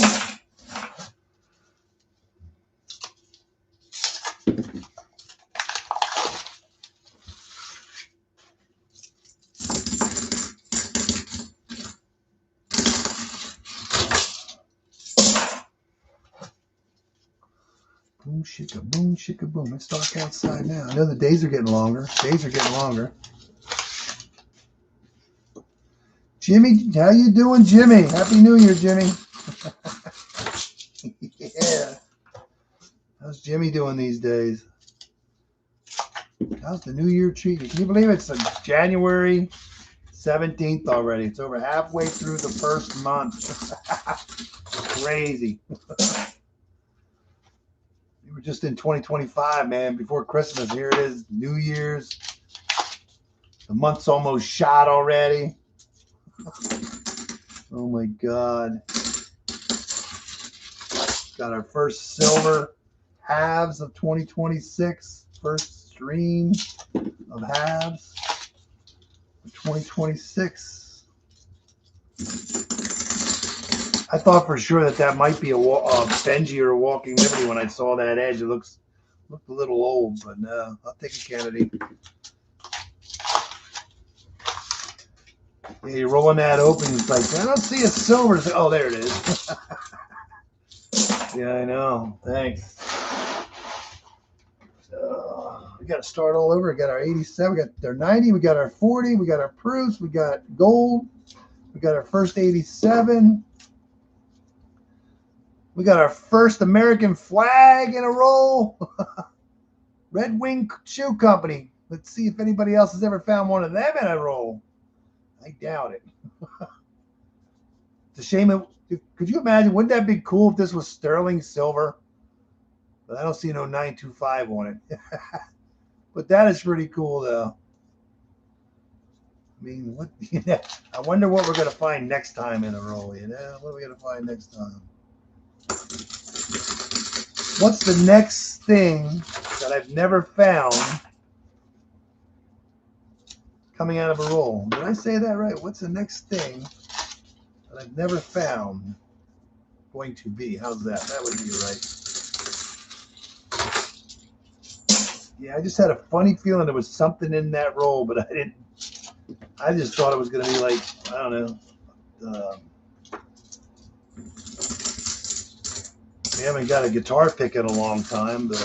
Boom, shika, boom. It's dark outside now. I know the days are getting longer. Jimmy, how you doing, Jimmy? Happy New Year, Jimmy. Yeah. How's Jimmy doing these days? How's the New Year treating you? Can you believe it's January 17th already? It's over halfway through the first month. Crazy. We were just in 2025, man. Before Christmas, here it is, New Year's. The month's almost shot already. Oh my God. Got our first silver halves of 2026. First stream of halves of 2026. I thought for sure that might be a Benji or a Walking Liberty when I saw that edge. It looked a little old, but no, I'll take a Kennedy. Yeah, you're rolling that open. It's like, I don't see a silver. Like, oh, there it is. Yeah, I know. Thanks. We got to start all over. We got our 87. We got our 90. We got our 40. We got our proofs. We got gold. We got our first 87. We got our first American flag in a roll. Red Wing Shoe Company. Let's see if anybody else has ever found one of them in a roll. I doubt it. It's a shame. Could you imagine? Wouldn't that be cool if this was sterling silver? But I don't see no 925 on it. But that is pretty cool, though. I mean, what? You know, I wonder what we're going to find next time in a roll. You know, what are we going to find next time? What's the next thing that I've never found coming out of a roll? Did I say that right? What's the next thing that I've never found going to be? How's that? That would be right. Yeah, I just had a funny feeling there was something in that roll, but I didn't. I just thought it was going to be like, I don't know. We haven't got a guitar pick in a long time, but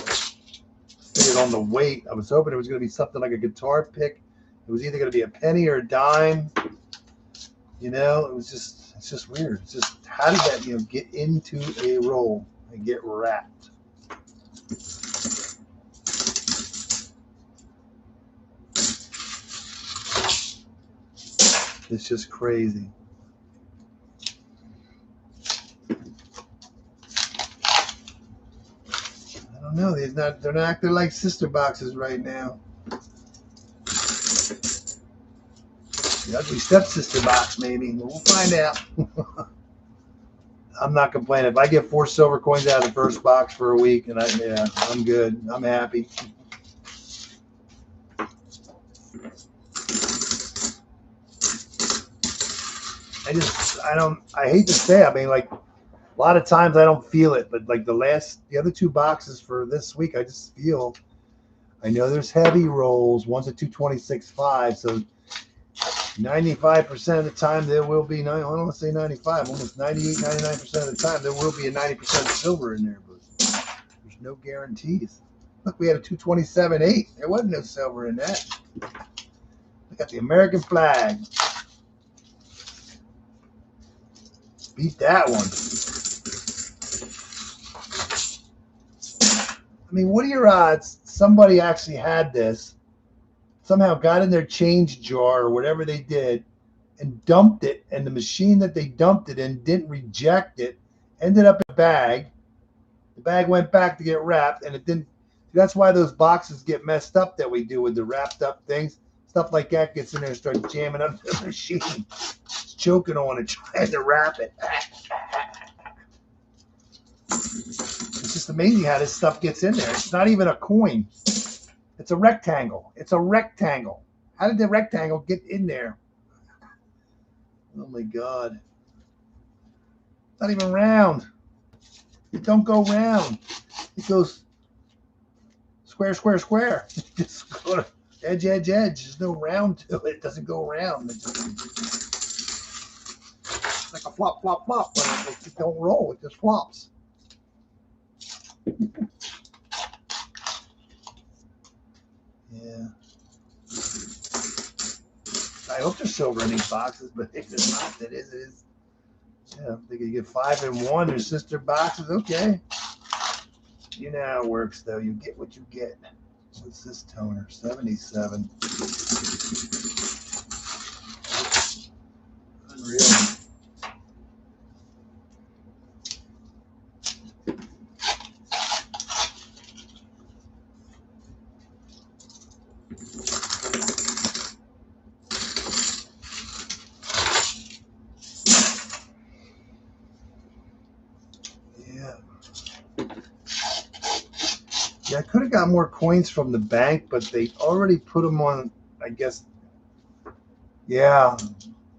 figured on the weight, I was hoping it was going to be something like a guitar pick. It was either going to be a penny or a dime. You know, it's just weird. It's just, how did that, get into a roll and get wrapped? It's just crazy. I don't know. They're not acting like sister boxes right now. The ugly stepsister box, maybe. We'll find out. I'm not complaining. If I get 4 silver coins out of the first box for a week, and I'm good. I'm happy. I hate to say, I mean, like, A lot of times I don't feel it, but like the other two boxes for this week, I just feel. I know there's heavy rolls. One's a 226.5, so 95% of the time there will be, I don't want to say 95, almost 98, 99% of the time there will be a 90% silver in there, but there's no guarantees. Look, we had a 227.8. There wasn't no silver in that. We got the American flag. Beat that one. I mean, what are your odds somebody actually had this, somehow got in their change jar or whatever they did and dumped it, and the machine that they dumped it in didn't reject it, ended up in a bag. The bag went back to get wrapped, and it didn't. That's why those boxes get messed up that we do with the wrapped up things. Stuff like that gets in there and starts jamming up the machine. It's choking on it, trying to wrap it. It's just amazing how this stuff gets in there. It's not even a coin. It's a rectangle. It's a rectangle. How did the rectangle get in there? Oh my God. It's not even round. It don't go round. It goes square, square, square. Just go to edge, edge, edge. There's no round to it. It doesn't go round. It's like a flop, flop, flop. But it don't roll. It just flops. Yeah. I hope there's silver in these boxes, but if there's not, it is. Yeah, if they could get 5 and 1. There's sister boxes. Okay. You know how it works, though. You get what you get. What's this toner? 77. Unreal. Yeah, I could have got more coins from the bank, but they already put them on, I guess. Yeah,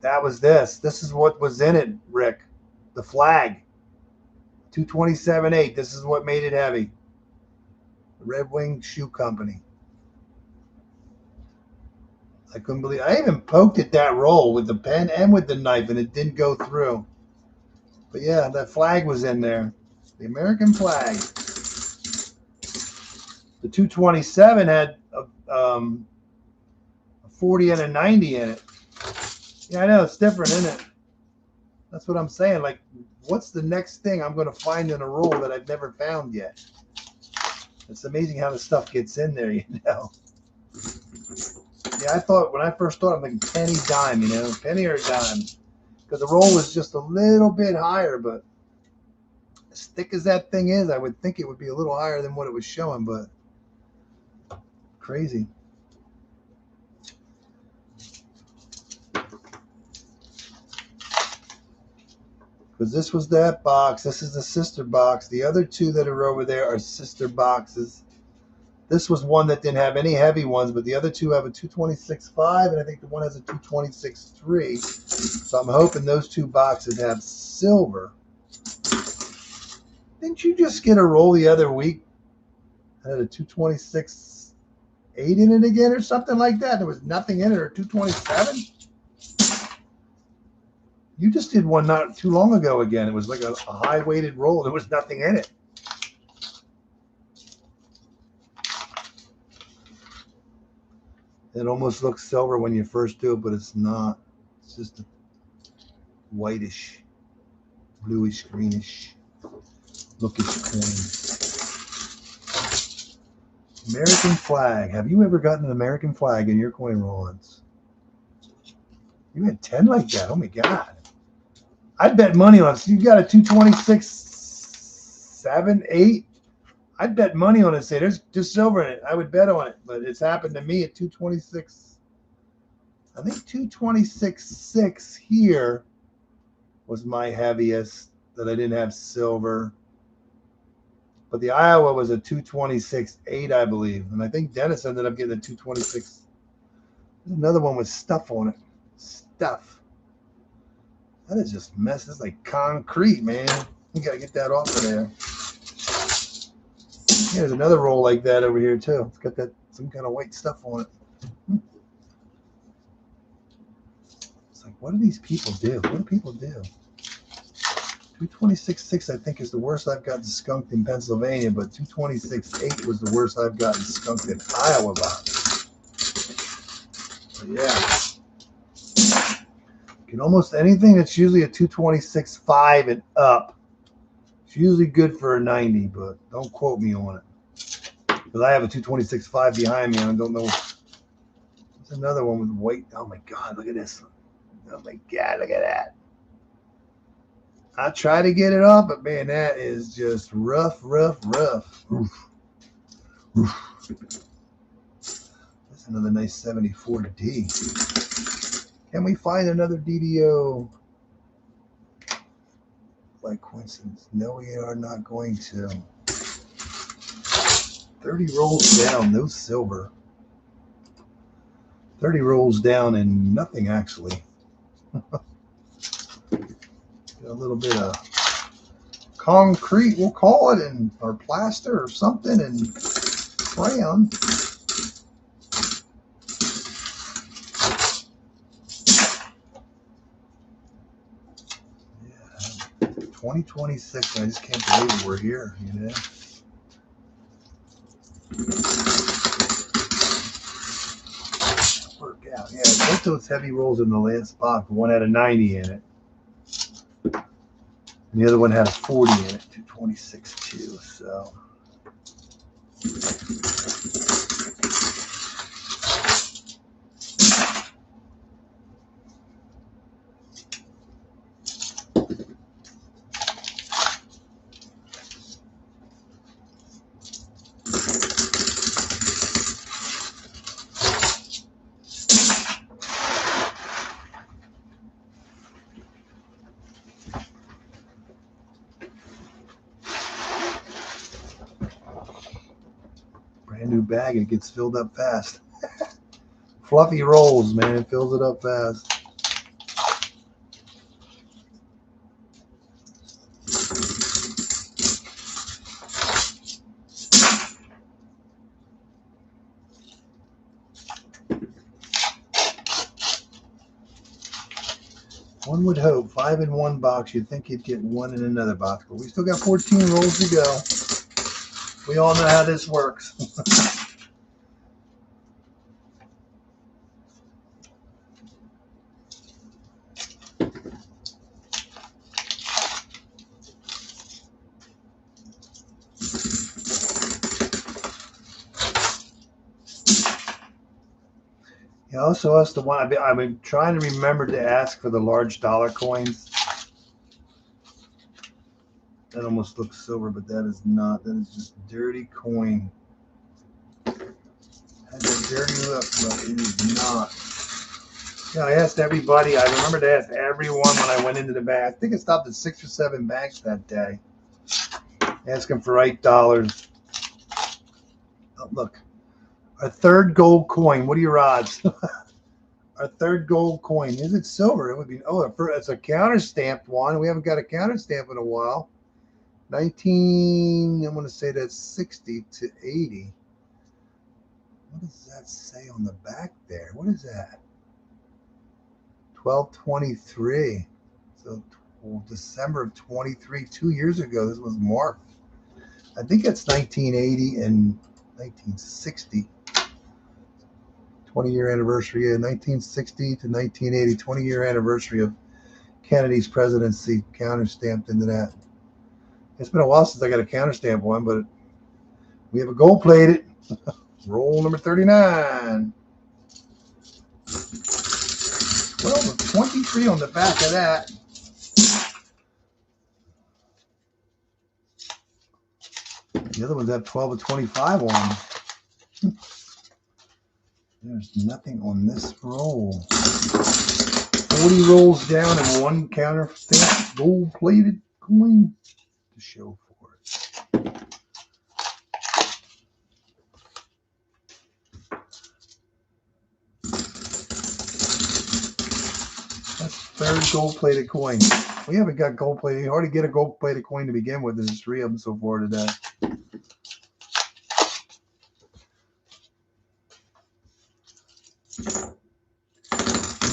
that was this. This is what was in it, Rick. The flag. 227.8. This is what made it heavy. The Red Wing Shoe Company. I couldn't believe I even poked at that roll with the pen and with the knife, and it didn't go through. But yeah, that flag was in there. The American flag. The 227 had a 40 and a 90 in it. Yeah, I know, it's different, isn't it? That's what I'm saying. Like, what's the next thing I'm going to find in a roll that I've never found yet? It's amazing how the stuff gets in there, you know. Yeah, I thought, when I first thought, I'm thinking penny, dime, you know, penny or dime. Because the roll was just a little bit higher, but as thick as that thing is, I would think it would be a little higher than what it was showing, but crazy. Because this was that box. This is the sister box. The other two that are over there are sister boxes. This was one that didn't have any heavy ones, but the other two have a 226.5, and I think the one has a 226.3. So I'm hoping those two boxes have silver. Didn't you just get a roll the other week that had a 226.8 in it again or something like that? There was nothing in it, or 227? You just did one not too long ago again. It was like a high-weighted roll. There was nothing in it. It almost looks silver when you first do it, but it's not. It's just a whitish, bluish, greenish, lookish coin. American flag. Have you ever gotten an American flag in your coin roll-ins? You had 10 like that. Oh, my God. I'd bet money on it. So you got a 226.7, 8. I'd bet money on it. Say there's just silver in it. I would bet on it, but it's happened to me at 226. I think 226.6 here was my heaviest that I didn't have silver. But the Iowa was a 226.8, I believe, and I think Dennis ended up getting a 226. There's another one with stuff on it. Stuff. That is just mess. It's like concrete, man. You gotta get that off of there. Yeah, there's another roll like that over here too. It's got that some kind of white stuff on it. It's like, what do these people do? What do people do? 226.6 I think is the worst I've gotten skunked in Pennsylvania, but 226.8 was the worst I've gotten skunked in Iowa about. But yeah. Get almost anything that's usually a 226.5 and up. It's usually good for a 90, but don't quote me on it. Because I have a 226.5 behind me, and I don't know. There's another one with white. Oh my God, look at this one. Oh my God, look at that. I try to get it off, but man, that is just rough. Oof. That's another nice 74D. Can we find another DDO? By coincidence? No, we are not going to. 30 rolls down, no silver. 30 rolls down and nothing actually. A little bit of concrete, we'll call it, and or plaster or something, and crayon. Yeah, 2026. I just can't believe we're here. You know. Work out. Yeah, both those heavy rolls in the last box. One had a 90 in it. And the other one had a 40 in it, 226 too. So brand new bag, and it gets filled up fast. Fluffy rolls, man, it fills it up fast. One would hope 5 in one box, you'd think you'd get one in another box, but we still got 14 rolls to go. We all know how this works. You also asked the one, I've been trying to remember to ask for the large dollar coins. That almost looks silver, but that is not. That is just dirty coin. Has a dirty look, but it is not. Yeah, I asked everybody. I remember to ask everyone when I went into the bank. I think I stopped at 6 or 7 banks that day, asking for $8. Oh, look, our third gold coin. What are your odds? Our third gold coin. Is it silver? It would be. Oh, it's a counter stamped one. We haven't got a counter stamp in a while. 19. I'm going to say that's 60 to 80. What does that say on the back there? What is that? 12/23. So December of 23, 2 years ago. This was marked. I think it's 1980 and 1960. 20-year anniversary. Yeah, 1960 to 1980. 20-year anniversary of Kennedy's presidency. Counter stamped into that. It's been a while since I got a counter stamp one, but we have a gold plated. Roll number 39. 12 of 23 on the back of that. The other ones have 12 of 25 on. There's nothing on this roll. 40 rolls down and one counter stamp gold plated coin to show for it. That's Third gold-plated coin. We haven't got gold-plated. You hardly get a gold-plated coin to begin with. There's 3 of them so far today.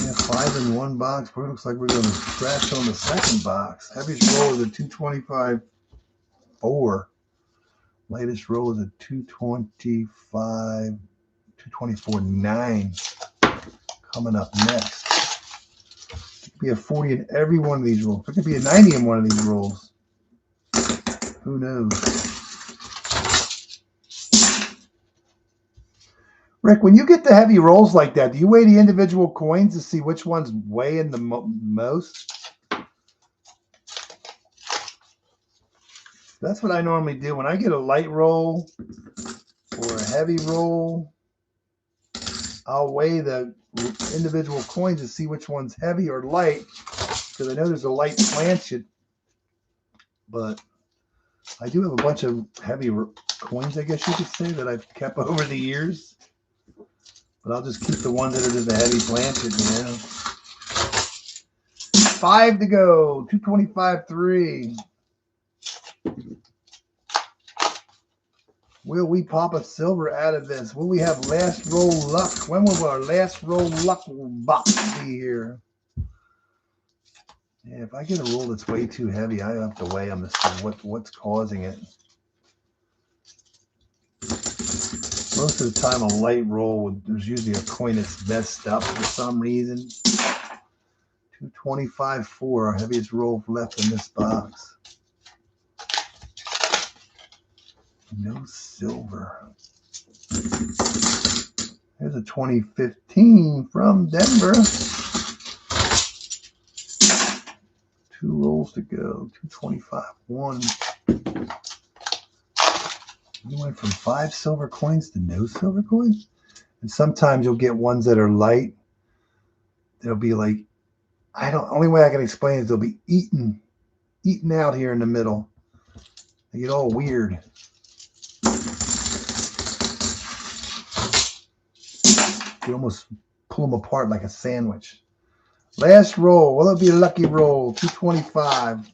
Yeah, 5 in one box. But it looks like we're going to scratch on the second box. Heaviest roll is a 225.4. Latest roll is a 224.9. Coming up next. It could be a 40 in every one of these rolls. It could be a 90 in one of these rolls. Who knows? Rick, when you get the heavy rolls like that, do you weigh the individual coins to see which one's weighing the most? That's what I normally do. When I get a light roll or a heavy roll, I'll weigh the individual coins to see which one's heavy or light, because I know there's a light planchet, but I do have a bunch of heavy coins, I guess you could say, that I've kept over the years. But I'll just keep the ones that are just a heavy planchet, you know. 5 to go. 225.3. Will we pop a silver out of this? Will we have last roll luck? When will our last roll luck box be here? Yeah, if I get a roll that's way too heavy, I have to weigh them to see what's causing it. Most of the time, a light roll, there's usually a coin that's messed up for some reason. 225.4, our heaviest roll left in this box. No silver. There's a 2015 from Denver. 2 rolls to go. 225.1. We went from 5 silver coins to no silver coins. And sometimes you'll get ones that are light. They'll be like, only way I can explain is they'll be eaten out here in the middle. They get all weird. You almost pull them apart like a sandwich. Last roll. Will it be a lucky roll? 225.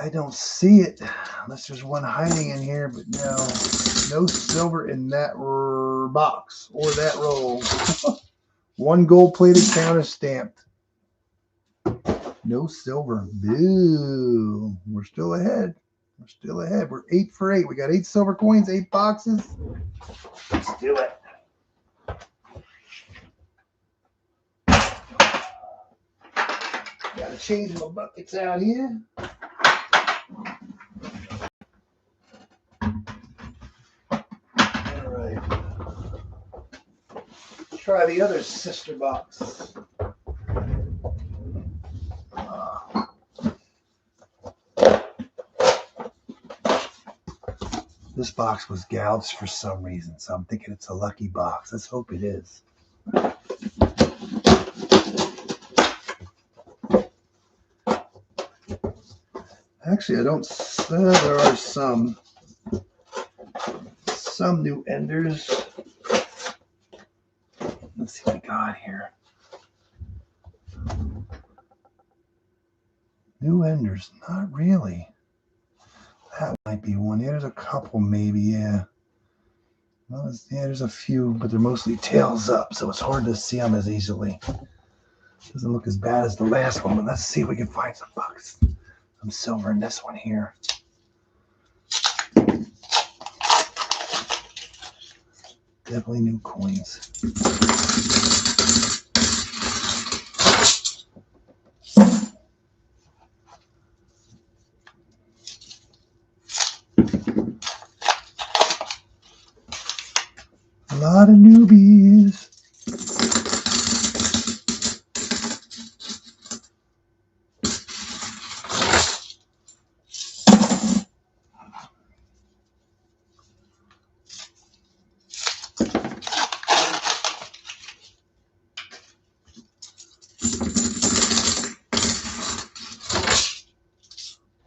I don't see it unless there's one hiding in here, but no silver in that box or that roll. 1 gold-plated counter stamped. No silver. Boo. We're still ahead. We're still ahead. We're 8 for 8. We got 8 silver coins, 8 boxes. Let's do it. Gotta change my buckets out here. All right. Let's try the other sister box. This box was gouged for some reason, so I'm thinking it's a lucky box. Let's hope it is. Actually, I don't. There are some new enders. Let's see what we got here. New enders, not really. That might be one. Yeah, there's a couple, maybe. Yeah. Well, there's a few, but they're mostly tails up, so it's hard to see them as easily. Doesn't look as bad as the last one, but let's see if we can find some bucks. Some silver in this one here. Definitely new coins. A lot of newbies.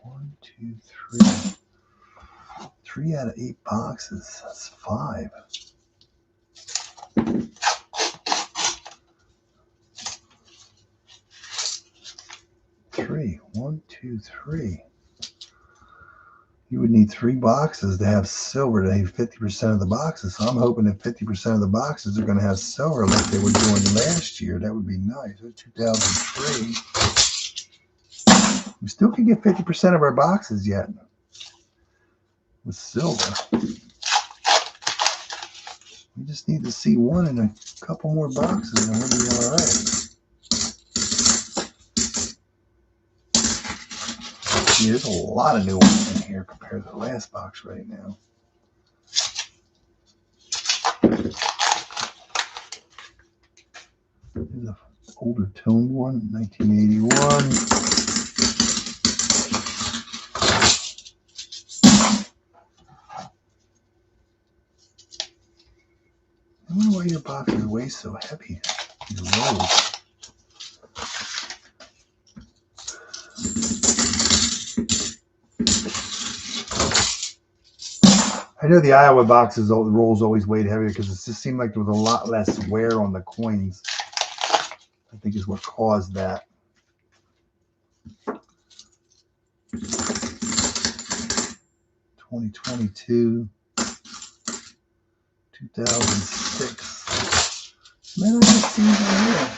One, two, three. 3 out of 8 boxes. That's 5. 3. 1, 2, 3. You would need 3 boxes to have silver to have 50% of the boxes. So I'm hoping that 50% of the boxes are going to have silver like they were doing last year. That would be nice. 2003. We still can get 50% of our boxes yet with silver. We just need to see one in a couple more boxes and we'll be all right. See, there's a lot of new ones in here compared to the last box right now. There's an older toned one, 1981. I wonder why your boxes weigh so heavy. These rolls. I know the Iowa boxes, the rolls always weighed heavier because it just seemed like there was a lot less wear on the coins. I think is what caused that. 2022, 2006. Man, I just see right here.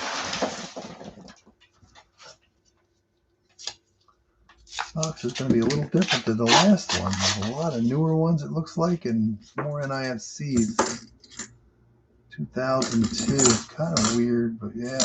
This box is going to be a little different than the last one. There's a lot of newer ones, it looks like, and more NIFCs. 2002. It's kind of weird, but yeah.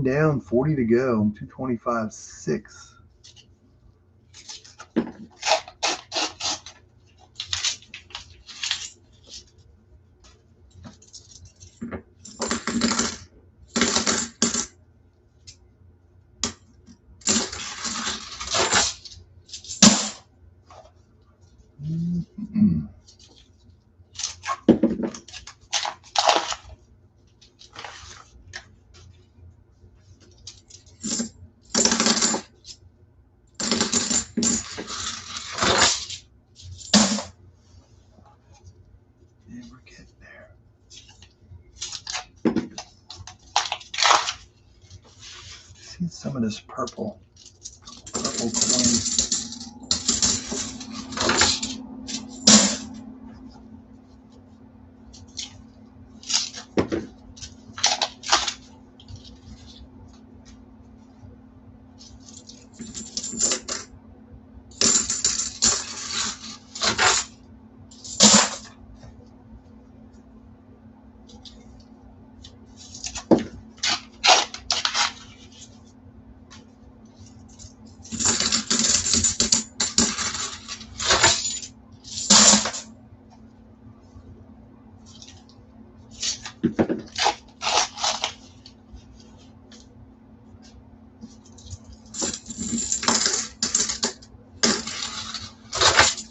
Down, 40 to go, 225, 6. Some of this purple coin.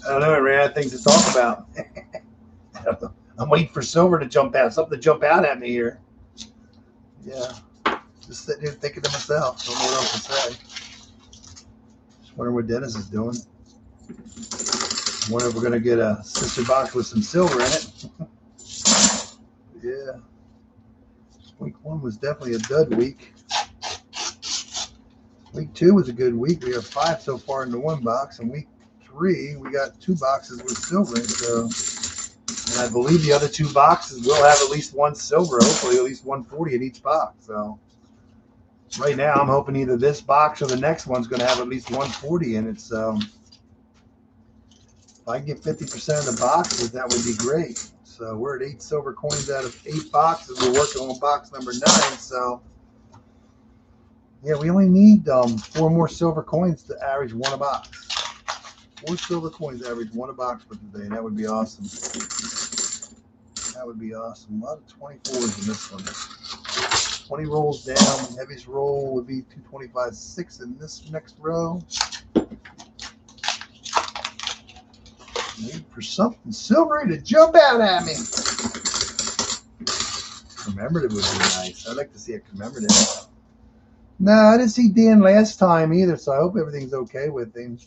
I don't know, I ran out of things to talk about. I don't know. I'm waiting for silver to jump out, something to jump out at me here. Yeah, just sitting here thinking to myself, don't know what else to say. Just wondering what Dennis is doing. Wonder if we're going to get a sister box with some silver in it. Yeah. Week 1 was definitely a dud week. Week 2 was a good week. We have 5 so far into one box, and week 3 we got 2 boxes with silver in it. So, and I believe the other 2 boxes will have at least one silver, hopefully at least 140 in each box. So right now I'm hoping either this box or the next one's going to have at least 140 in it. So if I can get 50% of the boxes, that would be great. So we're at 8 silver coins out of 8 boxes. We're working on box number 9. So yeah, we only need 4 more silver coins to average 1 a box. 4 silver coins average 1 a box for today. That would be awesome. That would be awesome. A lot of 24s in this one. 20 rolls down. Heaviest roll would be 225, 6 in this next row. Waiting for something silvery to jump out at me. Commemorative would be nice. I'd like to see a commemorative. No, I didn't see Dan last time either, so I hope everything's okay with him.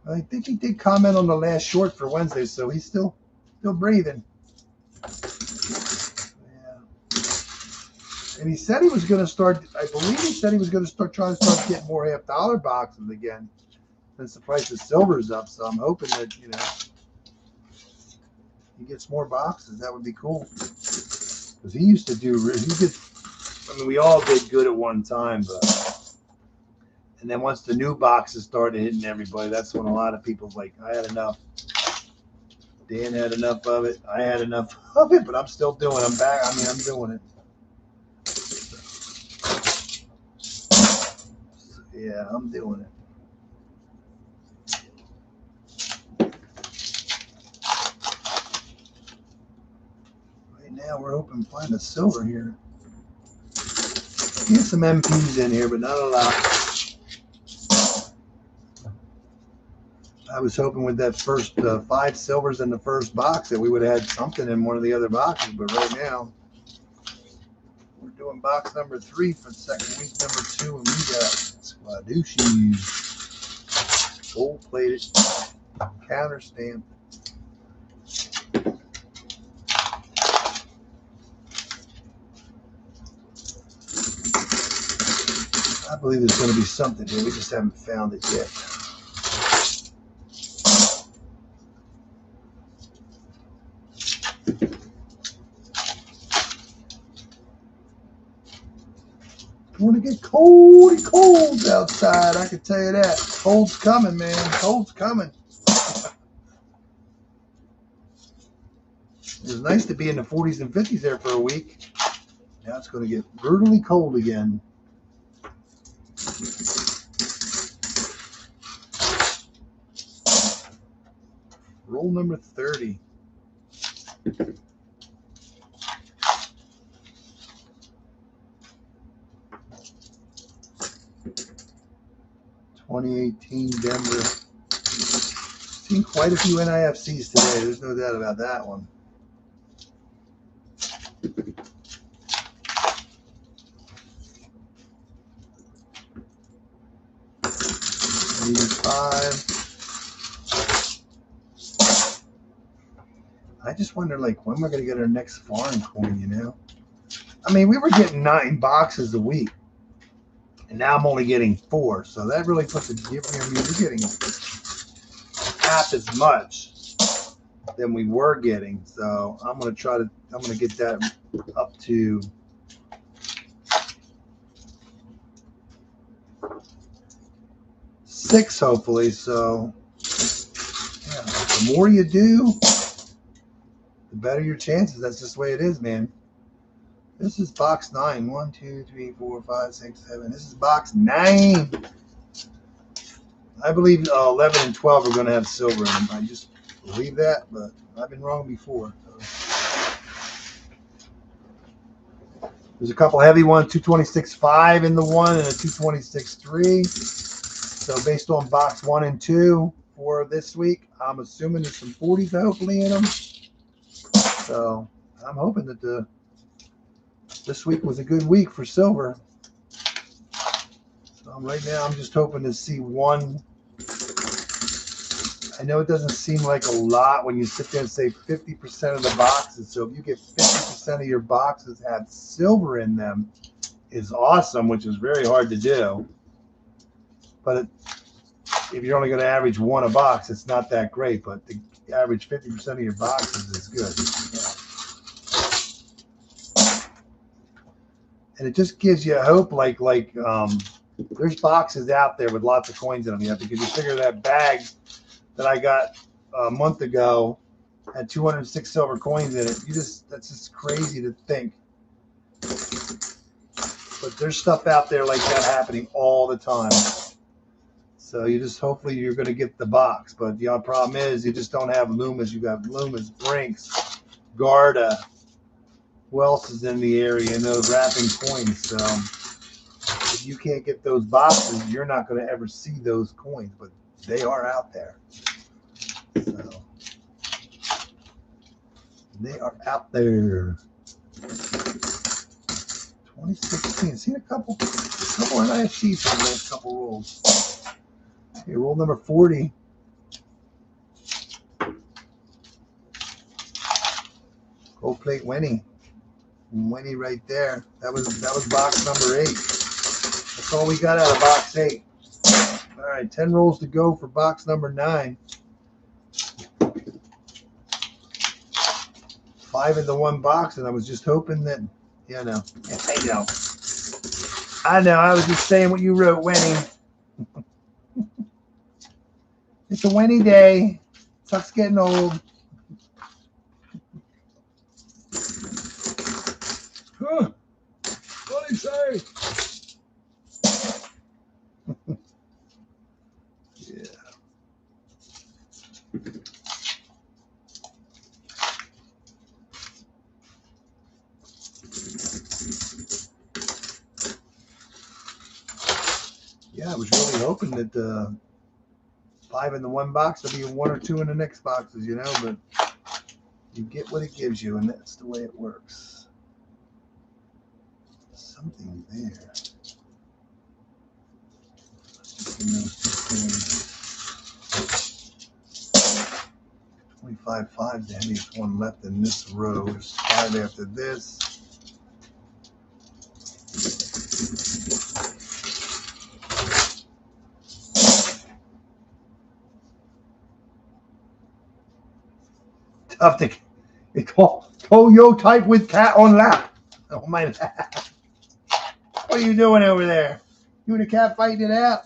I think he did comment on the last short for Wednesday, so he's still breathing. Yeah. And he said he was going to start, I believe he said he was going to trying to start getting more half-dollar boxes again since the price of silver is up. So I'm hoping that, you know, he gets more boxes. That would be cool. Because he used to do, I mean, we all did good at one time, but. And then once the new boxes started hitting everybody, that's when a lot of people like, I had enough. Dan had enough of it. I had enough of it, but I'm still doing it. I'm back. I mean, I'm doing it. So, yeah, I'm doing it. Right now, we're hoping to find a silver here. Get some MPs in here, but not a lot. I was hoping with that first 5 silvers in the first box that we would have had something in one of the other boxes, but right now we're doing box number 3 for the second week, number 2, and we got Squadushis, gold-plated, counter stamp. I believe there's going to be something here. We just haven't found it yet. I want to get cold outside. I can tell you that. Cold's coming, man. Cold's coming. It was nice to be in the 40s and 50s there for a week. Now it's going to get brutally cold again. Roll number 30. (2018) Denver. Seen quite a few NIFCs today. There's no doubt about that one. I just wonder, like, when we're going to get our next foreign coin, you know? I mean, we were getting 9 boxes a week, and now I'm only getting 4, so that really puts a difference. I mean, we're getting half as much than we were getting, so I'm going to get that up to six, hopefully. So yeah, the more you do, the better your chances. That's just the way it is, man. This is box 9. 1, 2, 3, 4, 5, 6, 7. This is box 9. I believe 11 and 12 are going to have silver in them. I just believe that, but I've been wrong before. So. There's a couple heavy ones, 226.5 in the one and a 226.3. So based on box 1 and 2 for this week, I'm assuming there's some 40s hopefully in them. So I'm hoping that this week was a good week for silver. So right now I'm just hoping to see one. I know it doesn't seem like a lot when you sit there and say 50% of the boxes. So if you get 50% of your boxes have silver in them, is awesome, which is very hard to do. But if you're only going to average 1 a box, it's not that great. But to average 50% of your boxes is good. Yeah. And it just gives you hope. Like there's boxes out there with lots of coins in them. Because you figure that bag that I got a month ago had 206 silver coins in it. That's just crazy to think. But there's stuff out there like that happening all the time. So hopefully you're going to get the box. But the problem is you just don't have Loomis. You got Loomis, Brinks, Garda. Who else is in the area? And those wrapping coins. So if you can't get those boxes, you're not going to ever see those coins. But they are out there. So they are out there. 2016. Seen a couple NIFCs for the last couple rolls. Okay, roll number 40. Gold plate Winnie. Winnie right there. That was box number 8. That's all we got out of box 8. All right, 10 rolls to go for box number 9. 5 in the one box, and I was just hoping that, I know. I was just saying what you wrote, Winnie. It's a Winnie day. Sucks getting old. Huh. What did he say? Yeah. Yeah, I was really hoping that 5 in the one box will be 1 or 2 in the next boxes, but you get what it gives you, and that's the way it works. Something there. 25.5, the heaviest one left in this row. There's 5 after this. Tough to yo type with cat on lap. Oh my lap. What are you doing over there? You and the cat fighting it out?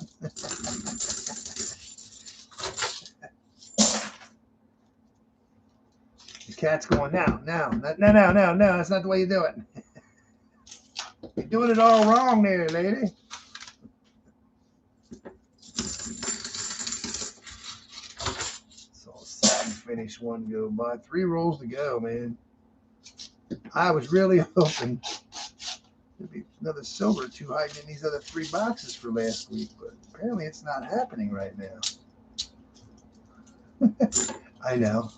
The cat's going, no, that's not the way you do it. You're doing it all wrong there, lady. So sad finish one go by. 3 rolls to go, man. I was really hoping there'd be another silver or 2 hiding in these other 3 boxes for last week, but apparently it's not happening right now. I know.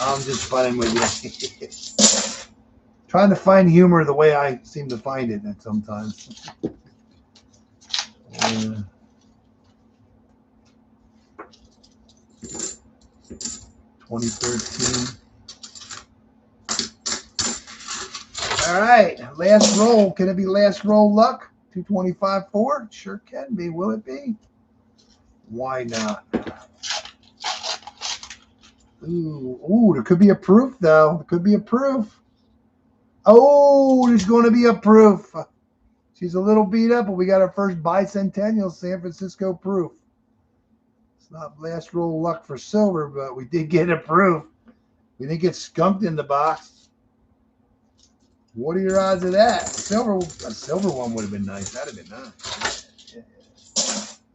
I'm just funning with you. Trying to find humor the way I seem to find it at sometimes. 2013. All right, last roll. Can it be last roll luck? 225.4? Sure can be. Will it be? Why not? Ooh, there could be a proof, though. There could be a proof. Oh, there's going to be a proof. She's a little beat up, but we got our first bicentennial San Francisco proof. It's not last roll luck for silver, but we did get a proof. We didn't get skunked in the box. What are your odds of that? A silver one would have been nice. That'd have been nice. Yeah.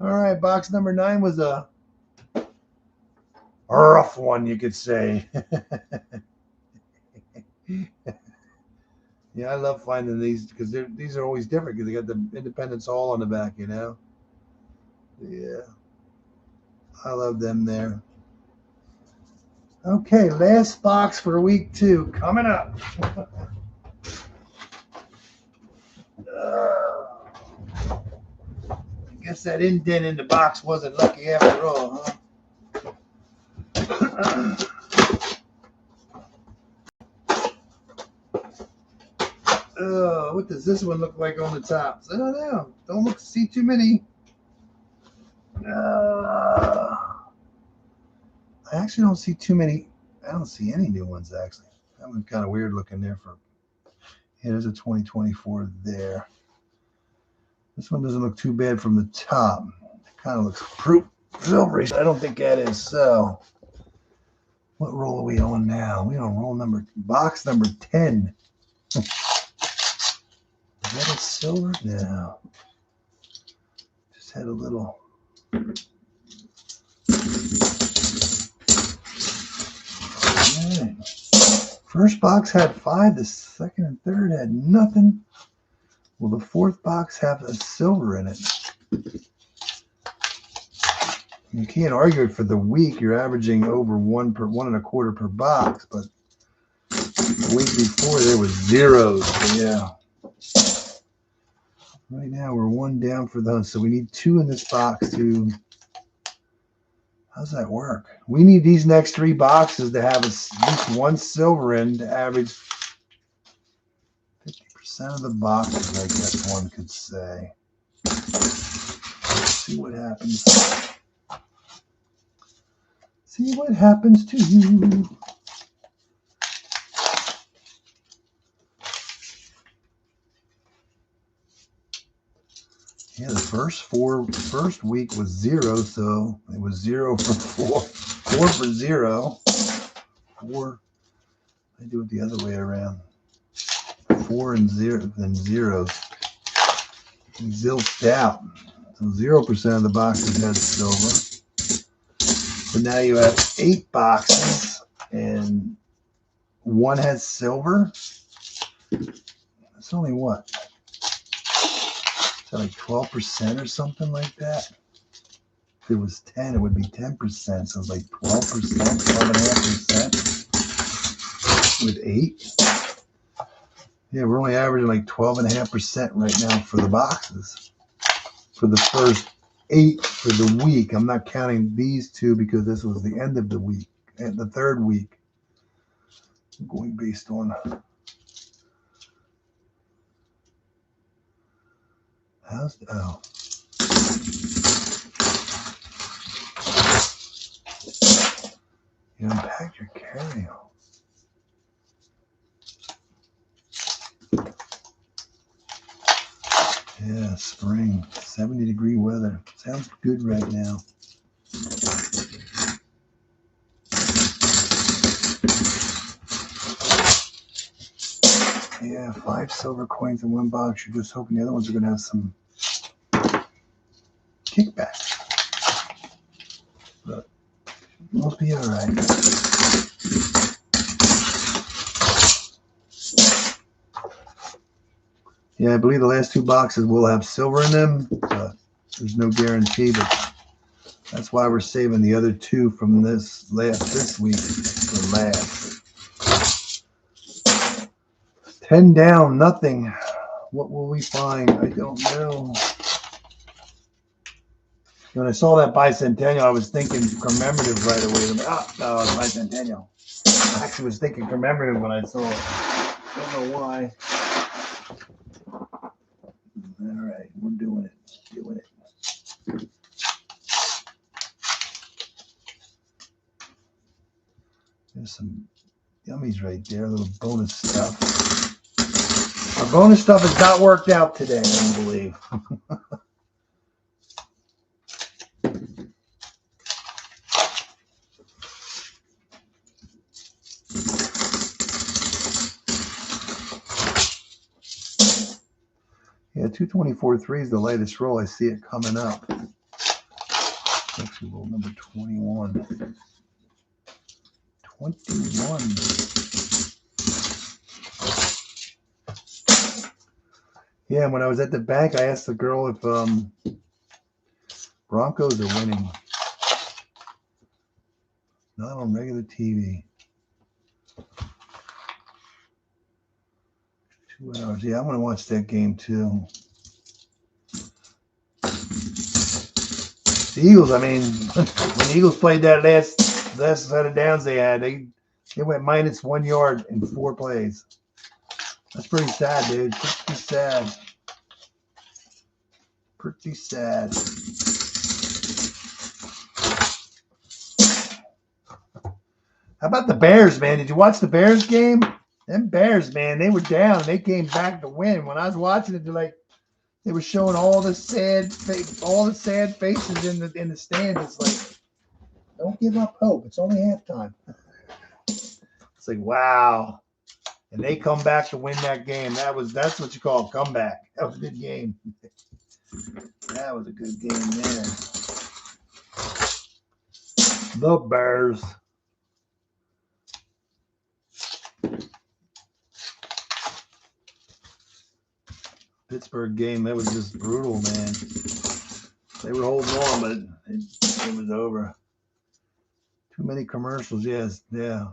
All right, box number 9 was a rough one, you could say. Yeah, I love finding these because these are always different because they got the Independence All on the back, Yeah, I love them there. Okay, last box for week 2 coming up. I guess that indent in the box wasn't lucky after all, huh? What does this one look like on the tops? I don't know. Don't see too many. I actually don't see too many. I don't see any new ones, actually. That one's kind of weird looking there. There's a 2024 there. This one doesn't look too bad from the top. It kind of looks silvery. I don't think that is so. What roll are we on now? We're on box number 10. Is that a silver? No. Just had a little. Right. First box had 5. The second and third had nothing. Well, the fourth box has a silver in it. You can't argue it for the week. You're averaging over 1.25 per box, but the week before there was zeros. So yeah. Right now we're 1 down for those, so we need 2 in this box to. How's that work? We need these next 3 boxes to have at least 1 silver in to average 50% of the boxes, I guess one could say. Let's see what happens. See what happens to you. Yeah, the first week was 0, so it was 0 for 4. 4 for 0. 4. I do it the other way around. 4 and 0, then zeros. Zilched out. So 0% of the boxes had silver. So now you have 8 boxes and 1 has silver. That's only what? Is that like 12% or something like that? If it was 10, it would be 10%. So it's like 12%, 12.5% with 8. Yeah, we're only averaging like 12.5% right now for the boxes. For the first 8 for the week. I'm not counting these 2 because this was the end of the week, and the 3rd week. I'm going based on oh. You unpacked your carry-on. Yeah, spring, 70-degree weather. Sounds good right now. Yeah, 5 silver coins in 1 box. You're just hoping the other ones are going to have some kickback. But we'll be all right. Yeah, I believe the last 2 boxes will have silver in them. There's no guarantee, but that's why we're saving the other 2 from this week for last. 10 down, nothing. What will we find? I don't know. When I saw that bicentennial, I was thinking commemorative right away. No, it's bicentennial. I actually was thinking commemorative when I saw it. Don't know why. All right, we're doing it. There's some yummies right there, a little bonus stuff. Our bonus stuff has not worked out today, I don't believe. Yeah, 224.3 is the latest roll. I see it coming up. Actually, roll number 21. 21. Yeah, when I was at the bank, I asked the girl if Broncos are winning. Not on regular TV. 2 hours. Yeah, I want to watch that game too. The Eagles, I mean, when the Eagles played that last set of downs they had, they went minus 1 yard in 4 plays. That's pretty sad, dude. Pretty sad. Pretty sad. How about the Bears, man? Did you watch the Bears game? Them Bears, man, they were down and they came back to win. When I was watching it, they were showing all the sad faces in the stands. It's like, don't give up hope. It's only halftime. It's like, wow. And they come back to win that game. That's what you call a comeback. That was a good game. That was a good game there. The Bears. Pittsburgh game, that was just brutal, man. They were holding on, but It was over. Too many commercials, yes, yeah.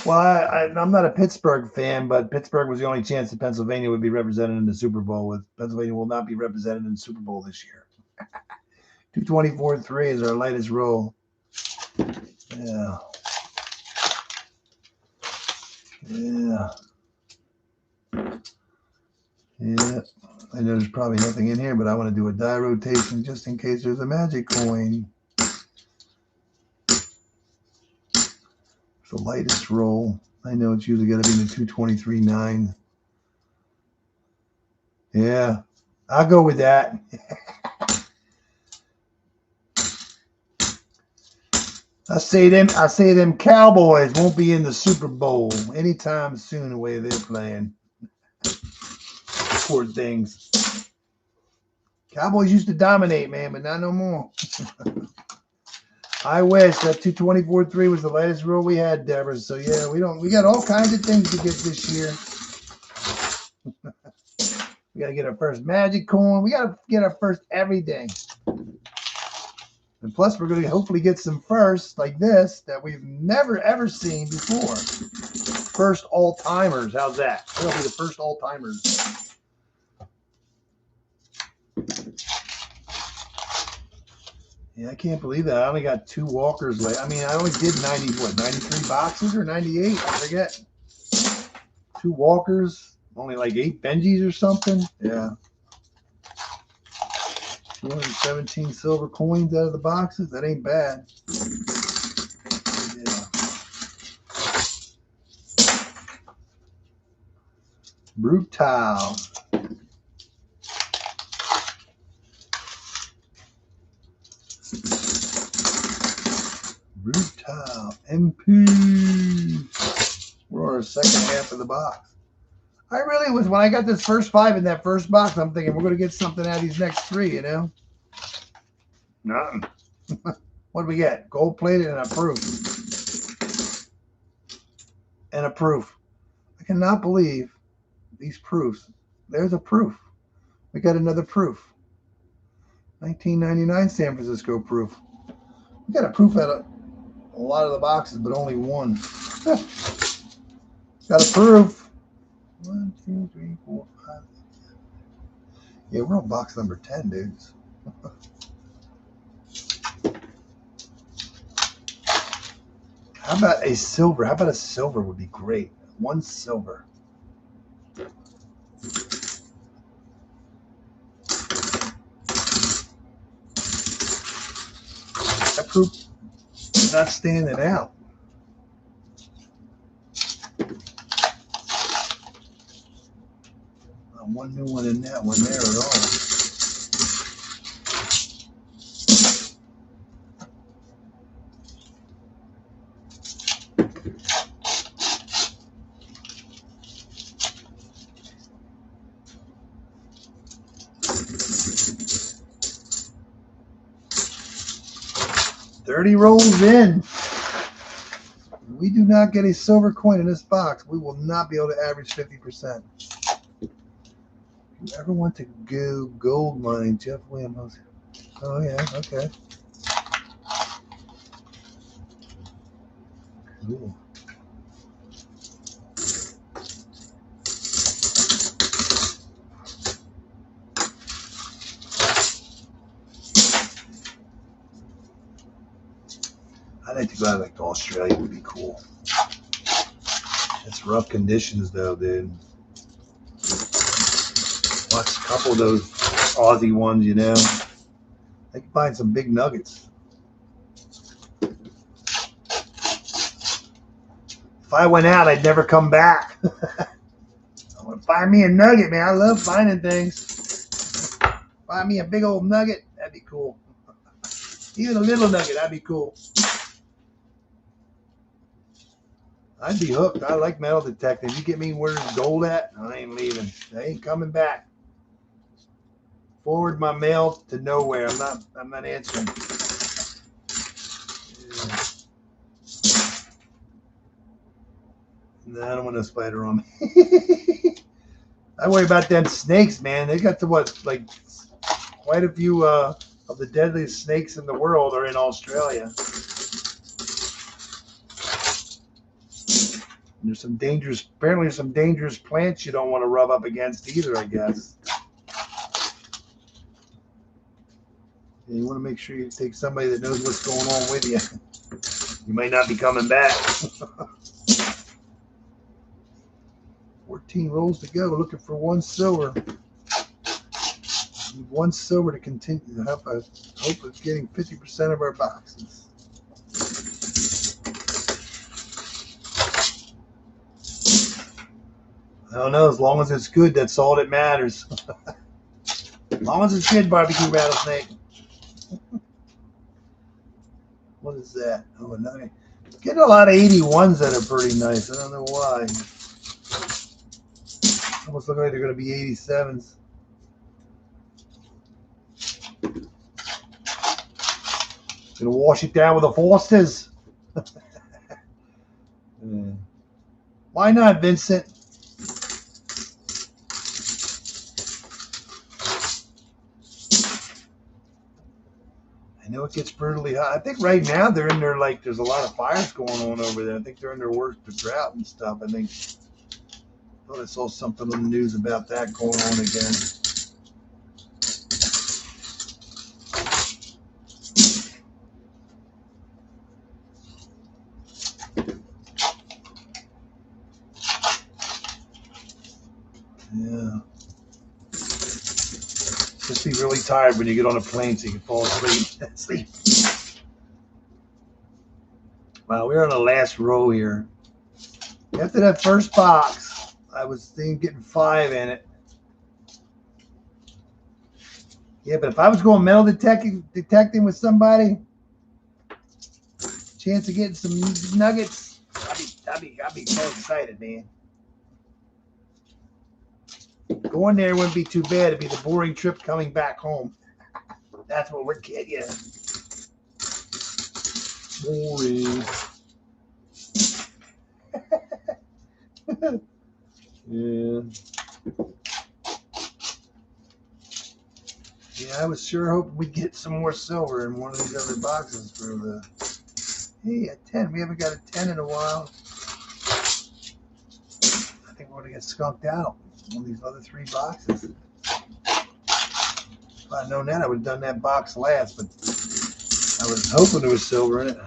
Well, I'm not a Pittsburgh fan, but Pittsburgh was the only chance that Pennsylvania would be represented in the Super Bowl. With Pennsylvania will not be represented in the Super Bowl this year. 224.3 is our lightest roll. Yeah. Yeah. Yeah. I know there's probably nothing in here, but I want to do a die rotation just in case there's a magic coin. The lightest roll. I know it's usually got to be in the 223.9. Yeah, I'll go with that. I say them Cowboys won't be in the Super Bowl anytime soon the way they're playing. Poor things. Cowboys used to dominate, man, but not no more. I wish that 224.3 was the latest roll we had, Deborah. So yeah, we got all kinds of things to get this year. We gotta get our first magic coin. We gotta get our first everything. And plus, we're going to hopefully get some firsts like this that we've never, ever seen before. First all-timers. How's that? That'll be the first all-timers. Yeah, I can't believe that. I only got 2 walkers left. I mean, I only did 93 boxes or 98? I forget. 2 walkers, only like 8 Benjis or something. Yeah. 217 silver coins out of the boxes. That ain't bad. Yeah. Brutal. Brutal. MP. We're on our second half of the box. I really was, when I got this first 5 in that first box, I'm thinking we're going to get something out of these next 3, you know? Nothing. What do we get? Gold plated and a proof. And a proof. I cannot believe these proofs. There's a proof. We got another proof. 1999 San Francisco proof. We got a proof out of a lot of the boxes, but only one. Got a proof. 1, 2, 3, 4, 5, 6, 7. Yeah, we're on box number 10, dudes. How about a silver? How about a silver would be great? 1 silver. That proof is not standing out. Not one new one in that one there at all. $30 rolls in. We do not get a silver coin in this box. We will not be able to average 50%. If you ever want to go gold mining, Jeff Williams. Oh, yeah, okay. Cool. I'd like to go out like to Australia. Would be cool. It's rough conditions though, dude. Watch a couple of those Aussie ones, you know. I can find some big nuggets. If I went out, I'd never come back. I want to find me a nugget, man. I love finding things. Find me a big old nugget. That'd be cool. Even a little nugget, that'd be cool. I'd be hooked. I like metal detecting. You get me where there's gold at, I ain't leaving. I ain't coming back. Forward my mail to nowhere. I'm not answering. Yeah. No, I don't want no spider on me. I worry about them snakes, man. They got to what, like quite a few of the deadliest snakes in the world are in Australia. And there's some dangerous, apparently there's some dangerous plants you don't want to rub up against either, I guess. And you want to make sure you take somebody that knows what's going on with you. You might not be coming back. 14 rolls to go, looking for one silver. Need one silver to continue to have a hope of getting 50% of our boxes. I don't know, as long as it's good, that's all that matters. As long as it's good, barbecue rattlesnake. What is that? Oh, no. Getting a lot of 81s that are pretty nice. I don't know why. Almost look like they're going to be 87s. Gonna wash it down with the Fosters. Why not, Vincent? I know it gets brutally hot. I think right now they're in there, like there's a lot of fires going on over there. I think they're in their worst of drought and stuff. I thought I saw something on the news about that going on again. Yeah. Just be really tired when you get on a plane so you can fall asleep. Wow, we're on the last row here. After that first box, I was thinking getting 5 in it. Yeah, but if I was going metal detecting with somebody, chance of getting some nuggets, I'd be so excited, man. Going there wouldn't be too bad. It'd be the boring trip coming back home. That's what we're getting. Yeah. Boring. Yeah. Yeah, I was sure hoping we'd get some more silver in one of these other boxes for the. Hey, a 10. We haven't got a 10 in a while. I think we're going to get skunked out. One of these other 3 boxes. If I'd known that, I would have done that box last, but I was hoping there was silver in it.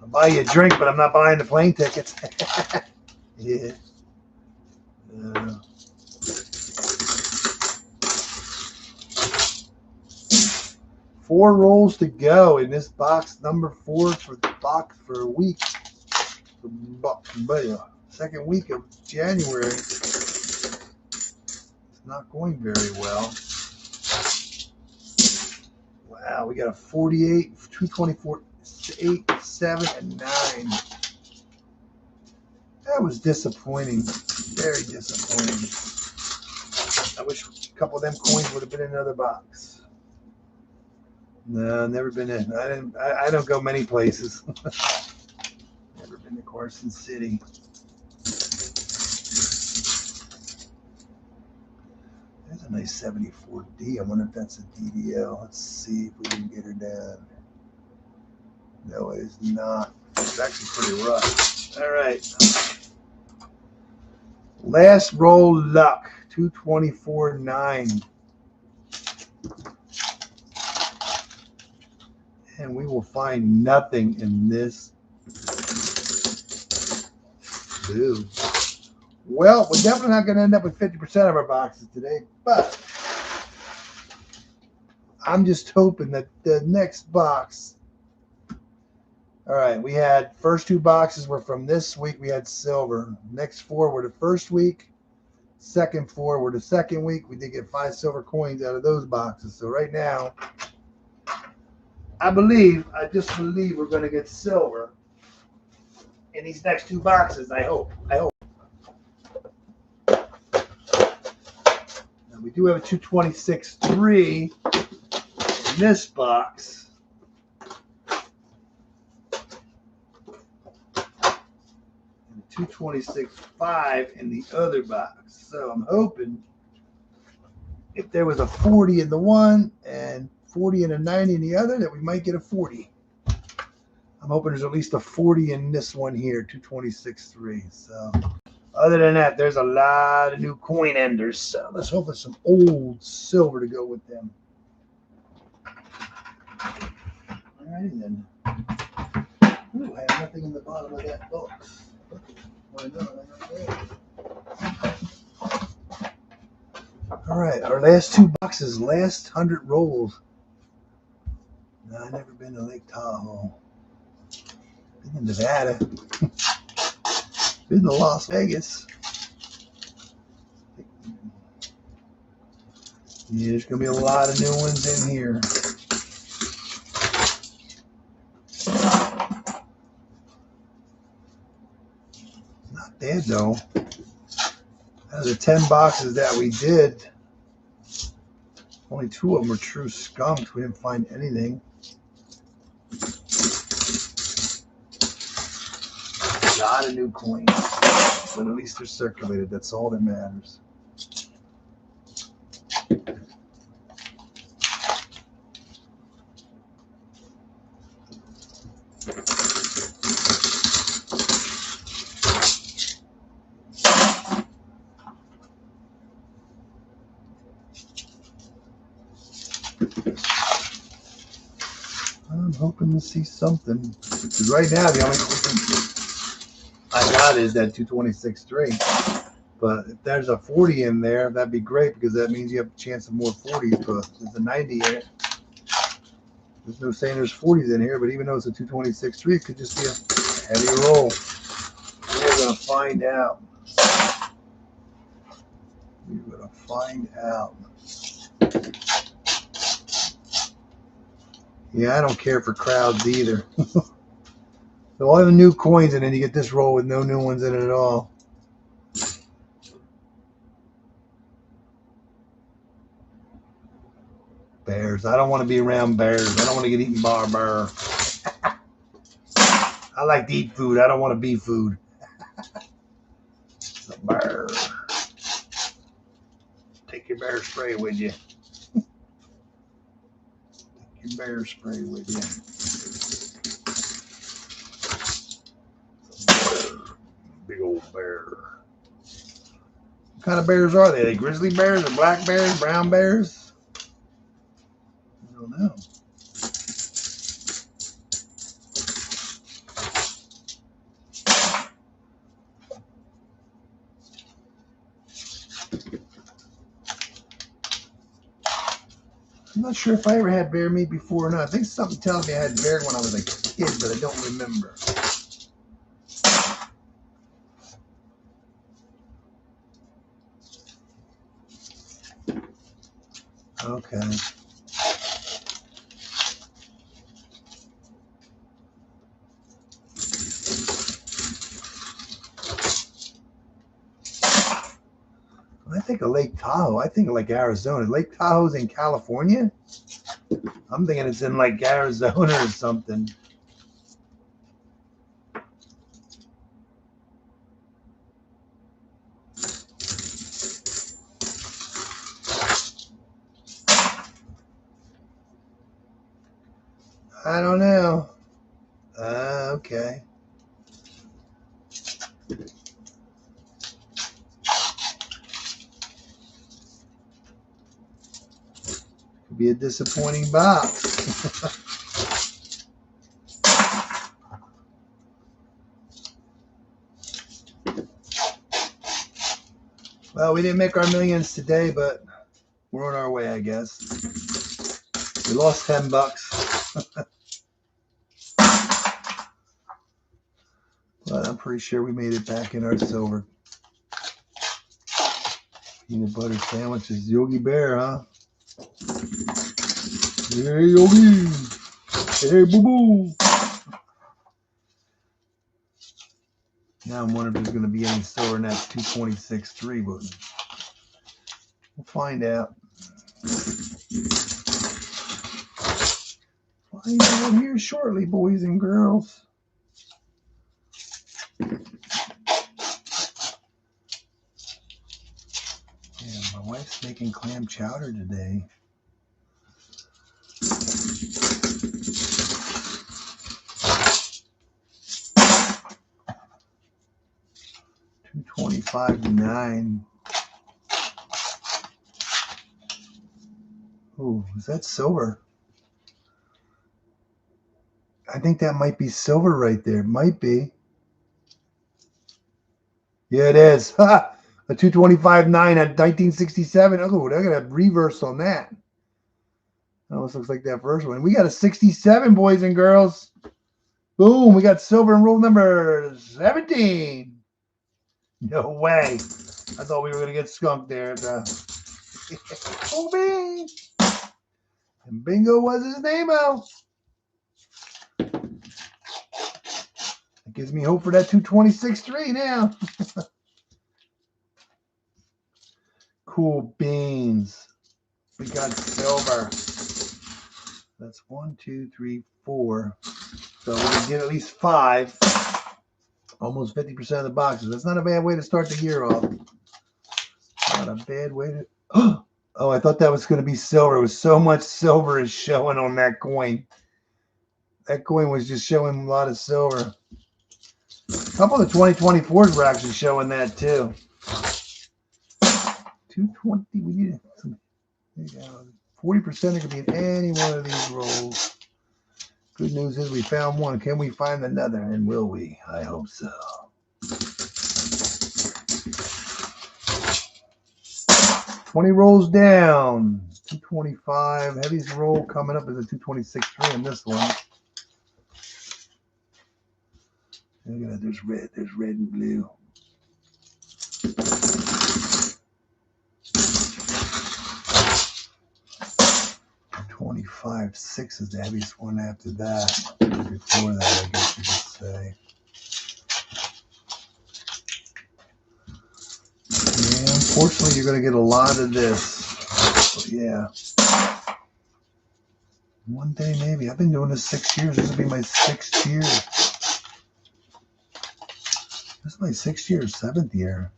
I'll buy you a drink, but I'm not buying the plane tickets. Yeah. 4 rolls to go in this box number 4 for the box for a week. Second week of January. It's not going very well. Wow, we got a 48, 224, 8, 7, and 9. That was disappointing. Very disappointing. I wish a couple of them coins would have been in another box. No, never been in. I don't go many places. Never been to Carson City. There's a nice 74D. I wonder if that's a DDL. Let's see if we can get her down. No, it is not. It's actually pretty rough. All right. Last roll luck. 224.9. And we will find nothing in this. Ooh. Well, we're definitely not going to end up with 50% of our boxes today, but I'm just hoping that the next box. All right, we had first 2 boxes were from this week. We had silver. Next 4 were the first week. Second 4 were the second week. We did get 5 silver coins out of those boxes. So right now, I just believe we're going to get silver in these next 2 boxes. I hope. Now, we do have a 226.3 in this box. 226.5 in the other box. So I'm hoping if there was a 40 in the one and 40 and a 90 in the other, that we might get a 40. I'm hoping there's at least a 40 in this one here, 226.3. So other than that, there's a lot of new coin enders. So let's hope there's some old silver to go with them. All righty then. Ooh, I have nothing in the bottom of that box. Why not? All right, our last two boxes, last 100 rolls. No, I've never been to Lake Tahoe. Been in Nevada. Been to Las Vegas. Yeah, there's going to be a lot of new ones in here. Not bad, though. Out of the 10 boxes that we did, only 2 of them were true skunks. We didn't find anything. A lot of new coins. But at least they're circulated. That's all that matters. I'm hoping to see something. Because right now, the only thing I got is that 226.3. But if there's a 40 in there, that'd be great, because that means you have a chance of more 40s. But there's a 90 in it. There's no saying there's 40s in here, but even though it's a 226.3, it could just be a heavy roll. We're going to find out. We're going to find out. Yeah, I don't care for crowds either. So all the new coins, and then you get this roll with no new ones in it at all. Bears. I don't want to be around bears. I don't want to get eaten by a bear. I like to eat food. I don't want to be food. It's a bear. Take your bear spray with you. Take your bear spray with you. Big old bear. What kind of bears are they? Are they grizzly bears or black bears, brown bears? I don't know. I'm not sure if I ever had bear meat before or not. I think something tells me I had bear when I was a kid, but I don't remember. Okay. When I think of Lake Tahoe, I think of like Arizona. Lake Tahoe's in California? I'm thinking it's in like Arizona or something. I don't know. Okay. Could be a disappointing box. Well, we didn't make our millions today, but we're on our way, I guess. We lost 10 bucks. But I'm pretty sure we made it back in our silver. Peanut butter sandwiches. Yogi Bear, huh? Hey, Yogi. Hey, boo-boo. Now I'm wondering if there's going to be any silver in that 226.3, but we'll find out. Find out here shortly, boys and girls. Yeah, my wife's making clam chowder today. $225.9. Oh, is that silver? I think that might be silver right there. Might be. Yeah, it is. Ha! A 225.9 at 1967. Oh, they're gonna have reverse on that. That almost looks like that first one. We got a 67, boys and girls. Boom, we got silver in roll number 17. No way. I thought we were gonna get skunked there. Oh, bing. And bingo was his name-o. That gives me hope for that 226.3 now. Cool beans. We got silver. That's 1, 2, 3, 4. So we're going to get at least 5. Almost 50% of the boxes. That's not a bad way to start the year off. Not a bad way to... Oh, I thought that was going to be silver. It was so much silver is showing on that coin. That coin was just showing a lot of silver. A couple of the 2024s were actually showing that too. 220. We need some. 40% are going to be in any one of these rolls. Good news is we found one. Can we find another? And will we? I hope so. $20 rolls down. 225. Heaviest roll coming up is a 226.3 in this one. Look at that. There's red. There's red and blue. 25.6 is the heaviest one after that. Before that, I guess you could say. Yeah, unfortunately, you're going to get a lot of this. But yeah. One day, maybe. I've been doing this 6 years. This will be my 6th year. This is my 6th year, 7th year.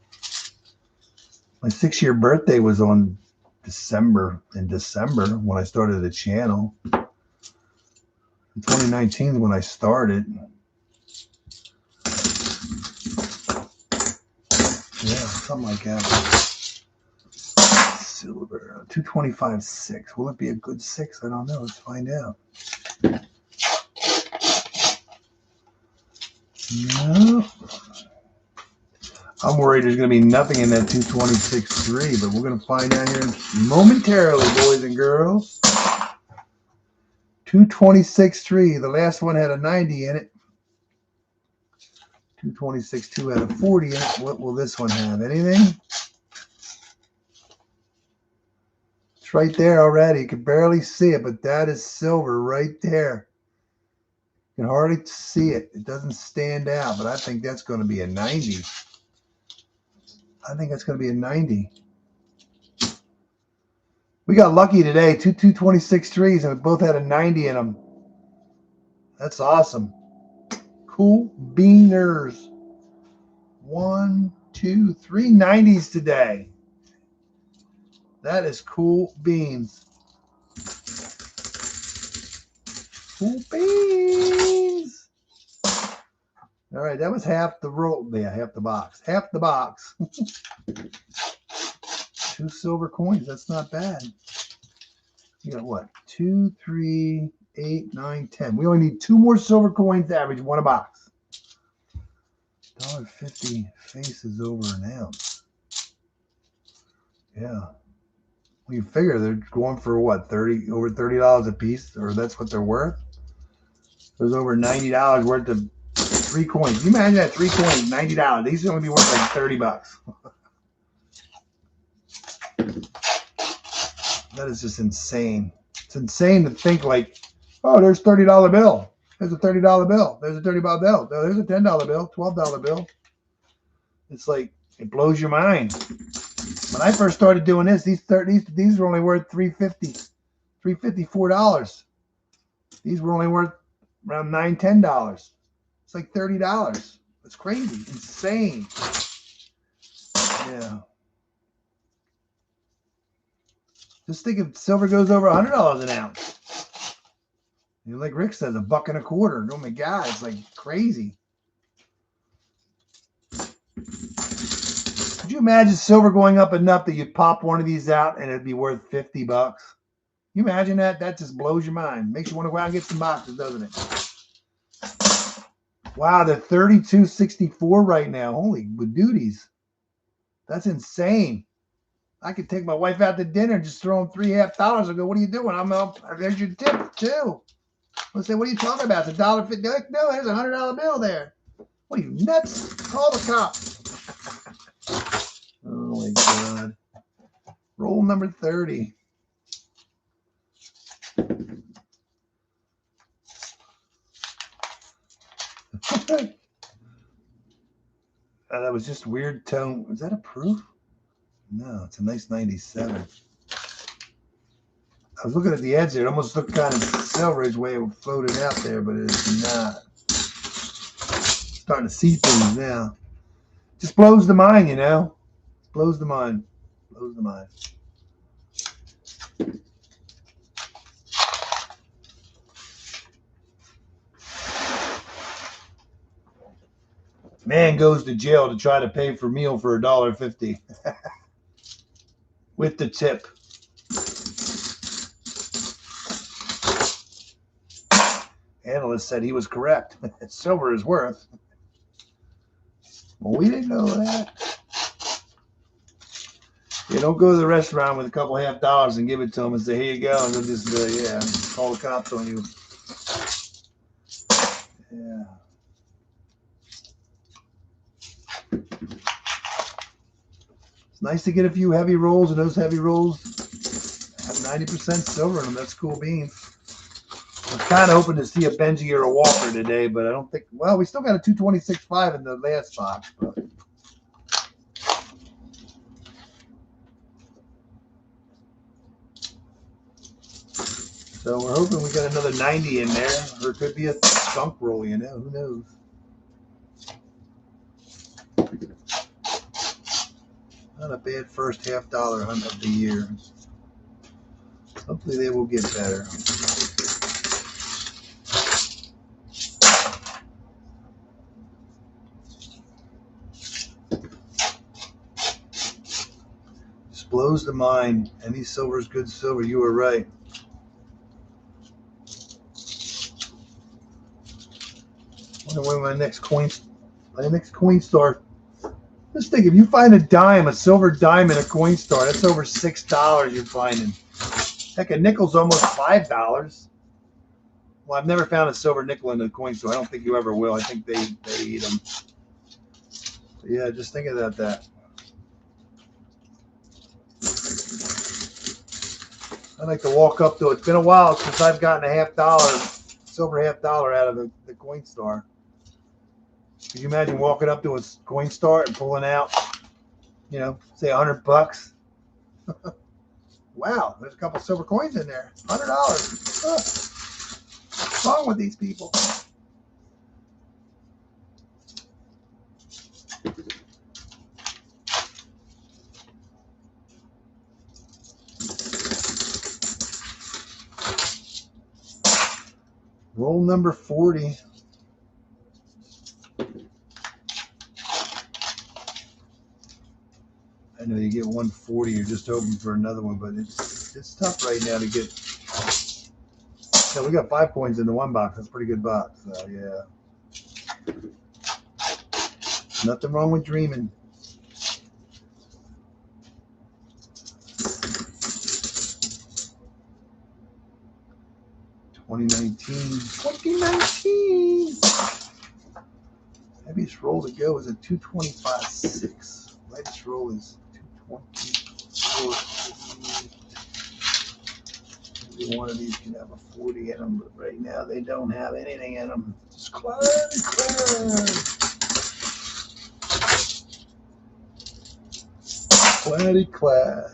My 6-year birthday was on December when I started the channel. 2019 is when I started. Yeah, something like that. Silver, 225.6. Will it be a good 6? I don't know. Let's find out. No. I'm worried there's going to be nothing in that 226.3, but we're going to find out here momentarily, boys and girls. 226.3. The last one had a 90 in it. 226.2 had a 40 in it. What will this one have? Anything? It's right there already. You can barely see it, but that is silver right there. You can hardly see it. It doesn't stand out, but I think that's going to be a 90. I think that's going to be a 90. We got lucky today. 226.3s, and we both had a 90 in them. That's awesome. Cool beaners. 1, 2, 3 90s today. That is cool beans. Cool beans. All right, that was half the roll. Yeah, half the box. Half the box. 2 silver coins. That's not bad. You got what? 2, 3, 8, 9, 10. We only need 2 more silver coins to average 1 a box. $1.50 faces over an ounce. Yeah. Well, you figure they're going for what? Over $30 a piece, or that's what they're worth. There's over $90 worth of 3 coins. Can you imagine that? 3 coins, $90. These are going to be worth like $30. That is just insane. It's insane to think like, oh, there's a $30 bill. There's a $30 bill. There's a $30 bill. There's a $10 bill, $12 bill. It's like, it blows your mind. When I first started doing this, these were only worth $3.50, $4. These were only worth around $9, $10. It's like $30. It's crazy, insane. Yeah. Just think if silver goes over $100 an ounce. You know, like Rick says, $1.25. Oh my God, it's like crazy. Could you imagine silver going up enough that you pop one of these out and it'd be worth $50? Can you imagine that? That just blows your mind. Makes you want to go out and get some boxes, doesn't it? Wow, they're $32.64 right now. Holy duties. That's insane. I could take my wife out to dinner and just throw them $3.50 and go, what are you doing? I'm up. There's your tip, too. I'll say, what are you talking about? It's $1.50. Like, no, there's a $100 bill there. What are you, nuts? Call the cops. Oh, my God. Roll number 30. That was just weird tone. Was that a proof? No, it's a nice 97. I was looking at the edge there. It almost looked kind of silverish way it floated out there, but it's not. Starting to see things now. Just blows the mind, you know? Blows the mind. Blows the mind. Man goes to jail to try to pay for meal for $1.50 with the tip. Analyst said he was correct. Silver is worth. Well, we didn't know that. You don't go to the restaurant with a couple $50 and give it to them and say, here you go, and they'll just call the cops on you. Yeah. It's nice to get a few heavy rolls, and those heavy rolls have 90% silver in them. That's cool beans. I was kind of hoping to see a Benji or a Walker today, but I don't think. Well, we still got a 226.5 in the last box, but. So we're hoping we got another 90 in there, or it could be a skunk roll, you know, who knows. Not a bad first $50 hunt of the year. Hopefully they will get better. Just blows the mind. Any silver is good silver. You were right. I wonder when my next coin star. Just think, if you find a dime, a silver dime in a coin star, that's over $6 you're finding. Heck, a nickel's almost $5. Well, I've never found a silver nickel in a coin store. I don't think you ever will. I think they eat them. But yeah, just think about that. I like to walk up to it. It's been a while since I've gotten a silver $50 out of the coin star. Could you imagine walking up to a coin star and pulling out, you know, say $100? Wow, there's a couple silver coins in there. $100. What's wrong with these people? Roll number 40. I know you get 140, you're just hoping for another one, but it's tough right now to get. Yeah, we got 5 coins into one box. That's a pretty good box. So yeah, nothing wrong with dreaming. $2019. Heaviest roll to go is a 225.6. Lightest roll is 224. Maybe one of these can have a 40 in them, but right now they don't have anything in them. Just climb. 225.4.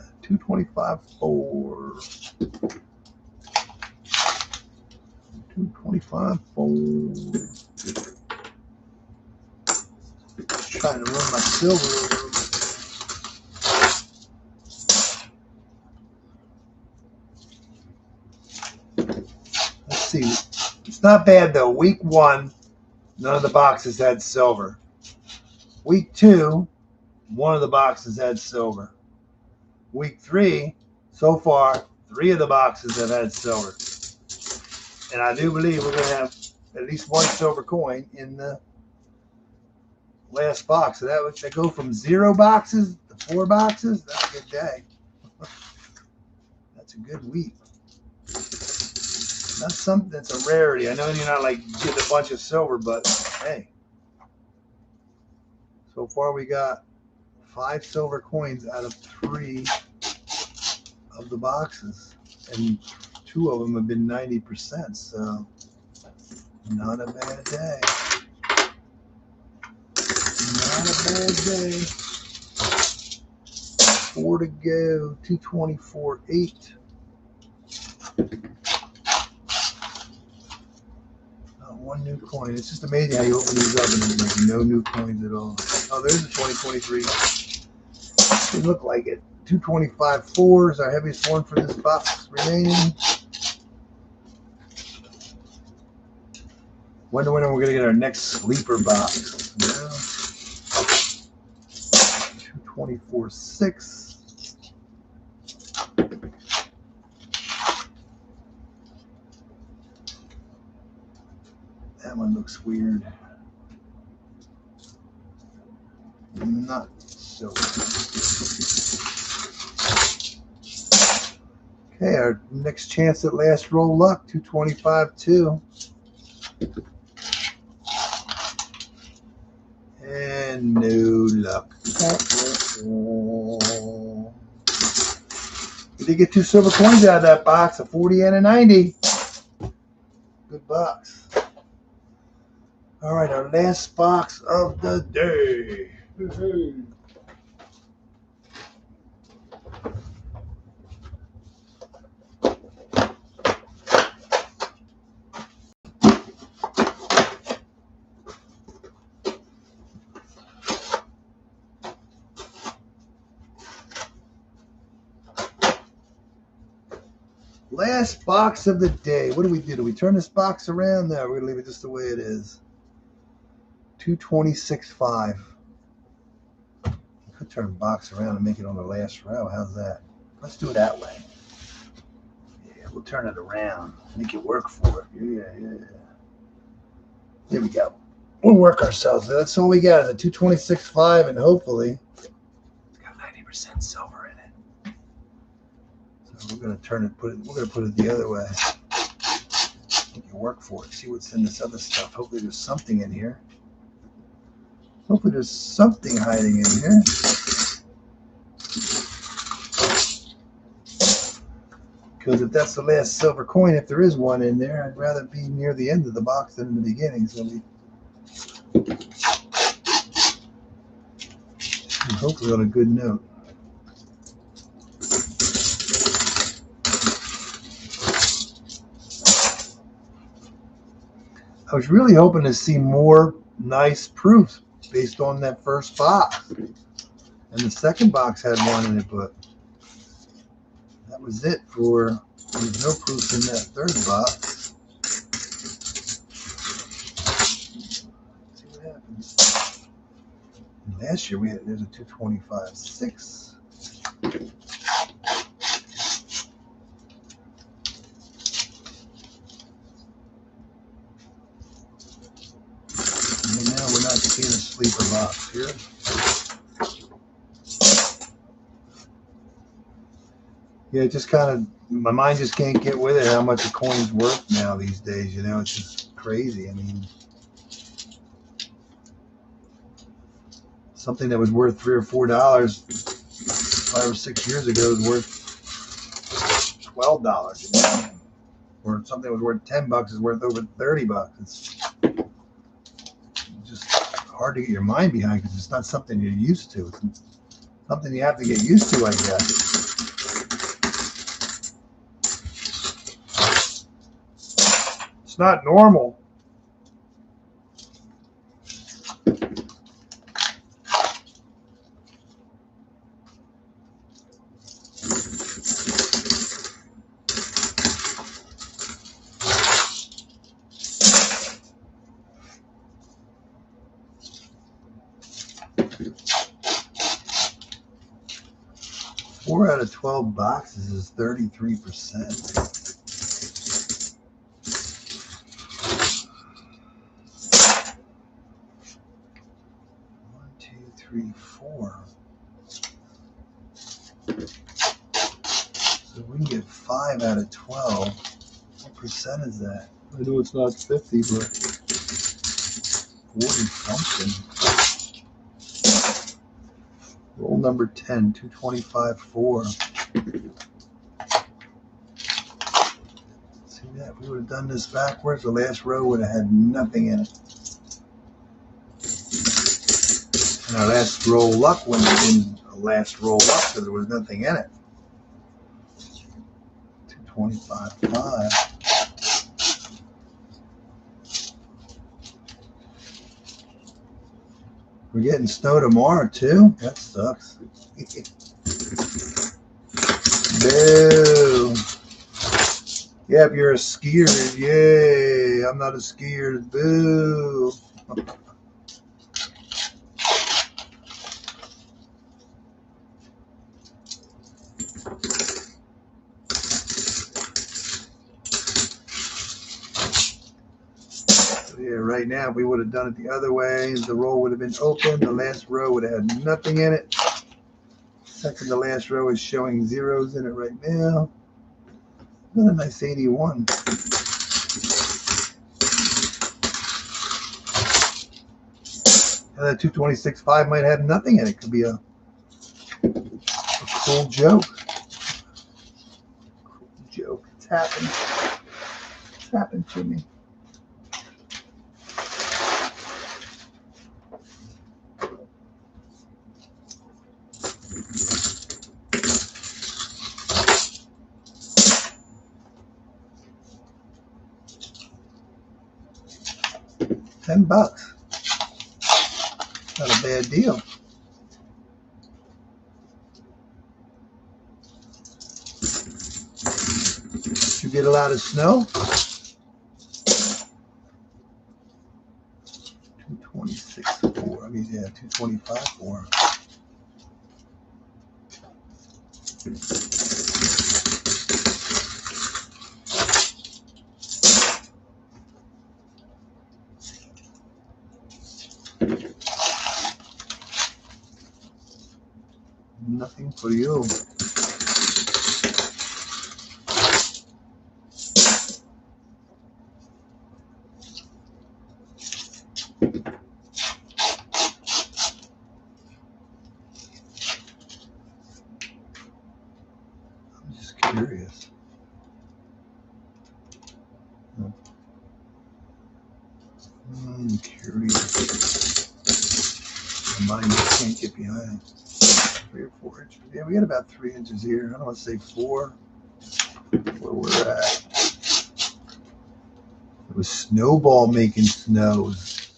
225.4. Just trying to run my silver over. It's not bad though. Week 1, none of the boxes had silver. Week 2, one of the boxes had silver. Week 3, so far, 3 of the boxes have had silver. And I do believe we're going to have at least one silver coin in the last box. So that go from 0 boxes to 4 boxes. That's a good day. That's a good week. That's something that's a rarity. I know you're not like getting a bunch of silver, but hey. So far we got 5 silver coins out of 3 of the boxes. And 2 of them have been 90%, so not a bad day. Not a bad day. 4 to go, 224.8. Not one new coin. It's just amazing how you open these up and there's like no new coins at all. Oh, there's a 2023. Didn't look like it. 225.4 is our heaviest one for this box remaining. Wonder when we're gonna get our next sleeper box. Yeah. 224.6. That one looks weird. Not so. Okay, our next chance at last roll luck, 225.2. And no luck. We did get 2 silver coins out of that box, a 40 and a 90. Good box. All right, our last box of the day. Last box of the day. What do we do? Do we turn this box around? No, we're going to leave it just the way it is. 226.5. Could turn the box around and make it on the last row. How's that? Let's do it that way. Yeah, we'll turn it around. Make it work for it. Yeah. There we go. We'll work ourselves. That's all we got is a 226.5, and hopefully it's got 90% silver in it. So we're gonna turn it, we're gonna put it the other way. Make it work for it. See what's in this other stuff. Hopefully there's something in here. Hopefully there's something hiding in here. Because if that's the last silver coin, if there is one in there, I'd rather be near the end of the box than in the beginning. So hopefully on a good note. I was really hoping to see more nice proofs based on that first box. And the second box had one in it, but that was it for, there's no proof in that third box. Let's see what happens. Last year there's a 225.6. And now we're not seeing a sleeper box here. Yeah, it just kind of, my mind just can't get with it how much a coin's worth now these days. You know, it's just crazy. I mean, something that was worth $3 or $4 5 or 6 years ago is worth $12. You know? Or something that was worth $10 is worth over $30. It's just hard to get your mind behind because it's not something you're used to. It's something you have to get used to, I guess. Not normal. 4 out of 12 boxes is 33%. 1, 2, 3, 4. So we can get 5 out of 12. What percent is that? I know it's not 50, but 40 something. Roll number 10, 225, 4. See that? If we would have done this backwards, the last row would have had nothing in it. And our last roll luck wouldn't have been a last roll luck because there was nothing in it. 225, 5. We're getting snow tomorrow too? That sucks. Boo. Yeah, if you're a skier, yay. I'm not a skier. Boo. Yeah, right now, if we would have done it the other way, the roll would have been open. The last row would have had nothing in it. Second to last row is showing zeros in it right now. What a nice 81. And that 226.5 might have nothing in it. Could be a cool joke. Cool joke. It's happened. It's happened to me. $10. Not a bad deal. Did you get a lot of snow? 226.4. I mean, yeah, 225.4. Nothing for you. I'm just curious. I'm curious. My mind can't get behind. 3 or 4 inches. Yeah, we got about 3 inches here. I don't want to say 4. Where we're at. It was snowball making snows.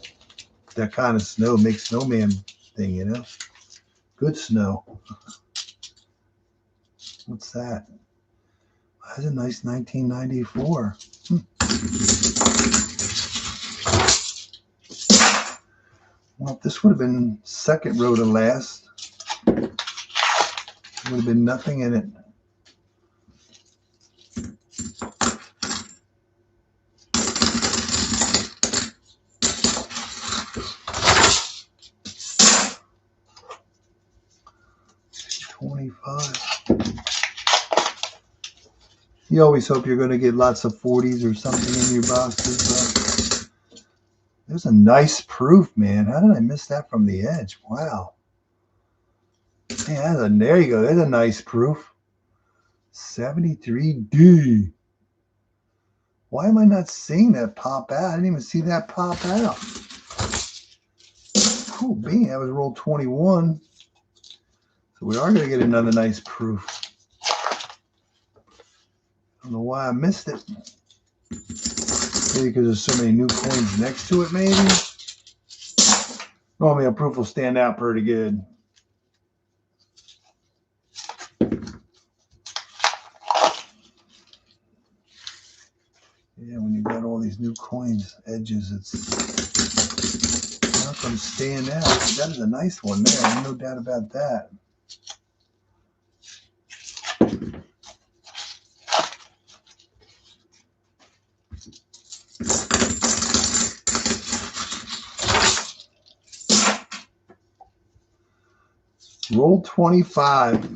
That kind of snow makes snowman thing, you know. Good snow. What's that? That's a nice 1994. Well, if this would have been second row to last, there would have been nothing in it. You always hope you're going to get lots of 40s or something in your boxes. There's a nice proof, man. How did I miss that from the edge? Wow. Man, there you go. There's a nice proof. 73D. Why am I not seeing that pop out? I didn't even see that pop out. Cool bean. That was roll 21. So we are going to get another nice proof. I don't know why I missed it. Maybe because there's so many new coins next to it, maybe. Normally a proof will stand out pretty good. Yeah, when you've got all these new coins, edges, it's not going to stand out. That is a nice one there. No doubt about that. Roll 25.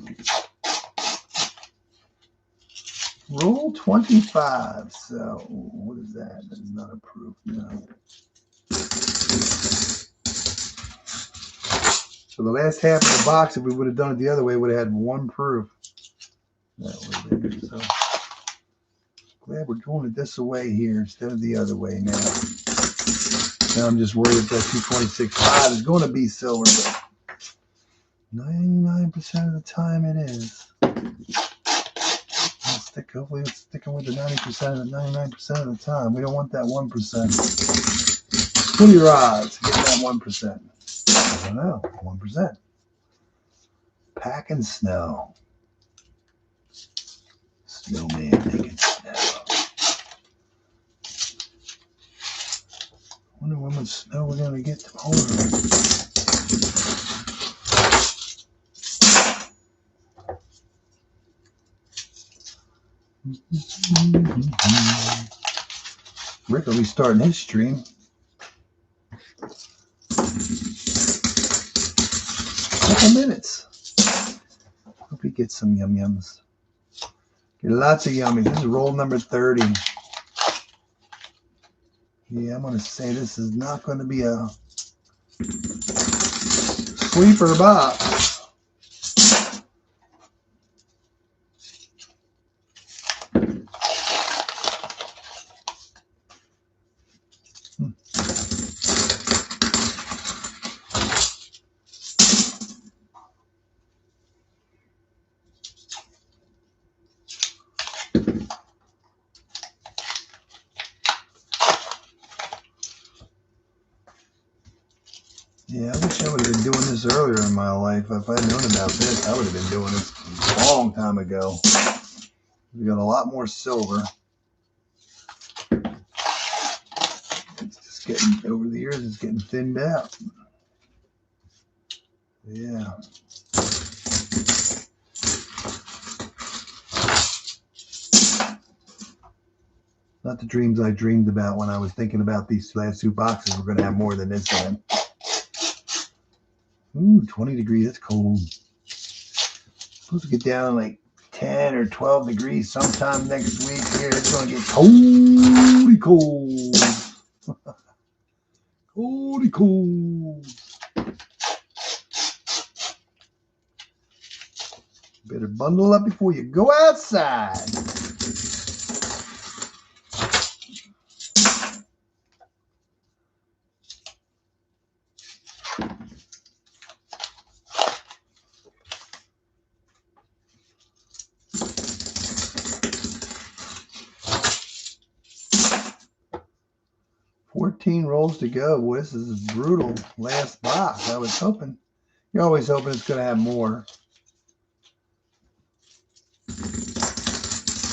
Roll 25. So what is that? That is not approved. No. So the last half of the box, if we would have done it the other way, would have had one proof. That would have been so. Glad we're doing it this way here instead of the other way now. Now I'm just worried if that 226.5 is going to be silver, but 99% of the time it is. Hopefully it's sticking with the 90% of the 99% of the time. We don't want that 1%. What are your odds to get that 1%? I don't know. 1%. Packing snow. Snowman making snow. Wonder how much snow we're gonna get tomorrow. Rick will be starting his stream. Couple minutes. Hope he gets some yum yums. Get lots of yummies. This is roll number 30. Yeah, I'm going to say this is not going to be a sleeper box. Yeah, I wish I would have been doing this earlier in my life. If I'd known about this, I would have been doing this a long time ago. We got a lot more silver. It's just getting, over the years, it's getting thinned out. Yeah. Not the dreams I dreamed about when I was thinking about these last two boxes. We're going to have more than this one. Ooh, 20 degrees, that's cold. Supposed to get down like 10 or 12 degrees sometime next week here. It's going to get coldy cold. Coldy cold. Better bundle up before you go outside. Rolls to go. Boy, this is a brutal last box. I was hoping. You're always hoping it's going to have more.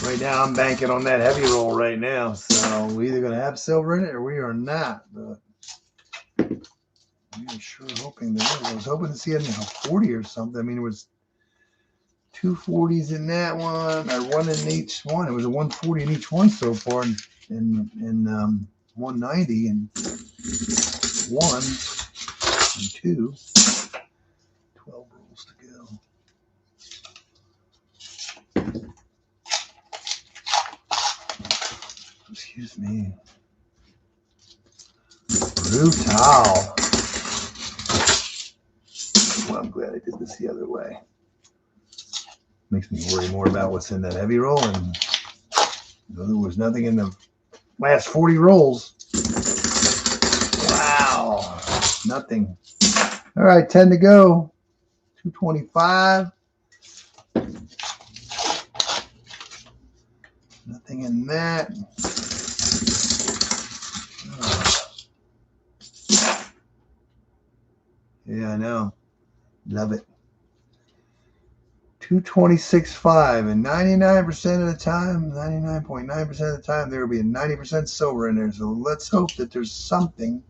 Right now, I'm banking on that heavy roll right now. So we're either going to have silver in it or we are not. But we are sure hoping that I was hoping to see it in a 40 or something. I mean, it was 2 40s in that one, or one in each one. It was a 140 in each one so far. In 190 and 1 and 2. 12 rolls to go. Excuse me. Brutal. Well, I'm glad I did this the other way. Makes me worry more about what's in that heavy roll. And there was nothing in the last 40 rolls. Wow. Nothing. All right, 10 to go. 225. Nothing in that. Yeah, I know. Love it. 226.5, and 99% of the time, 99.9% of the time, there will be a 90% silver in there. So let's hope that there's something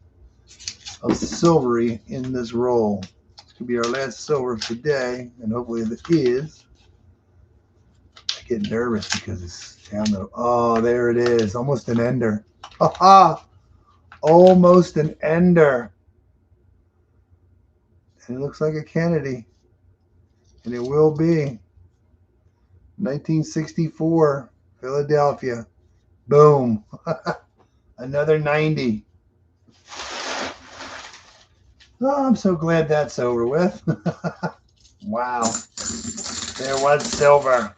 of silvery in this roll. This could be our last silver of today, and hopefully it is. I get nervous because it's down the, oh, there it is. Almost an ender. Ha-ha! Almost an ender. And it looks like a Kennedy. And it will be 1964, Philadelphia. Boom. Another 90. Oh, I'm so glad that's over with. Wow. There was silver.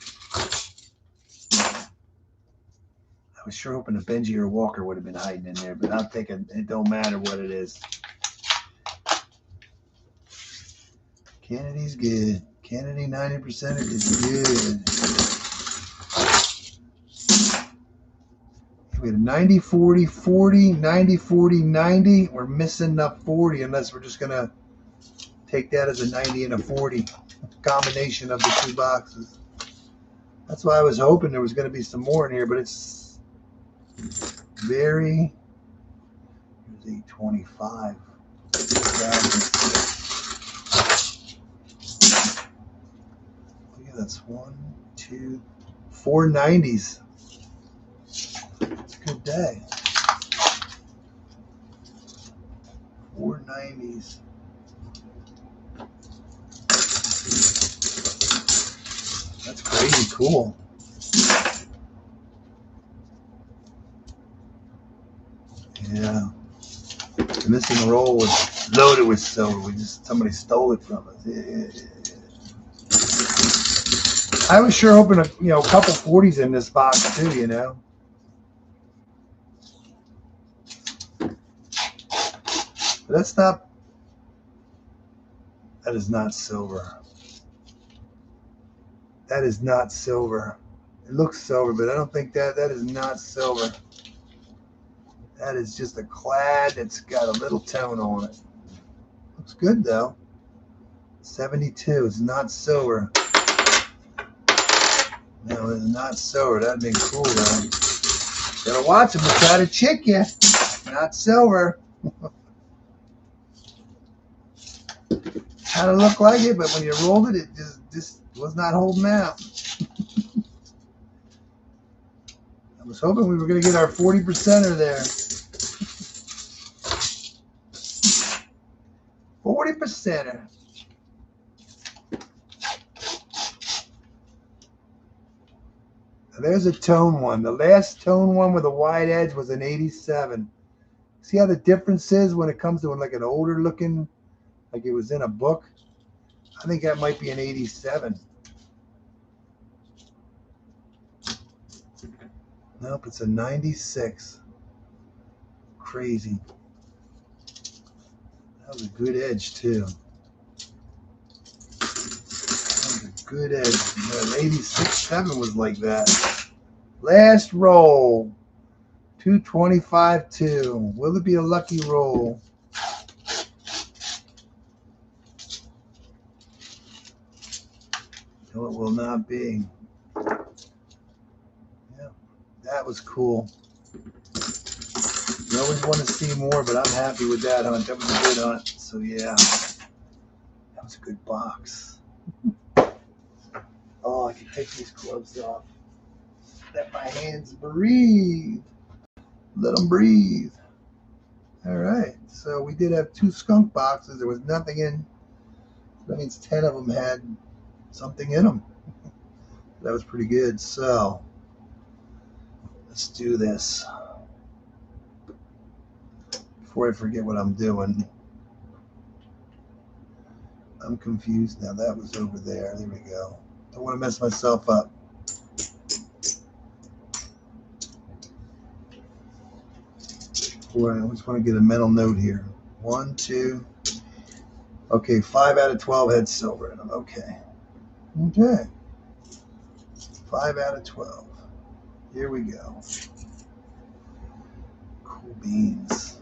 I was sure hoping a Benji or Walker would have been hiding in there, but I'm thinking it don't matter what it is. Kennedy's good. Kennedy 90% is good. We had a 90, 40, 40, 90, 40, 90. We're missing the 40 unless we're just going to take that as a 90 and a 40 combination of the two boxes. That's why I was hoping there was going to be some more in here, but it's very, here's 825. Yeah, that's 1, 2, 4 90s. It's a good day. 4 90s. That's crazy cool. Yeah. The missing roll was loaded with silver. Somebody stole it from us. Yeah. I was sure hoping a couple 40s in this box too, But that's not. That is not silver. That is not silver. It looks silver, but I don't think that is not silver. That is just a clad that's got a little tone on it. Looks good though. 72 is not silver. No, it's not silver. That'd been cool though. Gotta watch them to try to trick you. Not silver. Kind of looked like it, but when you rolled it, it just was not holding out. I was hoping we were going to get our 40%er there. 40%er. There's a tone one. The last tone one with a wide edge was an 87. See how the difference is when it comes to like an older looking, like it was in a book? I think that might be an 87. Nope, it's a 96. Crazy. That was a good edge too. That was a good edge. That 86.7 was like that. Last roll. 225.2. Will it be a lucky roll? No, it will not be. Yeah, that was cool. You always want to see more, but I'm happy with that hunt. That was a good hunt. So yeah, that was a good box. Oh, I can take these gloves off. Let my hands breathe. Let them breathe. All right. So we did have 2 skunk boxes. There was nothing in. That means 10 of them had something in them. That was pretty good. So let's do this before I forget what I'm doing. I'm confused now. That was over there. There we go. Don't want to mess myself up. Boy, I just want to get a mental note here. 1, 2. Okay, 5 out of 12 had silver in them. Okay. Okay. 5 out of 12. Here we go. Cool beans.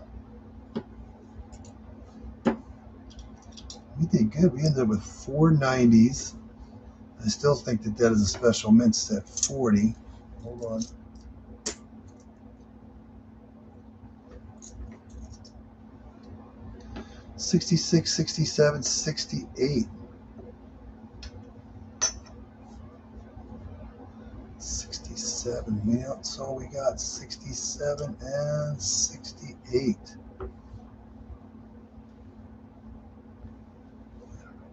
We did good. We ended up with 4 90s. I still think that is a special mint set. 40. Hold on. $66, $67, $68. 67. Yeah, that's all we got. 67 and 68.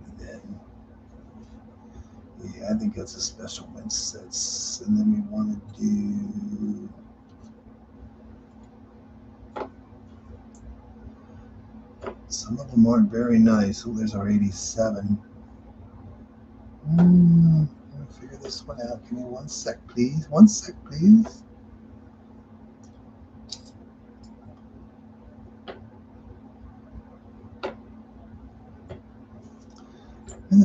And then I think that's a special mint sets. And then we want to do some of them aren't very nice. Oh, there's our 87. Let me figure this one out. Give me 1 sec, please. 1 sec, please.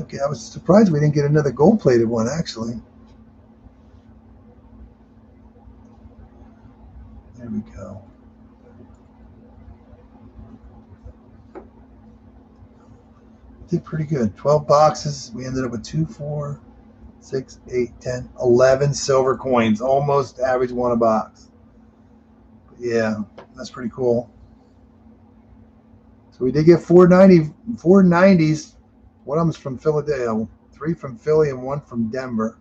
Okay, I was surprised we didn't get another gold-plated one, actually. There we go. Did pretty good. 12 boxes. We ended up with 2, 4, 6, 8, 10, 11 silver coins. Almost average one a box. But yeah, that's pretty cool. So we did get 490s. One of them's from Philadelphia, 3 from Philly and 1 from Denver.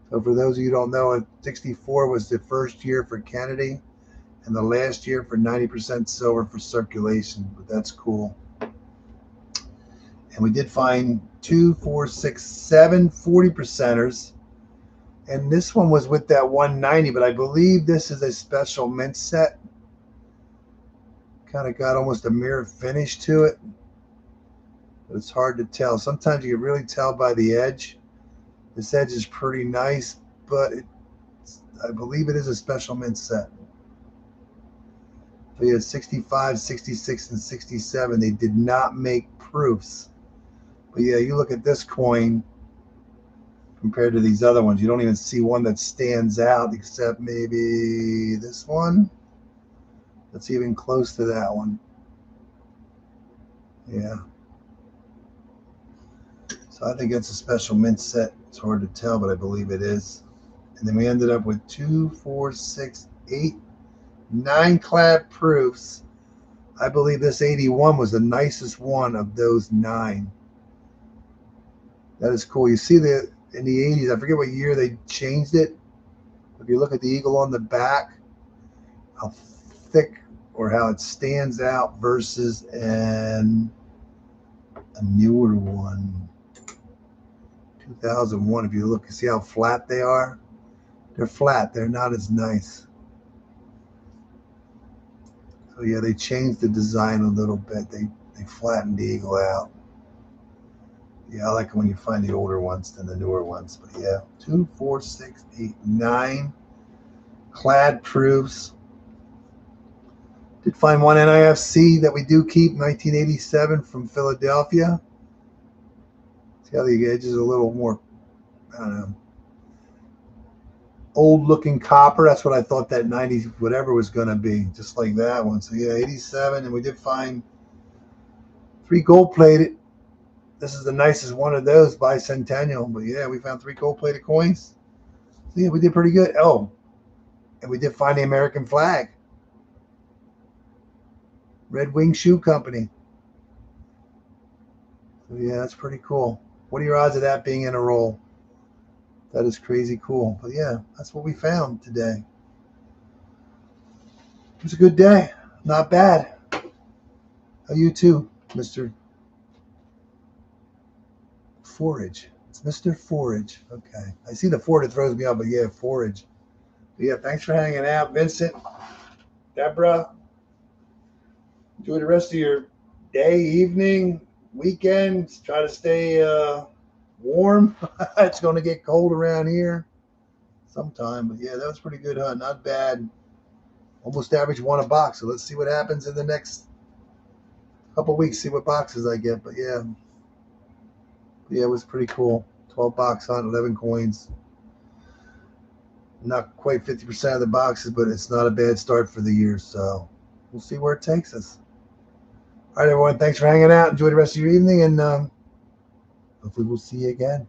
So for those of you who don't know, 64 was the first year for Kennedy and the last year for 90% silver for circulation. But that's cool. And we did find 2, 4, 6, 7 40%ers. And this one was with that 190, but I believe this is a special mint set. Kind of got almost a mirror finish to it. But it's hard to tell. Sometimes you can really tell by the edge. This edge is pretty nice, but I believe it is a special mint set. So you had 65, 66, and 67. They did not make proofs. But yeah, you look at this coin compared to these other ones, you don't even see one that stands out except maybe this one. That's even close to that one. Yeah. So I think it's a special mint set. It's hard to tell, but I believe it is. And then we ended up with 2, 4, 6, 8, 9 clad proofs. I believe this 81 was the nicest one of those 9. That is cool. You see in the 80s, I forget what year they changed it. If you look at the eagle on the back, how thick or how it stands out versus a newer one. 2001, if you look, you see how flat they are? They're flat. They're not as nice. So yeah, they changed the design a little bit. They flattened the eagle out. Yeah, I like it when you find the older ones than the newer ones. But yeah, 2, 4, 6, 8, 9 clad proofs. Did find one NIFC that we do keep, 1987 from Philadelphia. See how the edge is a little more, I don't know, old looking copper. That's what I thought that 90 whatever was going to be, just like that one. So yeah, 87. And we did find 3 gold plated. This is the nicest one of those, bicentennial. But yeah, we found 3 gold plated coins. So yeah, we did pretty good. Oh, and we did find the American flag. Red Wing Shoe Company. So yeah, that's pretty cool. What are your odds of that being in a roll? That is crazy cool. But yeah, that's what we found today. It was a good day. Not bad. How you too, Mr. Forage. It's Mr. Forage. Okay. I see the 4 that throws me off, but yeah, Forage. But yeah, thanks for hanging out, Vincent, Deborah. Enjoy the rest of your day, evening, weekends. Try to stay warm. It's going to get cold around here sometime. But yeah, that was pretty good hunt. Not bad. Almost average one a box. So let's see what happens in the next couple weeks. See what boxes I get. But yeah, it was pretty cool. 12 box hunt, 11 coins. Not quite 50% of the boxes, but it's not a bad start for the year. So we'll see where it takes us. All right, everyone. Thanks for hanging out. Enjoy the rest of your evening, and hopefully we'll see you again.